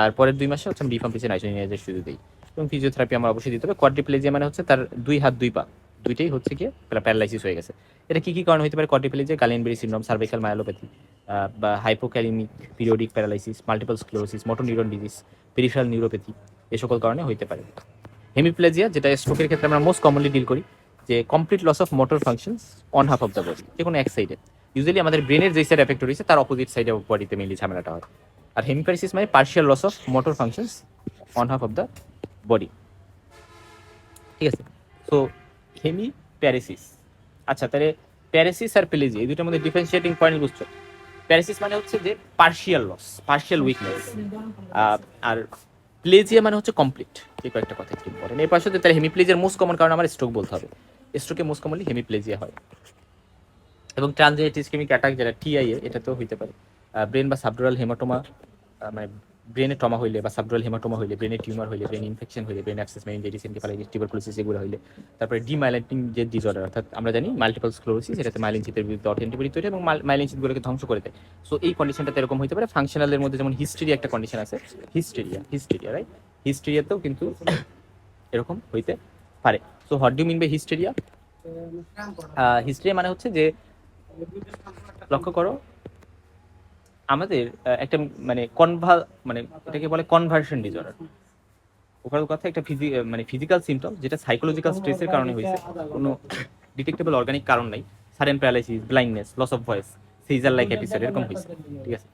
আর পরের 2 মাসে হচ্ছে আমি রিফাম্পিসিন আইসোনিয়াজের শুধু দিই, এবং ফিজিওথেরাপি আমার অবশ্যই দিতে হবে। কোয়াড্রিপ্লেজিয়া মানে হচ্ছে তার 2 হাত 2 পা দুইটাই হচ্ছে কি প্যারালাইসিস হয়ে গেছে। এটা কি কি কারণে হতে পারে? Quadriplegia, Guillain Barre syndrome, cervical myelopathy, বা hypokalaemic periodic paralysis, multiple sclerosis, motor neuron disease, peripheral neuropathy, এই সকল কারণে হইতে পারে। হেমিপ্লেজিয়া, যেটা স্ট্রোকের ক্ষেত্রে আমরা মোস্ট কমনলি ডিল করি, যে complete loss of motor functions on half of the body, যে কোনো এক সাইডে, ইউজুয়ালি আমাদের ব্রেনের যে সাইড এফেক্ট রয়েছে তার অপোজিট সাইডে বডিতে মেনলি ঝামেলাটা হয়। আর হেমিপ্যারেসিস মানে partial loss of motor functions on half of the body, ঠিক আছে? So hemiparesis. আচ্ছা, তাহলে প্যারেসিস আর প্লেজিয়া এই দুটোর মধ্যে ডিফারেন্সিয়েটিং পয়েন্ট বুঝছো? প্যারেসিস মানে হচ্ছে যে পার্শিয়াল লস, পার্শিয়াল উইকনেস, আর প্লেজিয়া মানে হচ্ছে কমপ্লিট। এই কয়েকটা কথা একটু ইম্পর্টেন্ট। এর পাশে তাহলে হেমিপ্লেজিয়ার মোস্ট কমন কারণ আমার স্ট্রোক বলতে হবে। স্ট্রোকে মোস্ট কমনলি হেমিপ্লেজিয়া হয়, এবং ট্রানজিয়েন্ট ইসকেমিক অ্যাটাক যেটা টিআইএ, এটা তো হইতে পারে। ব্রেন বা সাবডুরাল হেমাটোমা, মানে ব্রেনে টমা হইলে বা সাবডুরাল হেমাটোমা হইলে, ব্রেনে টিউমার হইলে, ব্রেন ইনফেকশন হইলে, brain access meningitis, encephalitis, tuberculosis, এগুলো হইলে। তারপরে ডিমাইলিনেটিং যে ডিসঅর্ডার, অর্থাৎ আমরা জানি মাল্টিপল স্ক্লেরোসিস, এটাতে মাইলিন চিতের বিরুদ্ধে অ্যান্টিবডি তৈরি এবং মাইলিন চিতগুলোকে ধ্বংস করে দেয়। সো এই কন্ডিশনটাতে এরকম হইতে পারে। ফাংশনালের মধ্যে যেমন হিস্টেরিয়া একটা কন্ডিশন আছে, হিস্টেরিয়া রাইট? হিস্টেরিয়াতেও কিন্তু এরকম হইতে পারে। So what do mean by hysteria? Hysteria মানে হচ্ছে যে, লক্ষ্য করো, আমাদের একটা মানে মানে এটাকে বলে কনভার্সন ডিসঅর্ডার। ওভারঅল কথা একটা মানে ফিজিক্যাল সিমটম যেটা সাইকোলজিক্যাল স্ট্রেসের কারণে হয়েছে, কোনো ডিটেক্টেবল অর্গানিক কারণ নাই। Sudden paralysis, blindness, loss of voice, seizure like episode এরকম হয়েছে, ঠিক আছে?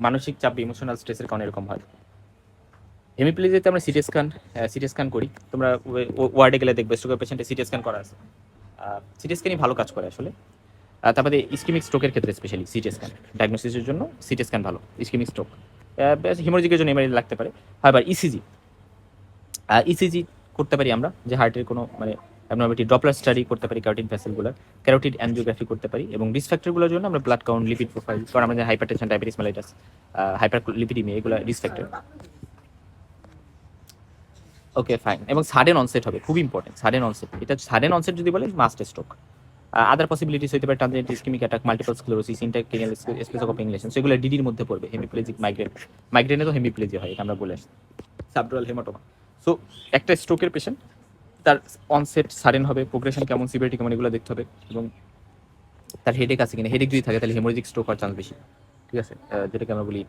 মানসিক চাপ, ইমোশনাল স্ট্রেসের কারণে এরকম হয়। হেমিপ্লেজিয়াতে আমরা সিটি স্ক্যান করি। তোমরা ওয়ার্ডে গেলে দেখবে স্ট্রোকের পেশেন্টে সিটি স্ক্যান করা আছে। সিটি স্ক্যানই ভালো কাজ করে আসলে। তারপরে ইসকেমিক স্ট্রোকের ক্ষেত্রে স্পেশালি সিটি স্ক্যান ডায়াগনোসিসের জন্য সিটি স্ক্যান ভালো। ইসকেমিক স্ট্রোক, হিমোলজিকের জন্য এমআরআই লাগতে পারে। আবার ইসিজি করতে পারি আমরা, যে হার্টের কোনো মানে অ্যাবনর্মালিটি, ডপলার স্টাডি করতে পারি, কার্টিন ভেসেলগুলো, ক্যারোটিড অ্যানজিওগ্রাফি করতে পারি, এবং রিস্ক ফ্যাক্টরগুলোর জন্য আমরা ব্লাড কাউন্ট, লিপিড প্রোফাইল, কারণ আমাদের হাইপারটেনশন, ডায়াবেটিস মেলাইটাস, হাইপারলিপিডিমিয়া, এগুলো রিস্ক ফ্যাক্টর। Okay fine. এবং সাডেন অনসেট হবে, খুব ইম্পর্টেন্ট সাডেন অনসেট। এটা সাডেন অনসেট যদি বলে মাস্ট স্ট্রোক। আদার পসিবিলিটিস হতে পারে transient ischaemic attack, multiple sclerosis, intracranial space occupying, সেগুলো ডিডির মধ্যে পড়বে। হেমিপ্লেজিক মাইগ্রেনে তো হেমিপ্লেজিয়া হয়, এটা আমরা বলে আসছি। Subdural haematoma. সো একটা স্ট্রোকের পেশেন্ট, তার অনসেট সাডেন হবে, প্রোগ্রেশন কেমন, সিভিয়ারিটি কেমন, এগুলো দেখতে হবে, এবং তার হেডেক আছে কিনা। হেডেক যদি থাকে তাহলে হেমোরেজিক স্ট্রোক হওয়ার চান্স বেশি, ঠিক আছে? যেটাকে আমরা বলি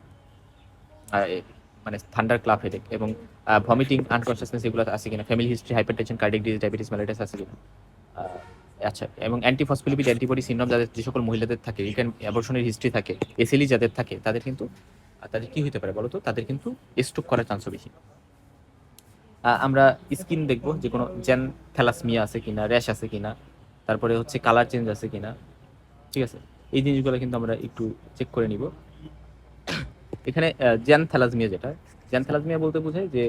মানে থান্ডার ক্লাব হেডেক, এবং ভমিটিং, আনকনসিয়াসনেস, এগুলো আছে কিনা, family history, hypertension, cardiac disease, diabetes mellitus আছে কিনা। আচ্ছা, এবং অ্যান্টিফসফোলিপিড অ্যান্টিবডি সিনড্রোম যাদের, যে সকল মহিলাদের থাকে, এখানে অ্যাবর্শনের হিস্ট্রি থাকে, এসএলই যাদের থাকে, তাদের কিন্তু তাদের কি হতে পারে বলো তো? তাদের কিন্তু স্ট্রোক করার চান্সও বেশি। আমরা স্কিন দেখবো যে কোনো জেন থ্যালাসমিয়া আছে কিনা, র্যাশ আছে কিনা, তারপরে হচ্ছে কালার চেঞ্জ আছে কিনা, ঠিক আছে? এই জিনিসগুলো কিন্তু আমরা একটু চেক করে নিব। এখানে জেন থ্যালাসমিয়া, জেন থ্যালাসমিয়া বলতে বোঝায় যে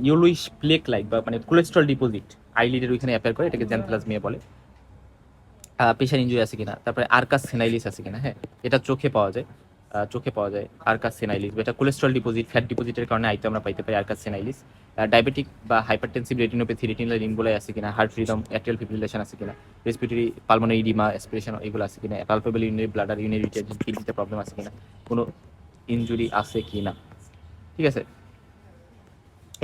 ইয়েলোইশ প্লেক লাইক, বা মানে কোলেস্ট্রল ডিপোজিট আইলিডের ওইখানে অ্যাপিয়ার করে, এটাকে জেন থ্যালাসমিয়া বলে। প্রেশার ইনজুরি আছে কিনা, তারপরে আর্কাস সেনাইলিস আছে কিনা। হ্যাঁ, এটা চোখে পাওয়া যায় আর্কাস সেনাইলিস। এটা কোলেস্ট্রল ডিপোজিট, ফ্যাট ডিপোজিটের কারণে আইতে আমরা পাইতে পারি আর্কাস সেনাইলিস। ডায়াবেটিক বা হাইপারটেনসিভ রেটিনোপ্যাথি, রেটিনাল ইনবোলাই আছে কিনা, হার্ট রিদম, অ্যাট্রিয়াল ফিব্রিলেশন আছে কিনা, রেসপিরেটরি পালমোনারি ইডিমা, অ্যাসপিরেশন, এগুলো আছে কিনা, পালপেবল ইউরিনারি ব্লাডার, ইউরিনারি কিডনিতে প্রবলেম আছে কিনা, কোনো ইনজুরি আছে কিনা, ঠিক আছে?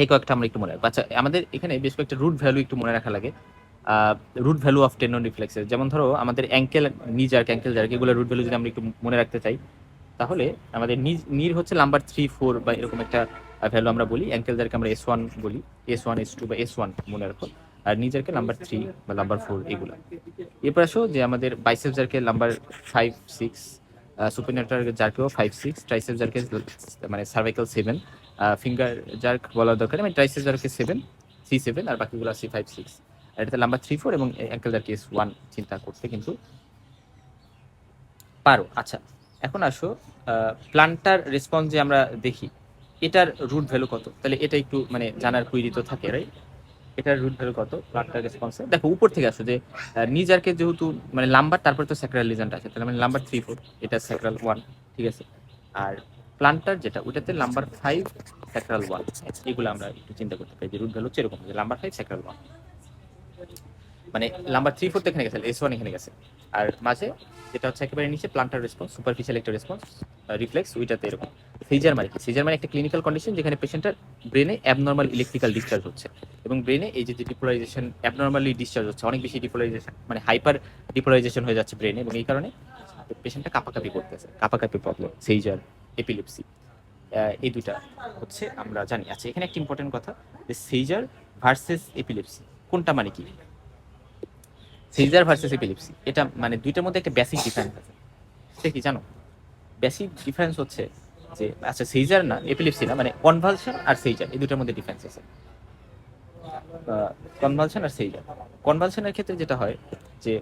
এই কয়েকটা আমরা একটু মনে রাখবো। আচ্ছা, আমাদের এখানে বেশ কয়েকটা রুট ভ্যালু একটু মনে রাখা লাগে। Root value of tendon reflexes, যেমন ধরো আমাদের ankle, knee jerk, ankle jerk, এগুলো রুট ভ্যালু যদি আমরা একটু মনে রাখতে চাই, তাহলে আমাদের নির হচ্ছে নাম্বার 3, 4 বা এরকম একটা ভ্যালু আমরা বলি। অ্যাঙ্কেল জার্কে আমরা S1 বলি, S1, S2 বা S1 মনে রাখো। আর নি জার্কে নাম্বার 3 বা নাম্বার 4, এগুলো। এরপর আসো যে আমাদের বাইসেপ জার্কে নাম্বার 5, 6, সুপিনিয়র জার্কেও 5, 6, ট্রাইসেপ জার্কে মানে সার্ভাইকাল 7, ফিঙ্গার জার্ক বলার দরকার, মানে ট্রাইসেপ জার্কে 7, C7, আর বাকিগুলো C5, 6। আর এটাতে নাম্বার 3, 4 এবং অ্যাঙ্কেল জার্কে S1 চিন্তা করতে কিন্তু পারো। আচ্ছা, এখন আসো প্লান্টার রেসপন্স যে আমরা দেখি, এটার রুট ভ্যালু কত, তাহলে এটা একটু মানে জানার কুইরি তো থাকে, রাইট? এটার রুট ভ্যালু কত প্লান্টার রেসপন্সে, দেখো উপর থেকে আসো যে নিজারকে যেহেতু মানে লাম্বার, তারপর তো স্যাক্রাল লিজেন্ড আছে, তাহলে মানে নাম্বার 3 4 এটা স্যাক্রাল 1, ঠিক আছে। আর প্লান্টার যেটা ওটাতে নাম্বার 5 স্যাক্রাল 1, এগুলো আমরা একটু চিন্তা করতে পারি যে রুট ভ্যালু হচ্ছে এরকম যে নাম্বার 5 স্যাক্রাল 1, মানে নাম্বার 3 4 তো এখানে গেছে, S1 এখানে গেছে, আর মাঝে যেটা হচ্ছে একেবারে নিচে প্লান্টার রেসপন্স, সুপারফিশিয়াল একটা রেসপন্স, রিফ্লেক্স ওইটাতে এরকম। সিজার মানে কি? সিজার মানে একটা ক্লিনিক্যাল কন্ডিশন যেখানে পেশেন্টের ব্রেনে অ্যাবনর্মাল ইলেকট্রিক্যাল ডিসচার্জ হচ্ছে, এবং ব্রেনে এই যে ডিপোলারাইজেশন অ্যাবনর্মালি ডিসচার্জ হচ্ছে, অনেক বেশি ডিপোলারাইজেশন মানে হাইপার ডিপোলারাইজেশন হয়ে যাচ্ছে ব্রেনে, এবং এই কারণে পেশেন্টটা কাঁপাকাঁপি করতেছে, কাঁপাকাঁপি প্রবলেম, সেইজার, এপিলেপসি, এই দুটা হচ্ছে আমরা জানি। আচ্ছা, এখানে একটা ইম্পর্টেন্ট কথা যে সেইজার ভার্সেস এপিলেপসি কোনটা মানে কি? সিজার ভার্সেস এপিলেপসি এটা মানে দুইটার মধ্যে একটা বেসিক ডিফারেন্স আছে, সেটা কি জানো? বেসিক ডিফারেন্স হচ্ছে যে আচ্ছা সিজার না এপিলেপসি না, মানে কনভালশন আর সেইজার, এই দুটার মধ্যে ডিফারেন্স আছে। কনভালশন আর সেইজার, কনভালশনের ক্ষেত্রে যেটা হয় যে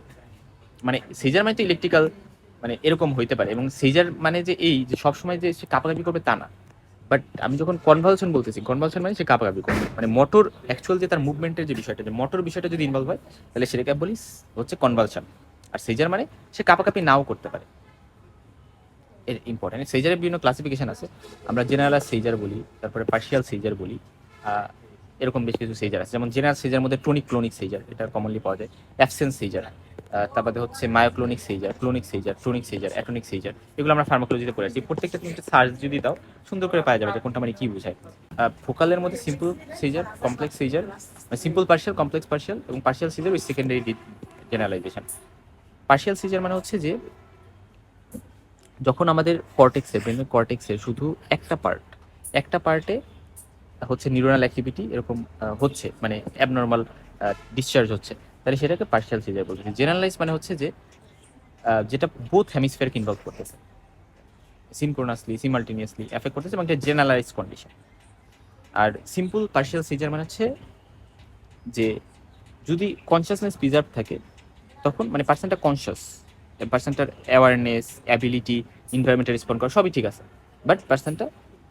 মানে সিজার মানে তো ইলেকট্রিক্যাল মানে এরকম হইতে পারে, এবং সিজার মানে যে এই যে সবসময় যে সে কাঁপাকাঁপি করবে তা না। বাট আমি যখন কনভালশন বলতেছি, কনভালশন মানে সে কাঁপাকাঁপি করবে, মানে মোটর অ্যাকচুয়াল যে তার মুভমেন্টের যে বিষয়টা, যে মোটর বিষয়টা যদি ইনভলভ হয় তাহলে সেটাকে বলি হচ্ছে কনভালশন। আর সিজার মানে সে কাঁপাকাঁপি নাও করতে পারে। এর ইম্পর্টেন্ট সেইজারের বিভিন্ন ক্লাসিফিকেশন আছে, আমরা জেনারেল সেইজার বলি, তারপরে পার্শিয়াল সেইজার বলি, এরকম বেশ কিছু সেইজার আছে। যেমন জেনারেল সেইজার মধ্যে টনিক ক্লোনিক সেইজার এটা কমনলি পাওয়া যায়, অ্যাবসেন্স সেইজার, তারপরে হচ্ছে মায়োক্লোনিক সেইজার, ক্লোনিক সেইজার, ট্রোনিক সেইজার, অ্যাটনিক সেইজার, এগুলো আমরা ফার্মাকোলজিতে পড়েছি। প্রত্যেকটা তুমি সার্চ যদি দাও সুন্দর করে পাওয়া যাবে যে কোনটা মানে কি বোঝায়। ফোকালের মধ্যে simple seizure, complex seizure, simple partial, complex partial, এবং পার্শিয়াল সেইজার ওই সেকেন্ডারি জেনারেলাইজেশন। পার্শিয়াল সেইজার মানে হচ্ছে যে যখন আমাদের কর্টেক্সে, ব্রেনের কর্টেক্সে শুধু একটা পার্টে হচ্ছে নিউরনাল অ্যাক্টিভিটি এরকম হচ্ছে, মানে অ্যাবনর্মাল ডিসচার্জ হচ্ছে, তাহলে সেটাকে পার্শিয়াল সিজার বলতে। জেনারেলাইজ মানে হচ্ছে যে যেটা বোথ হেমিস্ফিয়ারকে ইনভলভ করতেছে, সিনক্রোনাসলি সিমাল্টেনিয়াসলি এফেক্ট করতেছে, এবং এটা জেনারেলাইজ কন্ডিশন। আর সিম্পল পার্শিয়াল সিজার মানে হচ্ছে যে যদি কনসিয়াসনেস প্রিজার্ভ থাকে তখন মানে পার্সনটা কনসিয়াস, পার্সনটার অ্যাওয়ারনেস, অ্যাবিলিটি, এনভায়রনমেন্টে রেসপন্ড করা সবই ঠিক আছে, বাট পার্সনটা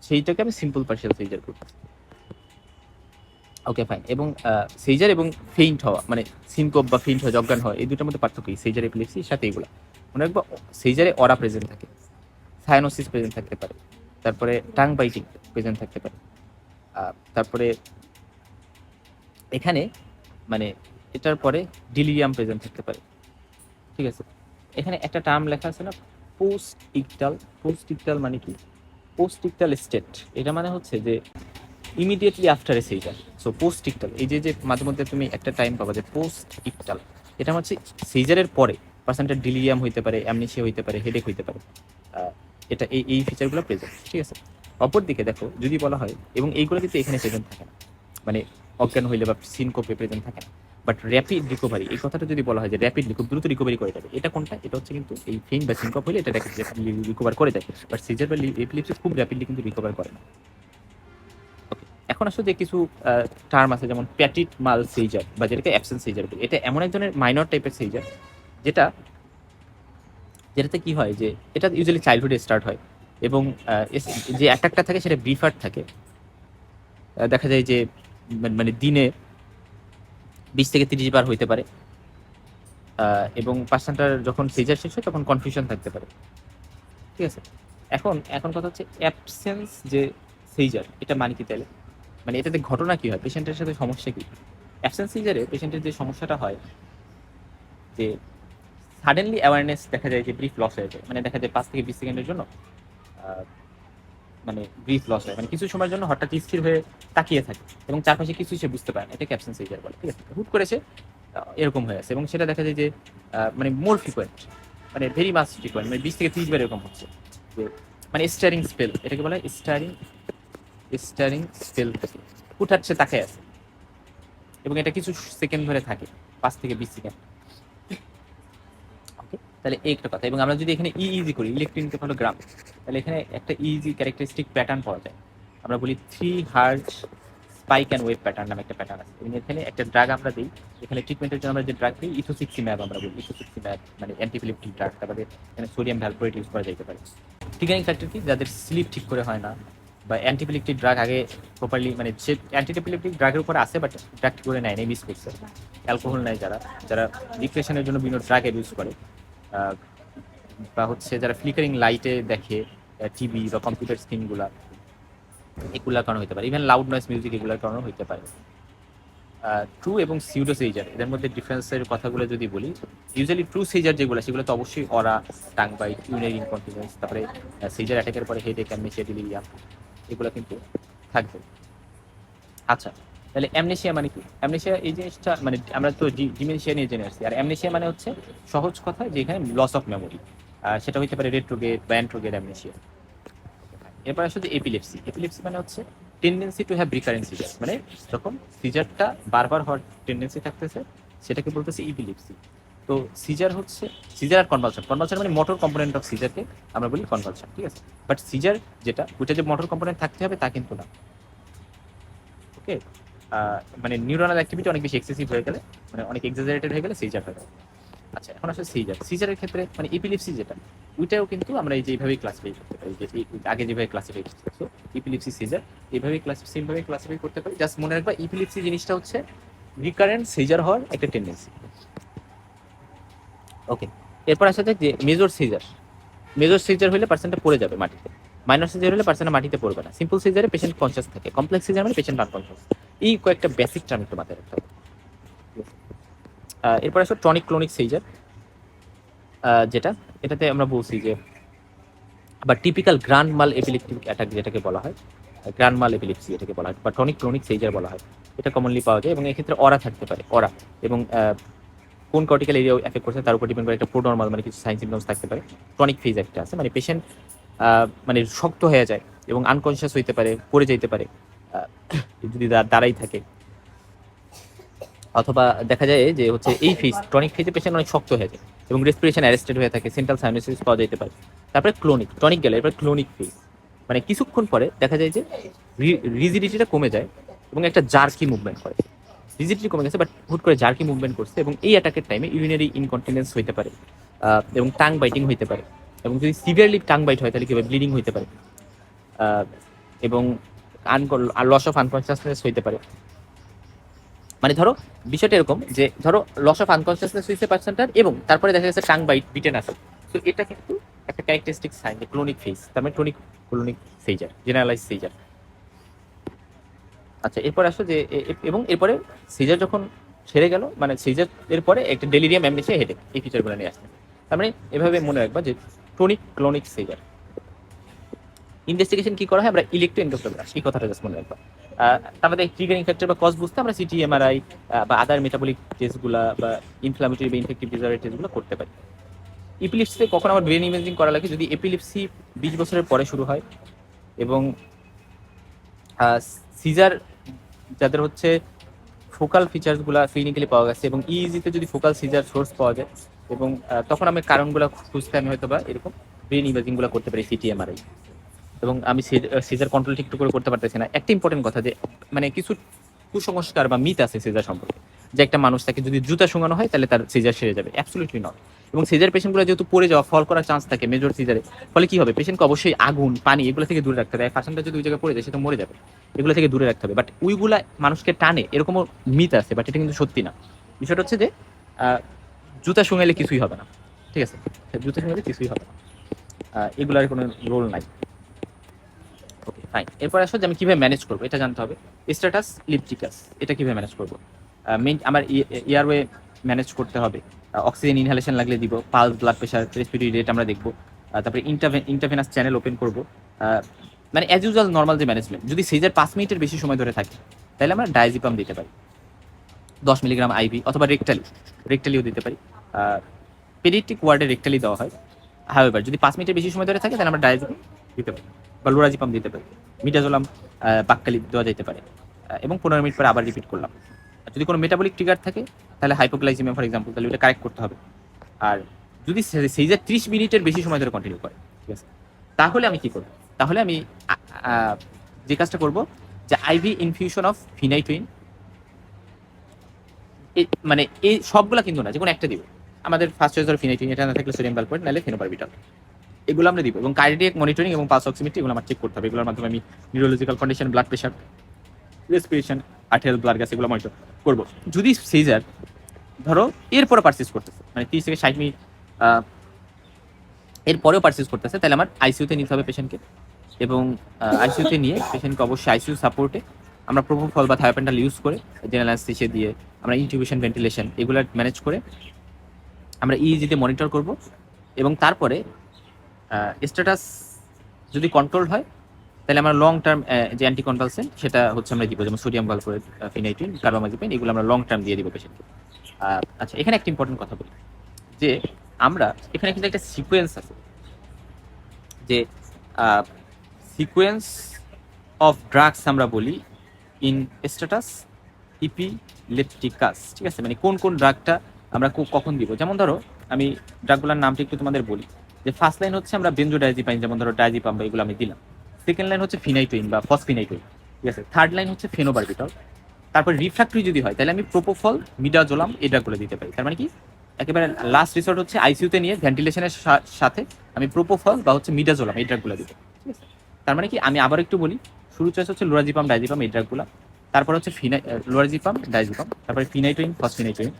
সেইটাকে আমি সিম্পল পার্শিয়াল সিজার করতে। ওকে ফাইন। এবং সেইজার এবং ফেইন্ট হওয়া মানে সিনকোপ বা ফেইন্ট হওয়া, অজ্ঞান হওয়া, এই দুটোর মধ্যে পার্থক্য কি? সেইজার এপিলেপসির সাথে এগুলো মনে রাখবো। সেইজারে অরা প্রেজেন্ট থাকে, সায়ানোসিস প্রেজেন্ট থাকতে পারে, তারপরে টাং বাইটিং প্রেজেন্ট থাকতে পারে, তারপরে এখানে মানে এটার পরে ডিলিরিয়াম প্রেজেন্ট থাকতে পারে, ঠিক আছে। এখানে একটা টার্ম লেখা আছে না, পোস্ট ইকটাল। পোস্ট ইকটাল মানে কি? পোস্ট ইকটাল স্টেট, এটা মানে হচ্ছে যে immediately after a seizure. So post ictal, এই যে মাঝে মধ্যে তুমি একটা টাইম পাবা যে পোস্ট ইকটাল, এটা হচ্ছে সেইজারের পরে পার্সনটার ডিলিরিয়াম হইতে পারে, অ্যামনেসিয়া হইতে পারে, হেডেক হইতে পারে, এটা এই ফিচারগুলো প্রেজেন্ট, ঠিক আছে। অপরদিকে দেখো যদি বলা হয়, এবং এইগুলো কিন্তু এখানে প্রেজেন্ট থাকে না, মানে অজ্ঞান হইলে বা সিনকোপে প্রেজেন্ট থাকে না, বাট র্যাপিড রিকভারি এই কথাটা যদি বলা হয় যে র্যাপিডলি খুব দ্রুত রিকভারি করে যাবে, এটা কোনটা? এটা হচ্ছে কিন্তু এই ফেইন বা সিনকপ হইলে এটা র্যাপিডলি রিকভার করে যায়, বাট সিজার বা এপিলেপসি খুব র্যাপিডলি কিন্তু রিকভার করে না। এখন আসলে কিছু টার্ম আছে, যেমন প্যাটিট মাল সেইজার বা যেটাকে অ্যাবসেন্স সেইজার বলি। এটা এমন এক ধরনের মাইনর টাইপের সেইজার যেটাতে কি হয় যে এটা ইউজুয়ালি চাইল্ডহুডে স্টার্ট হয়, এবং যে অ্যাটাকটা থাকে সেটা ব্রিফার থাকে। দেখা যায় যে মানে দিনে 20 থেকে 30 বার হইতে পারে, এবং পার্সনটার যখন সিজার শেষ হয় তখন কনফিউশন থাকতে পারে, ঠিক আছে। এখন কথা হচ্ছে অ্যাবসেন্স যে সেইজার, এটা মানে কি তাহলে? মানে এটাতে ঘটনা কি হয়, পেশেন্টের সাথে সমস্যা কি? অ্যাবসেন্স সিজারে পেশেন্টের যে সমস্যাটা হয় যে সাডেনলি অ্যাওয়ারনেস দেখা যায় যে ব্রিফ লস হয়ে যায়, মানে দেখা যায় 5 থেকে 20 সেকেন্ডের জন্য মানে ব্রিফ লস হয়, মানে কিছু সময়ের জন্য হঠাৎ স্থির হয়ে তাকিয়ে থাকে এবং চারপাশে কিছুই সে বুঝতে পারে না, এটাকে অ্যাবসেন্স সিজার বলে, ঠিক আছে। হুট করেছে এরকম হয়ে আছে, এবং সেটা দেখা যায় যে মানে মোর ফ্রিকোয়েন্ট, মানে ভেরি মাস ফ্রিকোয়েন্ট, মানে 20 থেকে 30 বার এরকম হচ্ছে যে মানে স্টারিং স্পেল, এটাকে বলা হয় স্টারিং স্পেল, হুটহাট সে তাকায় আছে, এবং এটা কিছু সেকেন্ড ধরে থাকে, 5 থেকে 20 সেকেন্ড। ওকে, তাহলে এই একটা কথা। এবং আমরা যদি এখানে ইইজি করি, ইলেকট্রোএনকেফালোগ্রাম, তাহলে এখানে একটা ইজি ক্যারেক্টারিস্টিক প্যাটার্ন পাওয়া যায়, আমরা বলি 3 hertz spike and wave pattern নামে একটা প্যাটার্ন আছে। এবং এখানে একটা ড্রাগ আমরা দিই, এখানে ট্রিটমেন্টের জন্য আমরা যে ড্রাগ দিই ইথোসিক্সিম্যাব, আমরা বলি ইথোসিক্সিম্যাব মানে অ্যান্টিপিলেপটিক ড্রাগ। তারপরে এখানে সোডিয়াম ভ্যালপ্রোয়েট ইউজ করা যেতে পারে। ট্রিগারিং ফ্যাক্টর কি? যাদের স্লিপ ঠিক করে হয় না, বা অ্যান্টিপিলেপটিক ড্রাগ আগে প্রপারলি মানে সে অ্যান্টিপিলেপটিক ড্রাগের উপর আছে বাট ড্রাগটি করে নেয় মিস করছে, অ্যালকোহল নেয় যারা যারা ডিপ্রেশনের জন্য বিভিন্ন ড্রাগ ইউজ করে, বা হচ্ছে যারা ফ্লিকারিং লাইটে দেখে, টিভি বা কম্পিউটার স্ক্রিনগুলা, এগুলোর কারণে হতে পারে, ইভেন লাউড নয়েজ মিউজিক এগুলোর কারণে হতে পারে। ট্রু এবং সিউডো সিজার এদের মধ্যে ডিফারেন্সের কথাগুলো যদি বলি, ইউজুয়ালি ট্রু সিজার যেগুলো সেগুলো তো অবশ্যই অরা, টাং বাইট, ইউরিনারি ইনকন্টিনেন্স, তারপরে সিজার অ্যাটাকের পরে হেডেক, অ্যামনেসিয়া, ডিলিরিয়াম, এগুলো কিন্তু থাকবে। আচ্ছা, তাহলে অ্যামনেসিয়া মানে কি? অ্যামনেসিয়া এই জিনিসটা মানে আমরা তো ডিমেনশিয়া নিয়ে জেনে আসছি, আর অ্যামনেসিয়া মানে হচ্ছে সহজ কথা যে এখানে লস অফ মেমোরি, সেটা হইতে পারে রেট্রোগেড বা অ্যান্ট্রোগেড অ্যামনেসিয়া। এরপর আসলে এপিলেপসি। এপিলেপসি মানে হচ্ছে tendency to have recurrent seizure, মানে যখন সিজারটা বারবার হওয়ার টেন্ডেন্সি থাকতেছে সেটাকে বলতেছে ইপিলেপসি। তো সিজার হচ্ছে সিজার আর কনভালশন, কনভালশন মানে মোটর কম্পোনেন্ট অফ সিজারকে আমরা বলি কনভালশন, ঠিক আছে? বাট সিজার যেটা ওইটা যে মোটর কম্পোনেন্ট থাকতে হবে তা কিন্তু না, ওকে? মানে নিউরনাল অ্যাক্টিভিটি অনেক বেশি এক্সেসিভ হয়ে গেলে, মানে অনেক এক্সাজারেটেড হয়ে গেলে সিজার হয়। আচ্ছা, এখন আসলে সিজারের ক্ষেত্রে মানে ইপিলিপসি যেটা ওইটাও কিন্তু আমরা এই যে এইভাবেই ক্লাসিফাই করতে পারি, যে আগে যেভাবে ক্লাসিফাই করতে, সো ইপিলিপসি সিজার এইভাবেই সেমভাবে ক্লাসিফাই করতে পারি। জাস্ট মনে রাখবা ইপিলিপসি জিনিসটা হচ্ছে রিকারেন্ট সিজার হওয়ার একটা টেন্ডেন্সি, ওকে? এরপর আসা যায় যে মেজর সিজার। মেজর সিজার হলে পার্সেন্টটা পড়ে যাবে মাটিতে, মাইনর সিজার হলে পার্সেন্টটা মাটিতে পড়বে না। সিম্পল সিজারে পেশেন্ট কনসিয়াস থাকে, কমপ্লেক্স সিজার মানে পেশেন্ট আনকনসিয়াস। এই কয়েকটা বেসিক টার্ম একটু মাথায় রাখতে হবে। এরপর আসলে টনিক ক্লোনিক সিজার, যেটা এটাতে আমরা বলছি যে বা টিপিক্যাল গ্র্যান্ড মাল এপিলেপটিক অ্যাটাক যেটাকে বলা হয়, গ্র্যান্ড মাল এপিলেপসি এটাকে বলা হয়, বা টনিক ক্লোনিক সিজার বলা হয়। এটা কমনলি পাওয়া যায় এবং এক্ষেত্রে অরা থাকতে পারে, অরা এবং কোন কর্টিক্যাল এরিয়া এফেক্ট করছে তার উপর ডিপেন্ড করে একটা প্রোনর্মাল মানে কিছু সাইন সিমটমস থাকতে পারে। টনিক ফেজ একটা আছে মানে পেশেন্ট মানে শক্ত হয়ে যায় এবং আনকনসিয়াস হইতে পারে, পড়ে যাইতে পারে যদি দাঁড়াই থাকে, অথবা দেখা যায় যে হচ্ছে এই ফেজ টনিক ফেজে পেশেন্ট অনেক শক্ত হয়ে যায় এবং রেসপিরেশন অ্যারেস্টেড হয়ে থাকে, সেন্ট্রাল সাইনোসিস পাওয়া যেতে পারে। তারপরে ক্লোনিক, টনিক গেলে এরপর ক্লোনিক ফেজ, মানে কিছুক্ষণ পরে দেখা যায় যে রিজিডিটিটা কমে যায় এবং একটা জার্কি মুভমেন্ট করে, রিজিডিটি কমে গেছে বাট হুট করে জার্কি মুভমেন্ট করছে, এবং এই অ্যাটাকের টাইমে ইউরিনারি ইনকন্টিনেন্স হইতে পারে এবং টাং বাইটিং হইতে পারে, এবং যদি সিভিয়ারলি টাং বাইট হয় তাহলে কি হবে, ব্লিডিং হইতে পারে এবং লস অফ আনকনসিয়াসনেস হইতে পারে। মানে ধরো বিষয়টা এরকম যে ধরো লস অফ আনকনসিয়াসনেস হয়েছে পার্সনটার এবং তারপরে দেখা যাচ্ছে টাং বাইট বিটেন আছে, তো এটা কিন্তু একটা ক্যারেক্টারিস্টিক সাইন ক্লোনিক ফেজ, তার মানে ক্লোনিক সেজার, জেনারেলাইজ সেজার। আচ্ছা, এরপর আসো যে এবং এরপরে সিজার যখন সেরে গেল, মানে সিজার এরপরে একটা ডেলিরিয়াম অ্যামনেসিয়া হেডেক, এই ফিচারগুলো নিয়ে আসছে। তার মানে এভাবে মনে রাখবা যে ক্লোনিক সিজার। ইনভেস্টিগেশন কি করা হয়, আমরা ইলেকট্রোএনকেফালোগ্রাফি, এই কথাটা জাস্ট মনে রাখবা। তারপরে ট্রিগারিং ফ্যাক্টর বা কজ বুঝতে আমরা সিটি, এমআরআই বা আদার মেটাবলিক টেস্টগুলো বা ইনফ্লামেটরি বা ইনফেক্টিভ ডিসঅর্ডার টেস্টগুলো করতে পারি। এপিলিপসিতে কখন আমার ব্রেন ইমেজিং করা লাগে, যদি এপিলিপসি 20 বছরের পরে শুরু হয় এবং সিজার যাদের হচ্ছে ফোকাল ফিচার্সগুলো ক্লিনিক্যালি পাওয়া গেছে এবং ইজিতে যদি ফোকাল সিজার সোর্স পাওয়া যায়, এবং তখন আমি কারণগুলো খুঁজতে আমি হয়তো বা এরকম ব্রেন ইমেজিংগুলো করতে পারি, সিটি, এমআরআই। এবং আমি সিজার কন্ট্রোল ঠিক করে করতে পারতেছি না। একটা ইম্পর্টেন্ট কথা যে মানে কিছু কুসংস্কার বা মিথ আছে সিজার সম্পর্কে, যে একটা মানুষ তাকে যদি জুতা শুঙানো হয় তাহলে তার সিজার সেরে যাবে, অ্যাবসলিউটলি নট। এবং সিজার পেশেন্টগুলো যেহেতু পড়ে যাওয়া, ফল করার চান্স থাকে মেজর সিজারে, ফলে কি হবে, পেশেন্টকে অবশ্যই আগুন, পানি এগুলো থেকে দূরে রাখতে হবে। ফাঁসানটা যদি ওই জায়গায় পড়ে যায় সে তো মরে যাবে, এগুলো থেকে দূরে রাখতে হবে। বাট ওইগুলা মানুষকে টানে এরকমও মিথ আছে, বাট এটা কিন্তু সত্যি না। বিষয়টা হচ্ছে যে জুতা শুঙাইলে কিছুই হবে না, ঠিক আছে? জুতা শুঙাইলে কিছুই হবে না, এগুলার কোনো রোল নাই। ওকে, ফাইন। এরপর আসো যে আমি কিভাবে ম্যানেজ করবো এটা জানতে হবে। স্ট্যাটাস লিপটিকাস, এটা কিভাবে ম্যানেজ করবো? মেইন আমার এয়ারওয়ে ম্যানেজ করতে হবে, অক্সিজেন ইনহেলেশন লাগলে দিব, pulse, blood pressure, respiratory rate আমরা দেখবো, তারপরে ইন্টারভেনাস চ্যানেল ওপেন করবো, মানে অ্যাজ ইউজুয়াল নর্মাল যে ম্যানেজমেন্ট। যদি সিজার 5 মিনিটের বেশি সময় ধরে থাকে তাহলে আমরা ডায়াজিপাম দিতে পারি 10 মিলিগ্রাম আইভি, অথবা রেক্টালিও দিতে পারি। পেডিয়াট্রিক ওয়ার্ডে রেক্টালি দেওয়া হয়। হাওয়েভার যদি 5 মিনিটের বেশি সময় ধরে থাকে তাহলে আমরা ডায়াজিপাম দিতে পারি বা লোরাজিপাম দিতে পারি, মিডাজোলাম বাক্কালি দেওয়া যেতে পারে, এবং 15 মিনিট পরে আবার রিপিট করলাম। যদি কোনো মেটাবলিক ট্রিগার থাকে তাহলে হাইপোগ্লাইসিমিয়া ফর এক্সাম্পল, তাহলে ওটা কারেক্ট করতে হবে। আর যদি সিজার 30 মিনিটের বেশি সময় ধরে কন্টিনিউ করে, ঠিক আছে, তাহলে আমি কি করব? তাহলে আমি যে কাজটা করব যে আইভি ইনফিউশন অফ ফিনাইটুইন, মানে এই সবগুলা কিন্তু না, যে কোনো একটা দিব। আমাদের ফার্স্ট চয়েস ধরো ফিনাইটুইন, এটা না থাকলে সোডিয়াম ভ্যালপ্রয়েট, নাহলে ফেনোবারবিটাল। এগুলো আমরা দিব, এবং কার্ডিয়াক মনিটরিং এবং পালস অক্সিমিটার এগুলো আমার চেক করতে হবে। এগুলোর মাধ্যমে আমি neurological condition, blood pressure, respiration, arterial blood gas এগুলো মনিটর করবো। যদি সিজার ধরো এরপরে পারসিস করতেছে, মানে 30 থেকে 60 মিনিট এরপরেও পারসিস করতেছে, তাহলে আমার আইসিইউতে নিতে হবে পেশেন্টকে, এবং আইসিইউতে নিয়ে পেশেন্টকে অবশ্যই আইসিইউ সাপোর্টে আমরা প্রোপোফল বা থায়োপেন্টাল ইউজ করে জেনারেল অ্যানেস্থেসিয়া দিয়ে আমরা ইনটিউবেশন, ভেন্টিলেশন এগুলো ম্যানেজ করে আমরা ইইজিতে মনিটর করব, এবং তারপরে স্ট্যাটাস যদি কন্ট্রোল হয় তাহলে আমরা লং টার্ম যে অ্যান্টিকনভালসেন্ট সেটা হচ্ছে আমরা দিব, যেমন সোডিয়াম ভালপ্রোয়েট, ফিনাইটিন, কার্বামাজিপিন এগুলো আমরা লং টার্ম দিয়ে দিব পেশেন্টকে। আচ্ছা, এখানে একটা ইম্পর্টেন্ট কথা বলি যে আমরা এখানে কিন্তু একটা সিকোয়েন্স আছে, যে সিকোয়েন্স অফ ড্রাগস আমরা বলি ইন স্ট্যাটাস ইপিলেপটিকাস, ঠিক আছে, মানে কোন কোন ড্রাগটা আমরা কখন দিব। যেমন ধরো আমি ড্রাগগুলোর নামটা একটু তোমাদের বলি, যে ফার্স্ট লাইন হচ্ছে আমরা বেনজোডাইজিপাইন, যেমন ধরো ডাইজিপাম বা এগুলো আমি দিলাম। সেকেন্ড লাইন হচ্ছে ফিনাইটোইন বা ফসফিনাইটোইন, ঠিক আছে। থার্ড লাইন হচ্ছে ফেনোবারবিটল। তারপর রিফ্র্যাক্টরি যদি হয় তাহলে আমি প্রোপোফল, মিডাজোলাম এই ড্রাগগুলো দিতে পারি। তার মানে কি একেবারে লাস্ট রিসর্ট হচ্ছে আইসিইউতে নিয়ে ভেন্টিলেশনের সাথে আমি প্রোপোফল বা হচ্ছে মিডাজোলাম এই ড্রাগগুলো দিব, ঠিক আছে। তার মানে কি আমি আবার একটু বলি, শুরু চয়েস হচ্ছে লোরাজিপাম, ডাইজিপাম এই ড্রাগগুলো, তারপর হচ্ছে লোরাজিপাম, ডাইজিপাম, তারপরে ফিনাইটোইন, ফসফিনাইটোইন,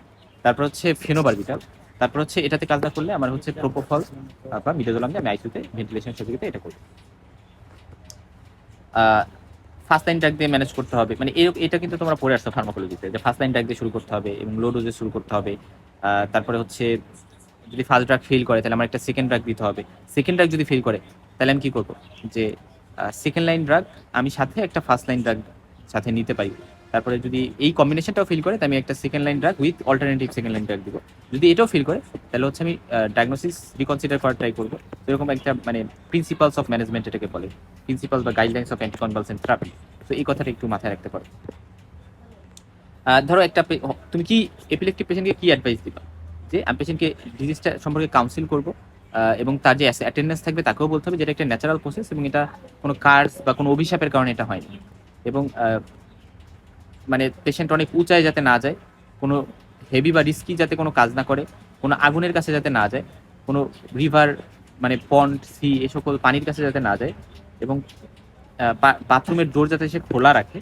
তারপর হচ্ছে ফেনোবারবিটাল, তারপর হচ্ছে এটাতে কাজ না করলে আমার হচ্ছে প্রোপোফল বা মিডাজোলাম দিয়ে আমি আইসিইউতে ভেন্টিলেশন সার্টিফিকেটে এটা করব। ফার্স্ট লাইন ড্রাগ দিয়ে ম্যানেজ করতে হবে, মানে এটা কিন্তু তোমরা পড়ে আসছো ফার্মাকোলজিতে, যে ফার্স্ট লাইন ড্রাগ দিয়ে শুরু করতে হবে এবং লো ডোজে শুরু করতে হবে। তারপরে হচ্ছে যদি ফার্স্ট ড্রাগ ফেল করে তাহলে আমার একটা সেকেন্ড ড্রাগ দিতে হবে। সেকেন্ড ড্রাগ যদি ফেল করে তাহলে আমি কি করব, যে সেকেন্ড লাইন ড্রাগ আমি সাথে একটা ফার্স্ট লাইন ড্রাগ সাথে নিতে পারি। তারপরে যদি এই কম্বিনেশনটাও ফিল করে তাহলে আমি একটা second line drug with alternative second line drug দিব। যদি এটাও ফিল করে তাহলে হচ্ছে আমি ডায়াগনোসিস রিকনসিডার করার ট্রাই করবো। এরকম একটা মানে প্রিন্সিপালস অফ ম্যানেজমেন্ট এটাকে বলে, প্রিন্সিপাল বা গাইডলাইন্স অফ অ্যান্টিকনভালসেন্ট থেরাপি। তো এই কথাটা একটু মাথায় রাখতে পারো। ধরো একটা তুমি কি এপিলেপটিক পেশেন্টকে কি অ্যাডভাইস দিবা, যে আমি পেশেন্টকে ডিজিজটা সম্পর্কে কাউন্সিল করবো, এবং তার যে অ্যাটেন্ডেন্স থাকবে তাকেও বলতে হবে যে এটা একটা ন্যাচারাল প্রসেস এবং এটা কোনো কার্স বা কোনো অভিশাপের কারণে এটা হয়নি, এবং মানে পেশেন্ট অনেক উঁচায় যাতে না যায়, কোনো হেভি বা রিস্কি যাতে কোনো কাজ না করে, কোনো আগুনের কাছে যাতে না যায়, কোনো রিভার মানে পন্ড, সি এ সকল পানির কাছে যাতে না যায়, এবং বাথরুমের ডোর যাতে সে খোলা রাখে,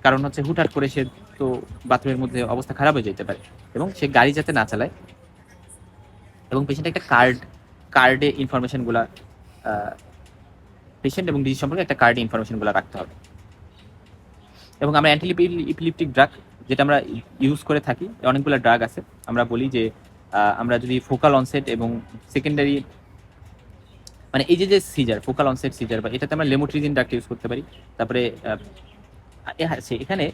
কারণ হচ্ছে হুটহাট করে সে তো বাথরুমের মধ্যে অবস্থা খারাপ হয়ে যেতে পারে, এবং সে গাড়ি যাতে না চালায়, এবং পেশেন্ট একটা কার্ডে ইনফরমেশনগুলা পেশেন্ট এবং ডিজিজ সম্পর্কে একটা কার্ডে ইনফরমেশনগুলো রাখতে হবে। এবং আমরা ইপিলিপটিক ড্রাগ যেটা আমরা ইউজ করে থাকি, অনেকগুলো ড্রাগ আছে। আমরা বলি যে আমরা যদি ফোকাল অনসেট এবং সেকেন্ডারি মানে এই যে সিজার, ফোকাল অনসেট সিজার, বা এটাতে আমরা লেমোট্রিজিন ড্রাগটা ইউজ করতে পারি। তারপরে এখানে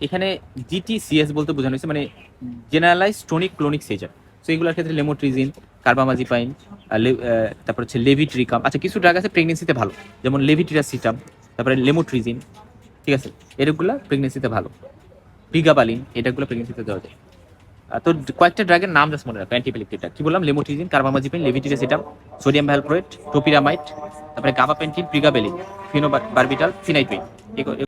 এখানে জিটিসিএস বলতে বোঝানো হয়েছে মানে generalise tonic clonic seizure. So এগুলোর ক্ষেত্রে লেমোট্রিজিন, কার্বামাজিপাইন, তারপর হচ্ছে লেভিট্রিকাম। আচ্ছা, কিছু ড্রাগ আছে প্রেগনেন্সিতে ভালো, যেমন লেভিটিরাসিটাম, তারপরে লেমোট্রিজিন, ঠিক আছে, এরগুলা প্রেগনেন্সিতে ভালো। প্রিগাবালিন এটাগুলো প্রেগনেন্সিতে দেওয়া যায়। তো কয়েকটা ড্রাগের নাম জাস্ট মনে রাখো অ্যান্টিপিলেপটিক ড্রাগ, কি বললাম, লেমোট্রিজিন, কার্বামাজিপিন, লেভিটিরাসিটাম, সোডিয়াম ভ্যালপ্রোয়েট, টোপিরামাইড, তারপরে গাবাপেন্টিন, প্রিগাবেলিন, ফিনোবারবিটাল, ফিনাইটুইন।